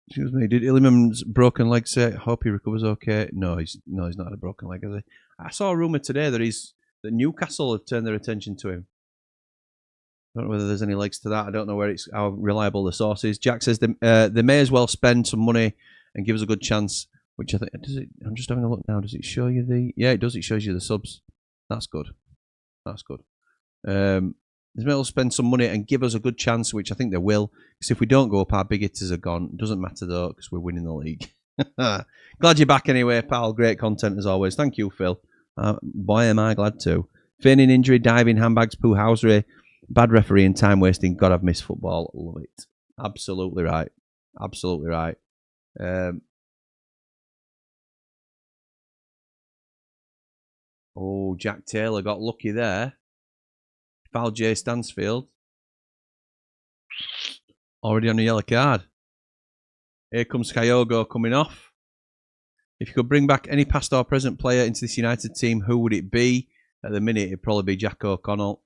Excuse me. Did Illiman's broken leg say, hope he recovers okay? No, he's not had a broken leg, has he? I saw a rumour today that Newcastle have turned their attention to him. I don't know whether there's any legs to that. I don't know how reliable the source is. Jack says they may as well spend some money and give us a good chance. Which I think I'm just having a look now. Does it show you the? Yeah, it does. It shows you the subs. That's good. That's good. They may as well spend some money and give us a good chance, which I think they will. Because if we don't go up, our big hitters are gone. It doesn't matter though, because we're winning the league. Glad you're back anyway, pal. Great content as always. Thank you, Phil. Boy, am I glad too. Feigning injury, diving, handbags, poo housery, bad referee and time wasting. God, I've missed football. Love it. Absolutely right. Absolutely right. Oh, Jack Taylor got lucky there. Fouled Jay Stansfield. Already on a yellow card. Here comes Kyogo coming off. If you could bring back any past or present player into this United team, who would it be? At the minute, it'd probably be Jack O'Connell.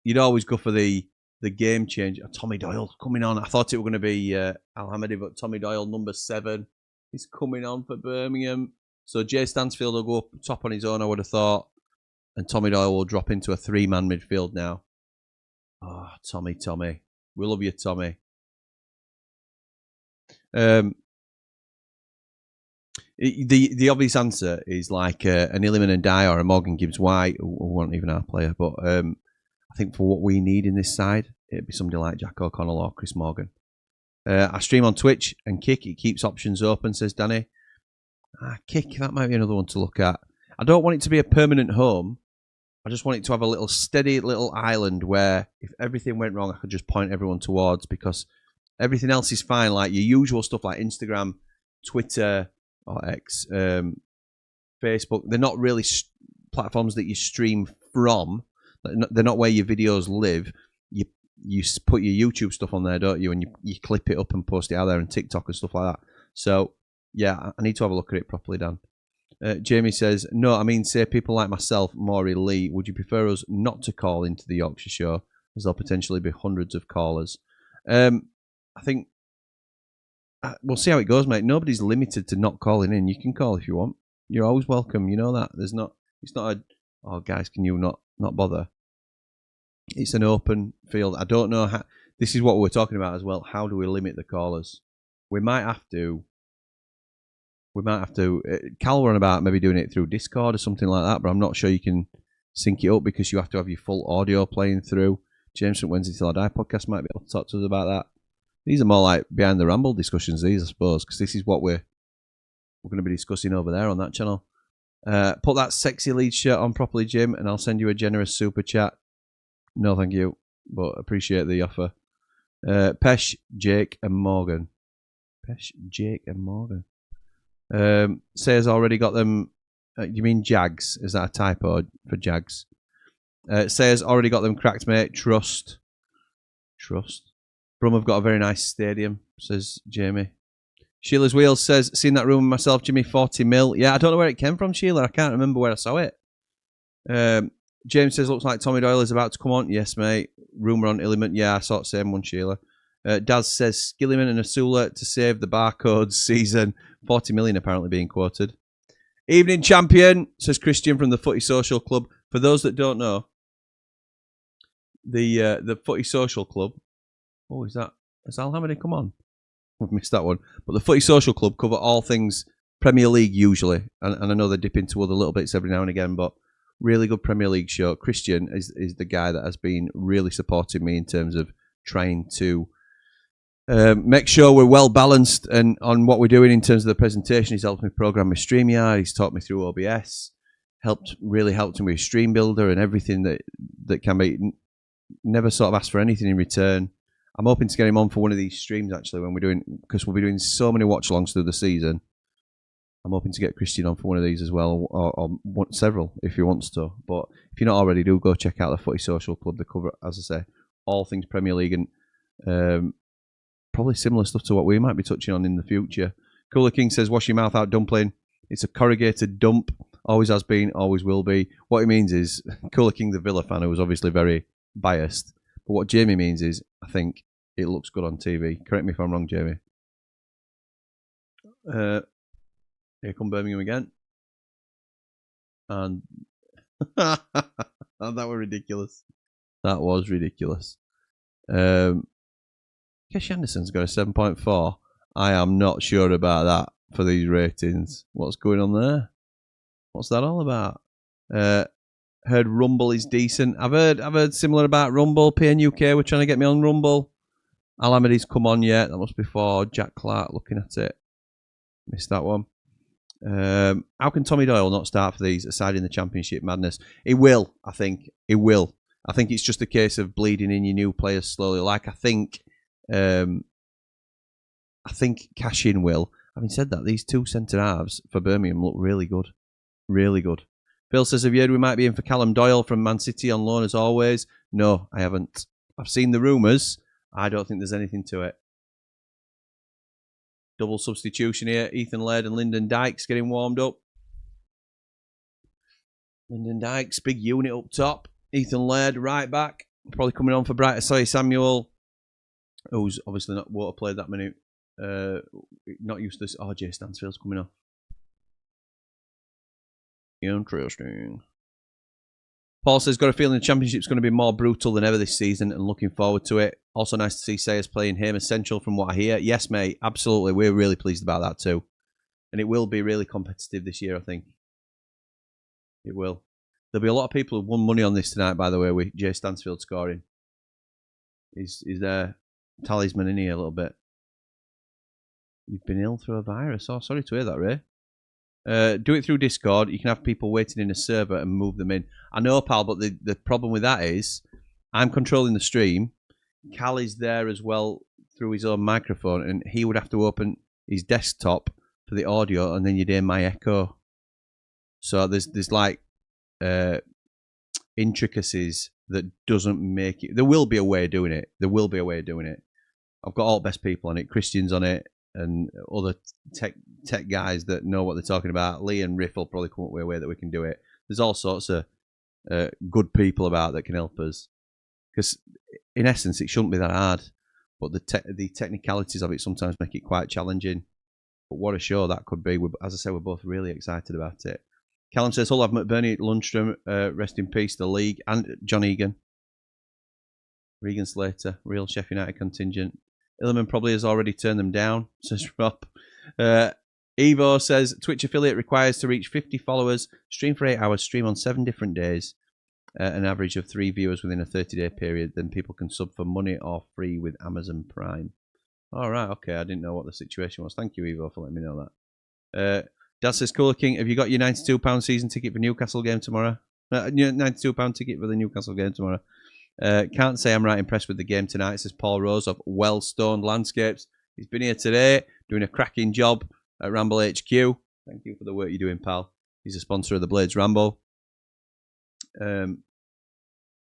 You'd always go for the game change. Tommy Doyle coming on. I thought it were going to be Al-Hamadi, but Tommy Doyle, number 7, is coming on for Birmingham. So Jay Stansfield will go up top on his own, I would have thought. And Tommy Doyle will drop into a 3-man midfield now. Oh, Tommy. We love you, Tommy. The obvious answer is like an Illiman and Dye or a Morgan Gibbs-White, who weren't even our player. But I think for what we need in this side, it'd be somebody like Jack O'Connell or Chris Morgan. I stream on Twitch and Kick. It keeps options open, says Danny. Kick, that might be another one to look at. I don't want it to be a permanent home. I just want it to have a little steady little island where if everything went wrong, I could just point everyone towards, because everything else is fine. Like your usual stuff like Instagram, Twitter, or X, Facebook, they're not really platforms that you stream from. They're not where your videos live. You put your YouTube stuff on there, don't you? And you clip it up and post it out there, and TikTok and stuff like that. So, yeah, I need to have a look at it properly, Dan. Jamie says, no, I mean, say people like myself, Maury, Lee, would you prefer us not to call into the Yorkshire show, as there'll potentially be hundreds of callers? I think we'll see how it goes, mate. Nobody's limited to not calling in. You can call if you want. You're always welcome. You know that. It's not a, oh, guys, can you not bother? It's an open field. I don't know how. This is what we're talking about as well. How do we limit the callers? We might have to. Cal were on about maybe doing it through Discord or something like that, but I'm not sure you can sync it up because you have to have your full audio playing through. James from Wednesday Till I Die podcast might be able to talk to us about that. These are more like behind the Ramble discussions, these, I suppose, because this is what we're going to be discussing over there on that channel. Put that sexy Leeds shirt on properly, Jim, and I'll send you a generous super chat. No, thank you, but appreciate the offer. Pesh, Jake, and Morgan. Sayers already got them. You mean Jags? Is that a typo for Jags? Sayers already got them cracked, mate. Trust. Brum have got a very nice stadium, says Jamie. Sheila's Wheels says, seen that room myself, Jimmy, 40 mil. Yeah, I don't know where it came from, Sheila. I can't remember where I saw it. James says, looks like Tommy Doyle is about to come on. Yes, mate. Rumour on Illiman. Yeah, I saw the same one, Sheila. Daz says, Skilliman and Asula to save the barcodes season. 40 million apparently being quoted. Evening champion, says Christian from the Footy Social Club. For those that don't know, the Footy Social Club. Oh, has Al-Hamadi come on? We've missed that one. But the Footy Social Club cover all things Premier League usually. And I know they dip into other little bits every now and again, but really good Premier League show. Christian is the guy that has been really supporting me in terms of trying to make sure we're well balanced and on what we're doing in terms of the presentation. He's helped me program my StreamYard. He's taught me through OBS. Really helped me with Stream Builder and everything that can be. Never sort of asked for anything in return. I'm hoping to get him on for one of these streams actually because we'll be doing so many watch-alongs through the season. I'm hoping to get Christian on for one of these as well, or several if he wants to. But if you're not already, do go check out the Footy Social Club. They cover, as I say, all things Premier League and probably similar stuff to what we might be touching on in the future. Cooler King says, wash your mouth out, dumpling. It's a corrugated dump. Always has been, always will be. What he means is, Cooler King, the Villa fan, who was obviously very biased. But what Jamie means is, I think it looks good on TV. Correct me if I'm wrong, Jamie. Here come Birmingham again. And that was ridiculous. That was ridiculous. Kesh Anderson's got a 7.4. I am not sure about that for these ratings. What's going on there? What's that all about? Heard Rumble is decent. I've heard similar about Rumble. PNUK were trying to get me on Rumble. Al-Hamadi's come on yet. That must be for Jack Clark looking at it. Missed that one. How can Tommy Doyle not start for these aside in the Championship madness? He will, I think. He will. I think it's just a case of bleeding in your new players slowly. Like I think Cashin will. Having said that, these two centre halves for Birmingham look really good. Really good. Phil says, have you heard we might be in for Callum Doyle from Man City on loan as always? No, I haven't. I've seen the rumours. I don't think there's anything to it. Double substitution here. Ethan Laird and Lyndon Dykes getting warmed up. Lyndon Dykes, big unit up top. Ethan Laird, right back. Probably coming on for Brighton. Sorry, Samuel, who's obviously not won't have played that minute. Not used to this. Oh, Jay Stansfield's coming off. Interesting. Paul says, got a feeling the Championship's going to be more brutal than ever this season and looking forward to it. Also nice to see Sayers playing him essential from what I hear. Yes, mate, absolutely. We're really pleased about that too. And it will be really competitive this year, I think. It will. There'll be a lot of people who won money on this tonight, by the way, with Jay Stansfield scoring. He's their talisman in here a little bit. You've been ill through a virus. Oh, sorry to hear that, Ray. Do it through Discord. You can have people waiting in a server and move them in. I know, pal, but the problem with that is I'm controlling the stream. Cal is there as well through his own microphone, and he would have to open his desktop for the audio, and then you'd hear my echo. So there's like intricacies that doesn't make it. There will be a way of doing it. There will be a way of doing it. I've got all the best people on it. Christian's on it, and other tech guys that know what they're talking about. Lee and Riff will probably come up with a way that we can do it. There's all sorts of good people about that can help us. Because in essence, it shouldn't be that hard. But the technicalities of it sometimes make it quite challenging. But what a show that could be. As I say, we're both really excited about it. Callum says, Hull have McBurney, Lundstrom, rest in peace, the league, and John Egan. Regan Slater, real Sheffield United contingent. Illiman probably has already turned them down, says Rob. Evo says, Twitch affiliate requires to reach 50 followers, stream for 8 hours, stream on 7 different days, an average of 3 viewers within a 30-day period. Then people can sub for money or free with Amazon Prime. All right, okay, I didn't know what the situation was. Thank you, Evo, for letting me know that. Dad says, Cooler King, have you got your £92 season ticket for Newcastle game tomorrow? £92 ticket for the Newcastle game tomorrow. Can't say I'm right impressed with the game tonight, says Paul Rose of Well-Stoned Landscapes. He's been here today, doing a cracking job at Ramble HQ. Thank you for the work you're doing, pal. He's a sponsor of the Blades Ramble. I'm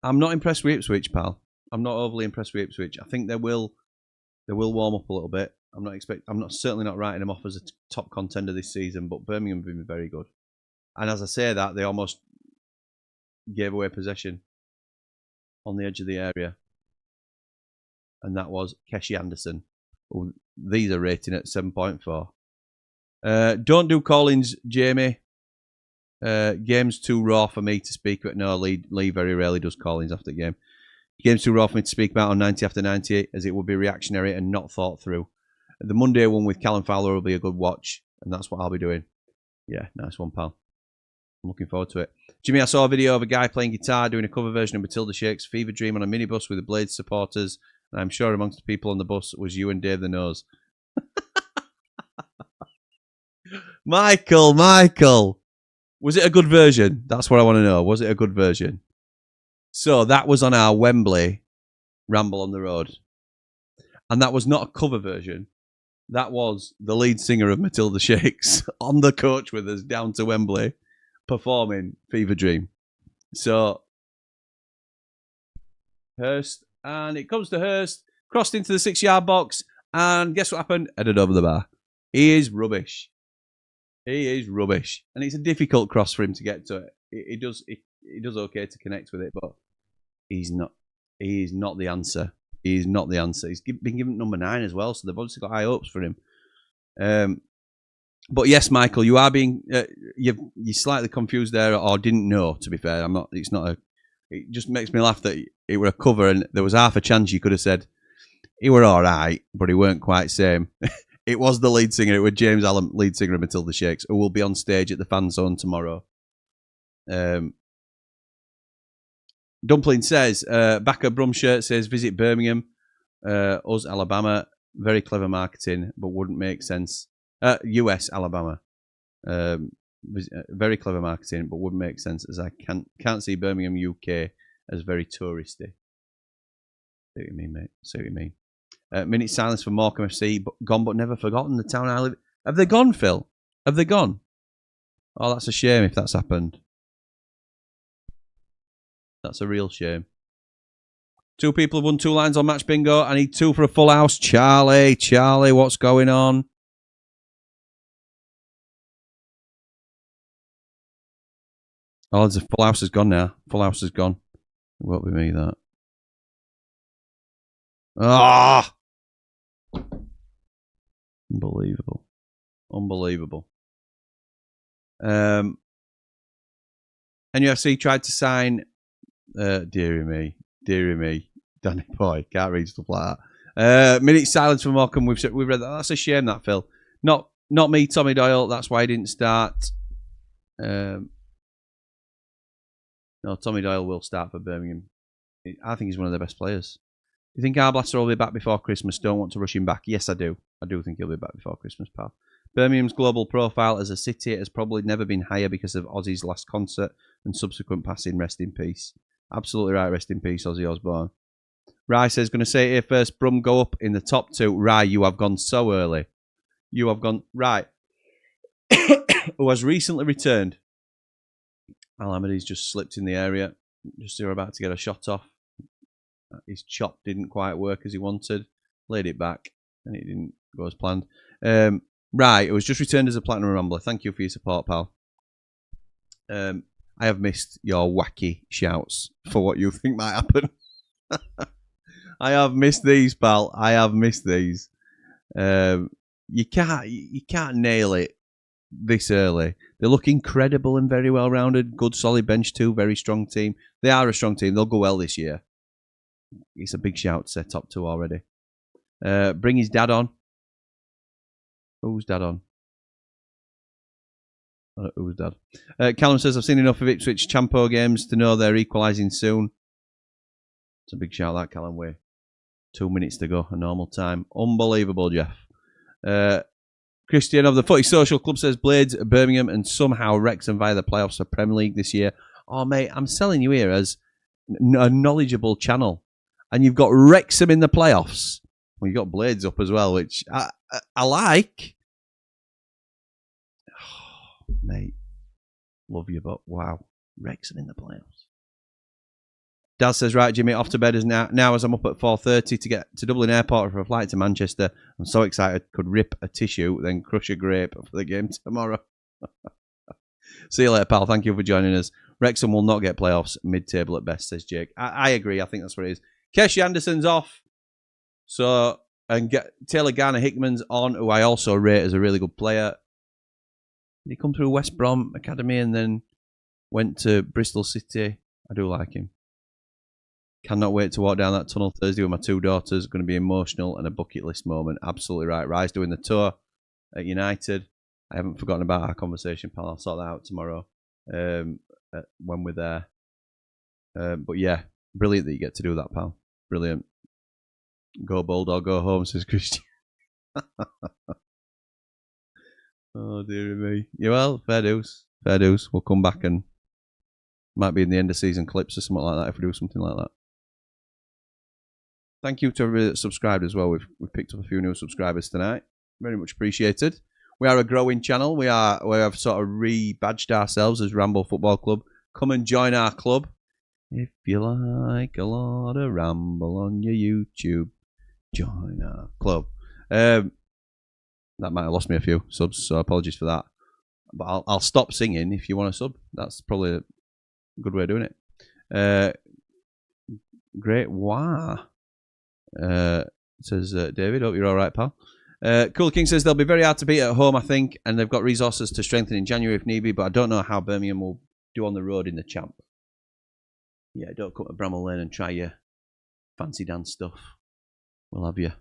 not impressed with Ipswich, pal. I'm not overly impressed with Ipswich. I think they will warm up a little bit. I'm certainly not writing them off as a top contender this season, but Birmingham have been very good. And as I say that, they almost gave away possession on the edge of the area. And that was Keshi Anderson. These are rating at 7.4. Don't do call-ins, Jamie. Game's too raw for me to speak about. No, Lee very rarely does call-ins after the game. Game's too raw for me to speak about on 90 after 90, as it would be reactionary and not thought through. The Monday one with Callum Fowler will be a good watch, and that's what I'll be doing. Yeah, nice one, pal. I'm looking forward to it. Jimmy, I saw a video of a guy playing guitar doing a cover version of Matilda Shake's Fever Dream on a minibus with the Blades supporters, and I'm sure amongst the people on the bus was you and Dave the Nose. Michael! Was it a good version? That's what I want to know. Was it a good version? So that was on our Wembley Ramble on the Road. And that was not a cover version. That was the lead singer of Matilda Shakes on the coach with us down to Wembley performing Fever Dream. So, Hurst. And it comes to Hurst. Crossed into the 6-yard box. And guess what happened? Headed over the bar. He is rubbish. He is rubbish. And it's a difficult cross for him to get to it. He does okay to connect with it, but he's not the answer. He's not the answer. He's been given number 9 as well, so they've obviously got high hopes for him. But yes, Michael, you are being you're slightly confused there, or didn't know. To be fair, I'm not. It's not a. It just makes me laugh that it were a cover, and there was half a chance you could have said he were all right, but he weren't quite same. It was the lead singer. It was James Allen, lead singer of Matilda Shakes, who will be on stage at the Fan Zone tomorrow. Dumpling says, Backer Brumshirt says, visit Birmingham, us, Alabama. Very clever marketing, but wouldn't make sense. US, Alabama. Very clever marketing, but wouldn't make sense as I can't see Birmingham, UK as very touristy. See what you mean, mate. See what you mean. Minute silence for Morecambe FC, gone but never forgotten. The town I live. Have they gone, Phil? Have they gone? Oh, that's a shame if that's happened. That's a real shame. 2 people have won 2 lines on Match Bingo. I need 2 for a full house. Charlie, what's going on? Oh, the full house is gone now. Full house is gone. It won't be me, that. Ah! Unbelievable. Unbelievable. NUFC tried to sign... dearie me. Danny boy, can't read stuff like that. Minute silence for Morecambe. We've read that. That's a shame, that, Phil. Not me, Tommy Doyle. That's why he didn't start. No, Tommy Doyle will start for Birmingham. I think he's one of their best players. Do you think Arblaster will be back before Christmas? Don't want to rush him back. Yes, I do. I do think he'll be back before Christmas, pal. Birmingham's global profile as a city has probably never been higher because of Ozzy's last concert and subsequent passing. Rest in peace. Absolutely right. Rest in peace, Ozzy Osbourne. Rye says, going to say here first, Brum go up in the top two. Rye, you have gone so early. You have gone... Right. Who has recently returned. Al-Hamadi's just slipped in the area. Just they were about to get a shot off. His chop didn't quite work as he wanted. Laid it back. And it didn't go as planned. Right. It was just returned as a Platinum Rambler. Thank you for your support, pal. I have missed your wacky shouts for what you think might happen. I have missed these, pal. I have missed these. You can't nail it this early. They look incredible and very well rounded. Good solid bench too. Very strong team. They are a strong team. They'll go well this year. It's a big shout to say top two already. Bring his dad on. Who's dad on? Who's dad? Callum says, I've seen enough of Ipswich Champo games to know they're equalising soon. It's a big shout, that, Callum. Way. 2 minutes to go, a normal time. Unbelievable, Jeff. Christian of the Footy Social Club says, Blades, Birmingham, and somehow Wrexham via the playoffs for Premier League this year. Oh, mate, I'm selling you here as a knowledgeable channel. And you've got Wrexham in the playoffs. Well, you've got Blades up as well, which I like. Oh, mate, love you, but wow. Wrexham in the playoffs. Dad says, right, Jimmy, off to bed as now as I'm up at 4:30 to get to Dublin Airport for a flight to Manchester. I'm so excited. Could rip a tissue, then crush a grape for the game tomorrow. See you later, pal. Thank you for joining us. Wrexham will not get playoffs. Mid-table at best, says Jake. I agree. I think that's what it is. Keshi Anderson's off. So, and Taylor Garner-Hickman's on, who I also rate as a really good player. He come through West Brom Academy and then went to Bristol City. I do like him. Cannot wait to walk down that tunnel Thursday with my two daughters. Going to be emotional and a bucket list moment. Absolutely right. Rise doing the tour at United. I haven't forgotten about our conversation, pal. I'll sort that out tomorrow when we're there. But yeah, brilliant that you get to do that, pal. Brilliant. Go Bulldog, go home, says Christian. Oh, dear me. Yeah, well, fair dues. Fair dues. We'll come back and might be in the end of season clips or something like that if we do something like that. Thank you to everybody that subscribed as well. We've picked up a few new subscribers tonight. Very much appreciated. We are a growing channel. We have sort of rebadged ourselves as Ramble Football Club. Come and join our club. If you like a lot of Ramble on your YouTube, join our club. That might have lost me a few subs, so apologies for that. But I'll stop singing if you want a sub. That's probably a good way of doing it. Great. Wow. Says David. Hope you're all right, pal. Cool King says they'll be very hard to beat at home, I think, and they've got resources to strengthen in January if need be, but I don't know how Birmingham will do on the road in the champ. Yeah, don't come to Bramall Lane and try your fancy dance stuff. We'll have you.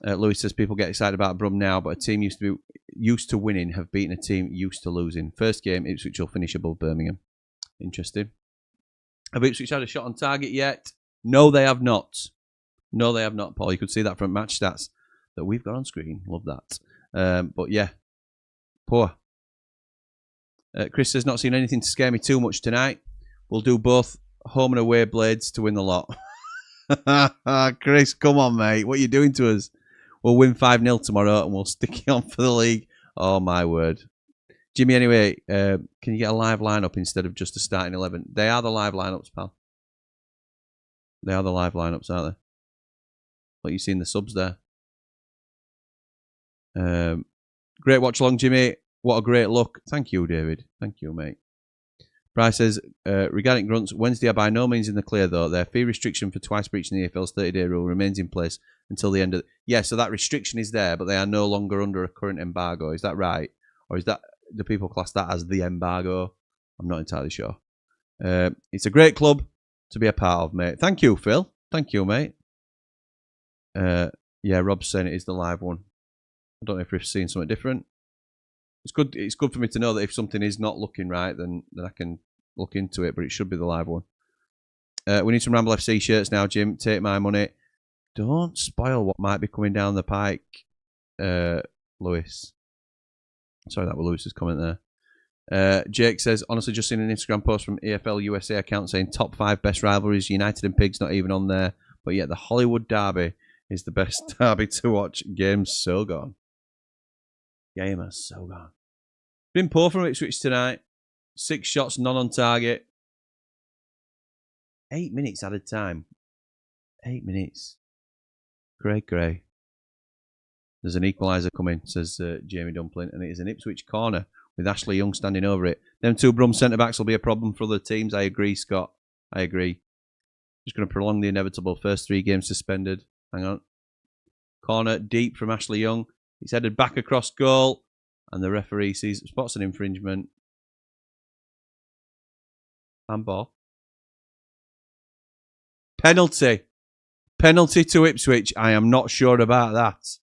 Louis says people get excited about Brum now, but a team used to winning have beaten a team used to losing. First game, Ipswich will finish above Birmingham. Interesting. Have Ipswich had a shot on target yet? No, they have not. No, they have not, Paul. You could see that from match stats that we've got on screen. Love that. But yeah, poor. Chris says not seen anything to scare me too much tonight. We'll do both home and away Blades to win the lot. Chris, come on, mate. What are you doing to us? We'll win 5-0 tomorrow and we'll stick it on for the league. Oh, my word. Jimmy, anyway, can you get a live lineup instead of just a starting 11? They are the live lineups, pal. They are the live lineups, aren't they? What you seen the subs there. Great watch along, Jimmy. What a great look. Thank you, David. Thank you, mate. Bryce says, regarding grunts, Wednesday are by no means in the clear, though. Their fee restriction for twice breaching the EFL's 30-day rule remains in place until the end of... Yeah, so that restriction is there, but they are no longer under a current embargo. Is that right? Or is that... Do people class that as the embargo? I'm not entirely sure. It's a great club to be a part of, mate. Thank you, Phil. Thank you, mate. Yeah, Rob's saying it is the live one. I don't know if we've seen something different. It's good for me to know that if something is not looking right, then I can look into it, but it should be the live one. We need some Ramble FC shirts now, Jim. Take my money. Don't spoil what might be coming down the pike, Lewis. Sorry, that was Lewis's comment there. Jake says, honestly, just seen an Instagram post from EFL USA account saying top 5 best rivalries, United and Pigs not even on there, but yet the Hollywood Derby is the best derby to watch. Game's so gone. Game is so gone. Been poor from Ipswich tonight. 6 shots, none on target. 8 minutes added time. 8 minutes. Gray. There's an equaliser coming, says Jamie Dumpling, and it is an Ipswich corner with Ashley Young standing over it. Them 2 Brum centre-backs will be a problem for other teams. I agree, Scott. I agree. Just going to prolong the inevitable. First 3 games suspended. Hang on. Corner deep from Ashley Young. He's headed back across goal, and the referee spots an infringement. Handball. Penalty. Penalty to Ipswich. I am not sure about that.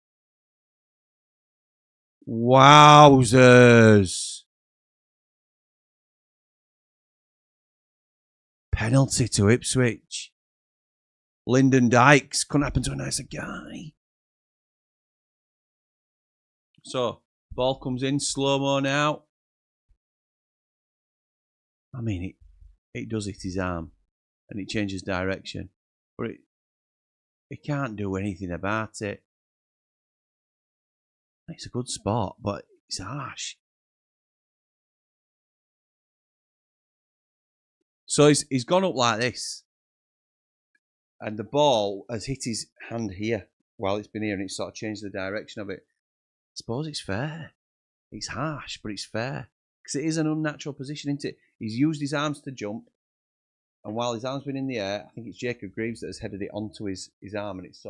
Wowzers. Penalty to Ipswich. Lyndon Dykes. Couldn't happen to a nicer guy. So, ball comes in, slow-mo now. I mean, it does hit his arm, and it changes direction. But it can't do anything about it. It's a good spot, but it's harsh. So he's gone up like this, and the ball has hit his hand here while it's been here, and it's sort of changed the direction of it. I suppose it's fair. It's harsh, but it's fair. Because it is an unnatural position, isn't it? He's used his arms to jump, and while his arm's been in the air, I think it's Jacob Greaves that has headed it onto his arm, and it's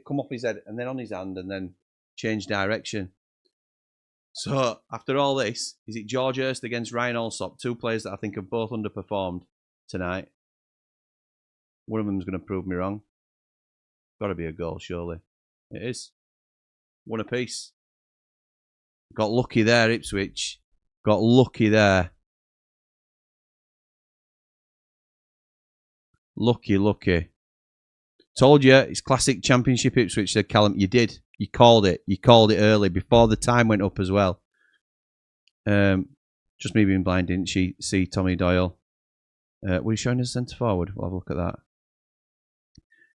come off his head, and then on his hand, and then changed direction. So, after all this, is it George Hurst against Ryan Alsop? 2 players that I think have both underperformed tonight. One of them's going to prove me wrong. Got to be a goal, surely. It is. 1 apiece. Got lucky there, Ipswich. Got lucky there. Lucky. Told you, it's classic Championship Ipswich, said Callum. You did. You called it. You called it early, before the time went up as well. Just me being blind, didn't she see Tommy Doyle? Were you showing us centre forward? We'll have a look at that.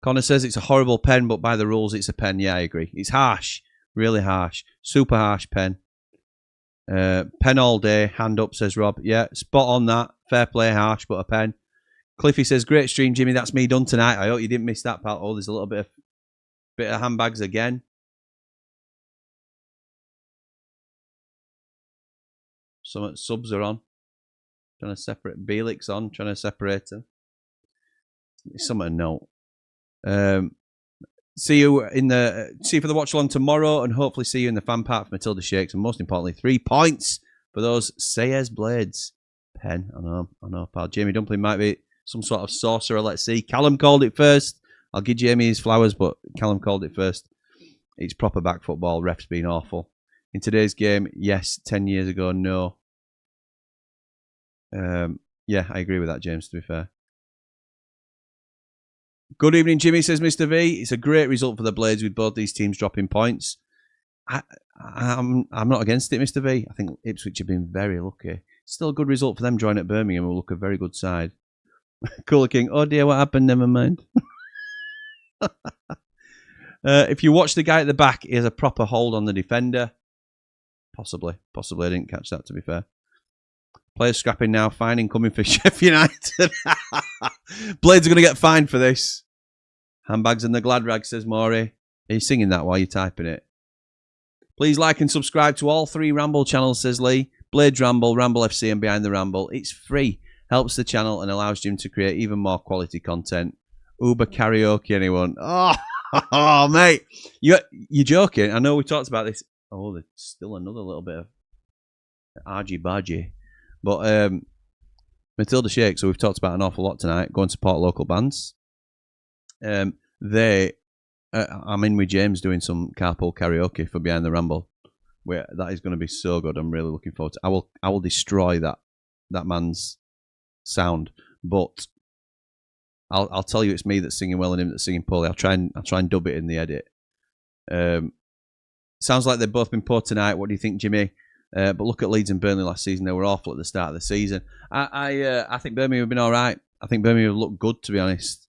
Connor says it's a horrible pen, but by the rules it's a pen. Yeah, I agree. It's harsh. Really harsh. Super harsh pen. Pen all day. Hand up, says Rob. Yeah, spot on that. Fair play, harsh, but a pen. Cliffy says, great stream, Jimmy. That's me done tonight. I hope you didn't miss that, pal. Oh, there's a little bit of handbags again. Some subs are on. Trying to separate. Bielik's on. Trying to separate them. Something to note. See you for the watch along tomorrow, and hopefully see you in the fan park for Matilda Shakes, and most importantly, 3 points for those Sayers Blades. Pen, I know, pal. Jamie Dumpling might be some sort of sorcerer. Let's see. Callum called it first. I'll give Jamie his flowers, but Callum called it first. It's proper back football. Refs being awful. In today's game, yes. 10 years ago, no. Yeah, I agree with that, James, to be fair. Good evening, Jimmy, says Mr. V. It's a great result for the Blades with both these teams dropping points. I'm not against it, Mr. V. I think Ipswich have been very lucky. Still a good result for them joining at Birmingham. Will look a very good side. Cooler King. Oh dear, what happened? Never mind. If you watch the guy at the back, he has a proper hold on the defender. Possibly. I didn't catch that, to be fair. Players scrapping now. Fine incoming for Sheffield United. Blades are going to get fined for this. Handbags and the glad rag, says Maury. Are you singing that while you're typing it? Please like and subscribe to all 3 Ramble channels, says Lee. Blades Ramble, Ramble FC and Behind the Ramble. It's free. Helps the channel and allows Jim to create even more quality content. Uber karaoke, anyone? Oh, mate. You're joking. I know we talked about this. Oh, there's still another little bit of argy-bargy. But Matilda Shake, so we've talked about an awful lot tonight. Go and support local bands. I'm in with James doing some carpool karaoke for Behind the Ramble. Where that is going to be so good. I'm really looking forward to it. I will destroy that man's sound, but I'll tell you it's me that's singing well and him that's singing poorly. I'll try and dub it in the edit. Sounds like they've both been poor tonight. What do you think, Jimmy? But look at Leeds and Burnley last season. They were awful at the start of the season. I think Birmingham have been all right. I think Birmingham have looked good, to be honest.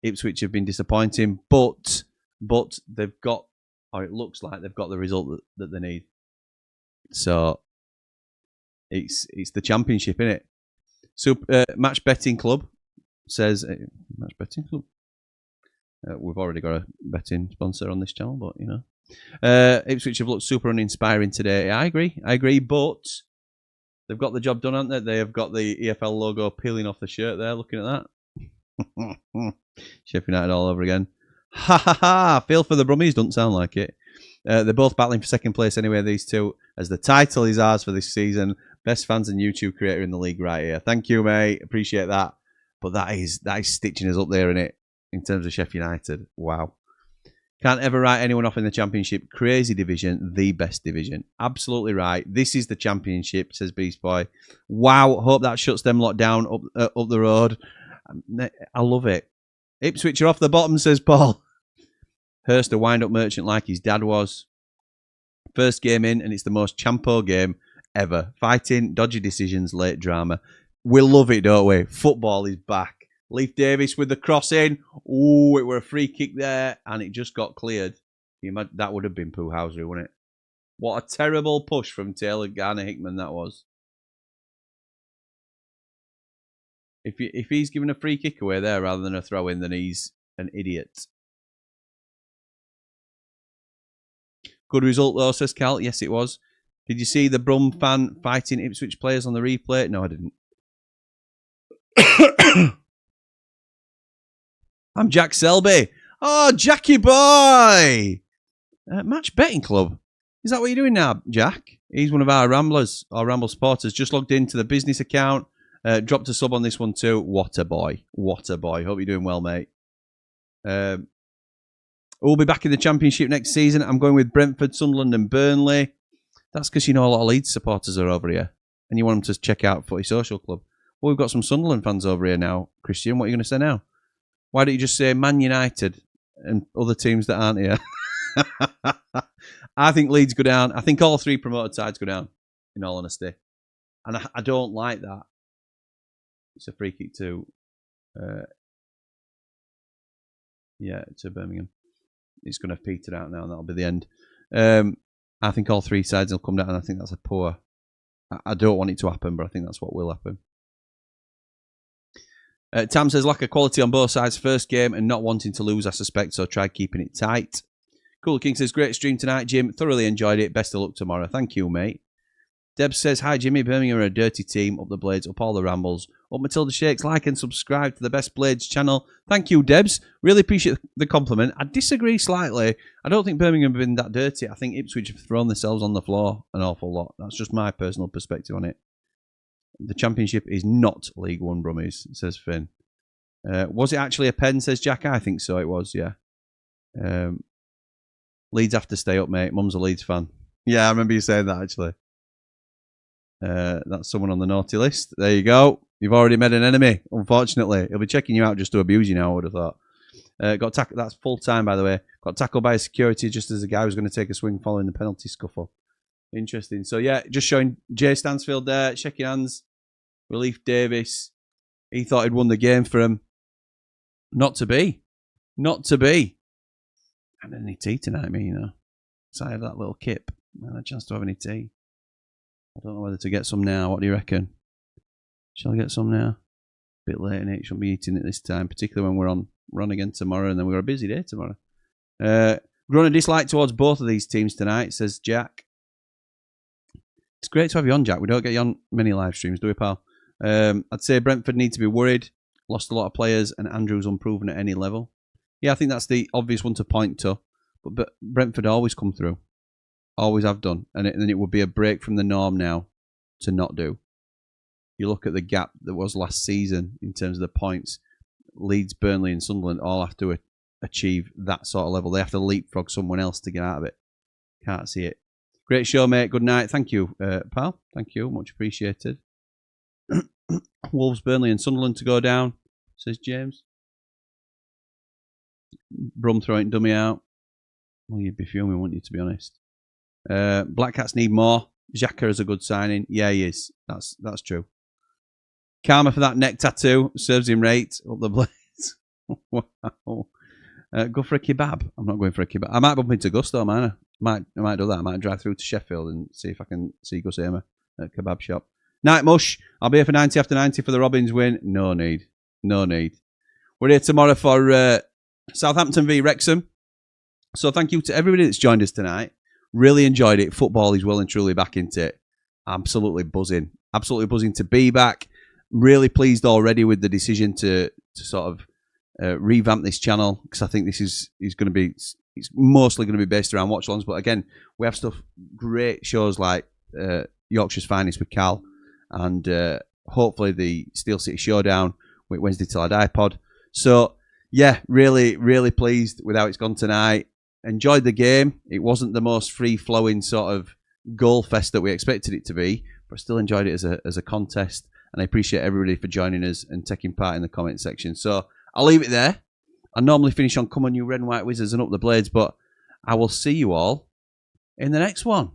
Ipswich have been disappointing, but they've got, or it looks like they've got the result that they need. So it's the Championship, isn't it? So Match Betting Club says Match Betting Club. We've already got a betting sponsor on this channel, but you know, Ipswich have looked super uninspiring today. I agree, but they've got the job done, haven't they? They have got the EFL logo peeling off the shirt there. Looking at that, Sheffield United all over again. Ha ha ha! Feel for the Brummies. Doesn't sound like it. They're both battling for second place anyway, these two, as the title is ours for this season. Best fans and YouTube creator in the league right here. Thank you, mate. Appreciate that. But that is stitching us up there, isn't it? In terms of Sheffield United. Wow. Can't ever write anyone off in the Championship. Crazy division, the best division. Absolutely right. This is the Championship, says Beast Boy. Wow. Hope that shuts them lot down up the road. I love it. Ipswich are off the bottom, says Paul. Hurst a wind-up merchant like his dad was. First game in, and it's the most champo game ever. Fighting, dodgy decisions, late drama. We love it, don't we? Football is back. Leif Davis with the cross in. Ooh, it were a free kick there, and it just got cleared. That would have been Pooh Housery, wouldn't it? What a terrible push from Taylor Garner-Hickman that was. If he's given a free kick away there rather than a throw-in, then he's an idiot. Good result, though, says Cal. Yes, it was. Did you see the Brum fan fighting Ipswich players on the replay? No, I didn't. I'm Jack Selby. Oh, Jackie boy! Match Betting Club. Is that what you're doing now, Jack? He's one of our Ramblers, our Ramble supporters. Just logged into the business account. Dropped a sub on this one too. What a boy. What a boy. Hope you're doing well, mate. We'll be back in the Championship next season. I'm going with Brentford, Sunderland and Burnley. That's because you know a lot of Leeds supporters are over here. And you want them to check out Footy Social Club. Well, we've got some Sunderland fans over here now. Christian, what are you going to say now? Why don't you just say Man United and other teams that aren't here? I think Leeds go down. I think all three promoted sides go down, in all honesty. And I don't like that. It's a free kick to Birmingham. It's going to peter out now, and that'll be the end. I think all three sides will come down, and I think that's a poor. I don't want it to happen, but I think that's what will happen. Tam says, lack of quality on both sides. First game and not wanting to lose, I suspect, so try keeping it tight. Cool King says, great stream tonight, Jim. Thoroughly enjoyed it. Best of luck tomorrow. Thank you, mate. Deb says, hi, Jimmy. Birmingham are a dirty team. Up the Blades, up all the Rambles. Up Matilda Shakes. Like and subscribe to the Best Blades channel. Thank you, Debs. Really appreciate the compliment. I disagree slightly. I don't think Birmingham have been that dirty. I think Ipswich have thrown themselves on the floor an awful lot. That's just my personal perspective on it. The Championship is not League One, Brummies, says Finn. Was it actually a pen, says Jack? I think so, it was, yeah. Leeds have to stay up, mate. Mum's a Leeds fan. Yeah, I remember you saying that, actually. That's someone on the naughty list. There you go. You've already made an enemy, unfortunately. He'll be checking you out just to abuse you now, I would have thought. That's full time, by the way. Got tackled by a security just as the guy was going to take a swing following the penalty scuffle. Interesting. So, yeah, just showing Jay Stansfield there, shaking hands. Relief Davis. He thought he'd won the game for him. Not to be. Not to be. I haven't had any tea tonight, me, you know. So I have that little kip. I had a chance to have any tea. I don't know whether to get some now. What do you reckon? Shall I get some now? Bit late in it. Shouldn't be eating it this time, particularly when we're on again tomorrow, and then we've got a busy day tomorrow. Grown a dislike towards both of these teams tonight, says Jack. It's great to have you on, Jack. We don't get you on many live streams, do we, pal? I'd say Brentford need to be worried. Lost a lot of players, and Andrew's unproven at any level. Yeah, I think that's the obvious one to point to. But Brentford always come through. Always have done. And it would be a break from the norm now to not do. You look at the gap that was last season in terms of the points. Leeds, Burnley and Sunderland all have to achieve that sort of level. They have to leapfrog someone else to get out of it. Can't see it. Great show, mate. Good night. Thank you, pal. Thank you. Much appreciated. Wolves, Burnley and Sunderland to go down, says James. Brum throwing dummy out. Well, you'd be fuming, wouldn't you, to be honest? Black Cats need more. Xhaka is a good signing. Yeah, he is. That's true. Karma for that neck tattoo. Serves him right up the blades. Wow. Go for a kebab. I'm not going for a kebab. I might bump into Gusto, man. I might do that. I might drive through to Sheffield and see if I can see Gus Hamer at a kebab shop. Night Mush. I'll be here for 90 after 90 for the Robins win. No need. No need. We're here tomorrow for Southampton v Wrexham. So thank you to everybody that's joined us tonight. Really enjoyed it. Football is well and truly back into it. Absolutely buzzing. Absolutely buzzing to be back. Really pleased already with the decision to sort of revamp this channel, because I think this is going to be, it's mostly going to be based around watch-alongs. But again, we have stuff, great shows like Yorkshire's Finest with Cal, and hopefully the Steel City Showdown with Wednesday Till I Die pod. So yeah, really, really pleased with how it's gone tonight. Enjoyed the game. It wasn't the most free-flowing sort of goal fest that we expected it to be, but still enjoyed it as a contest. And I appreciate everybody for joining us and taking part in the comment section. So I'll leave it there. I normally finish on Come On You Red and White Wizards and Up the Blades, but I will see you all in the next one.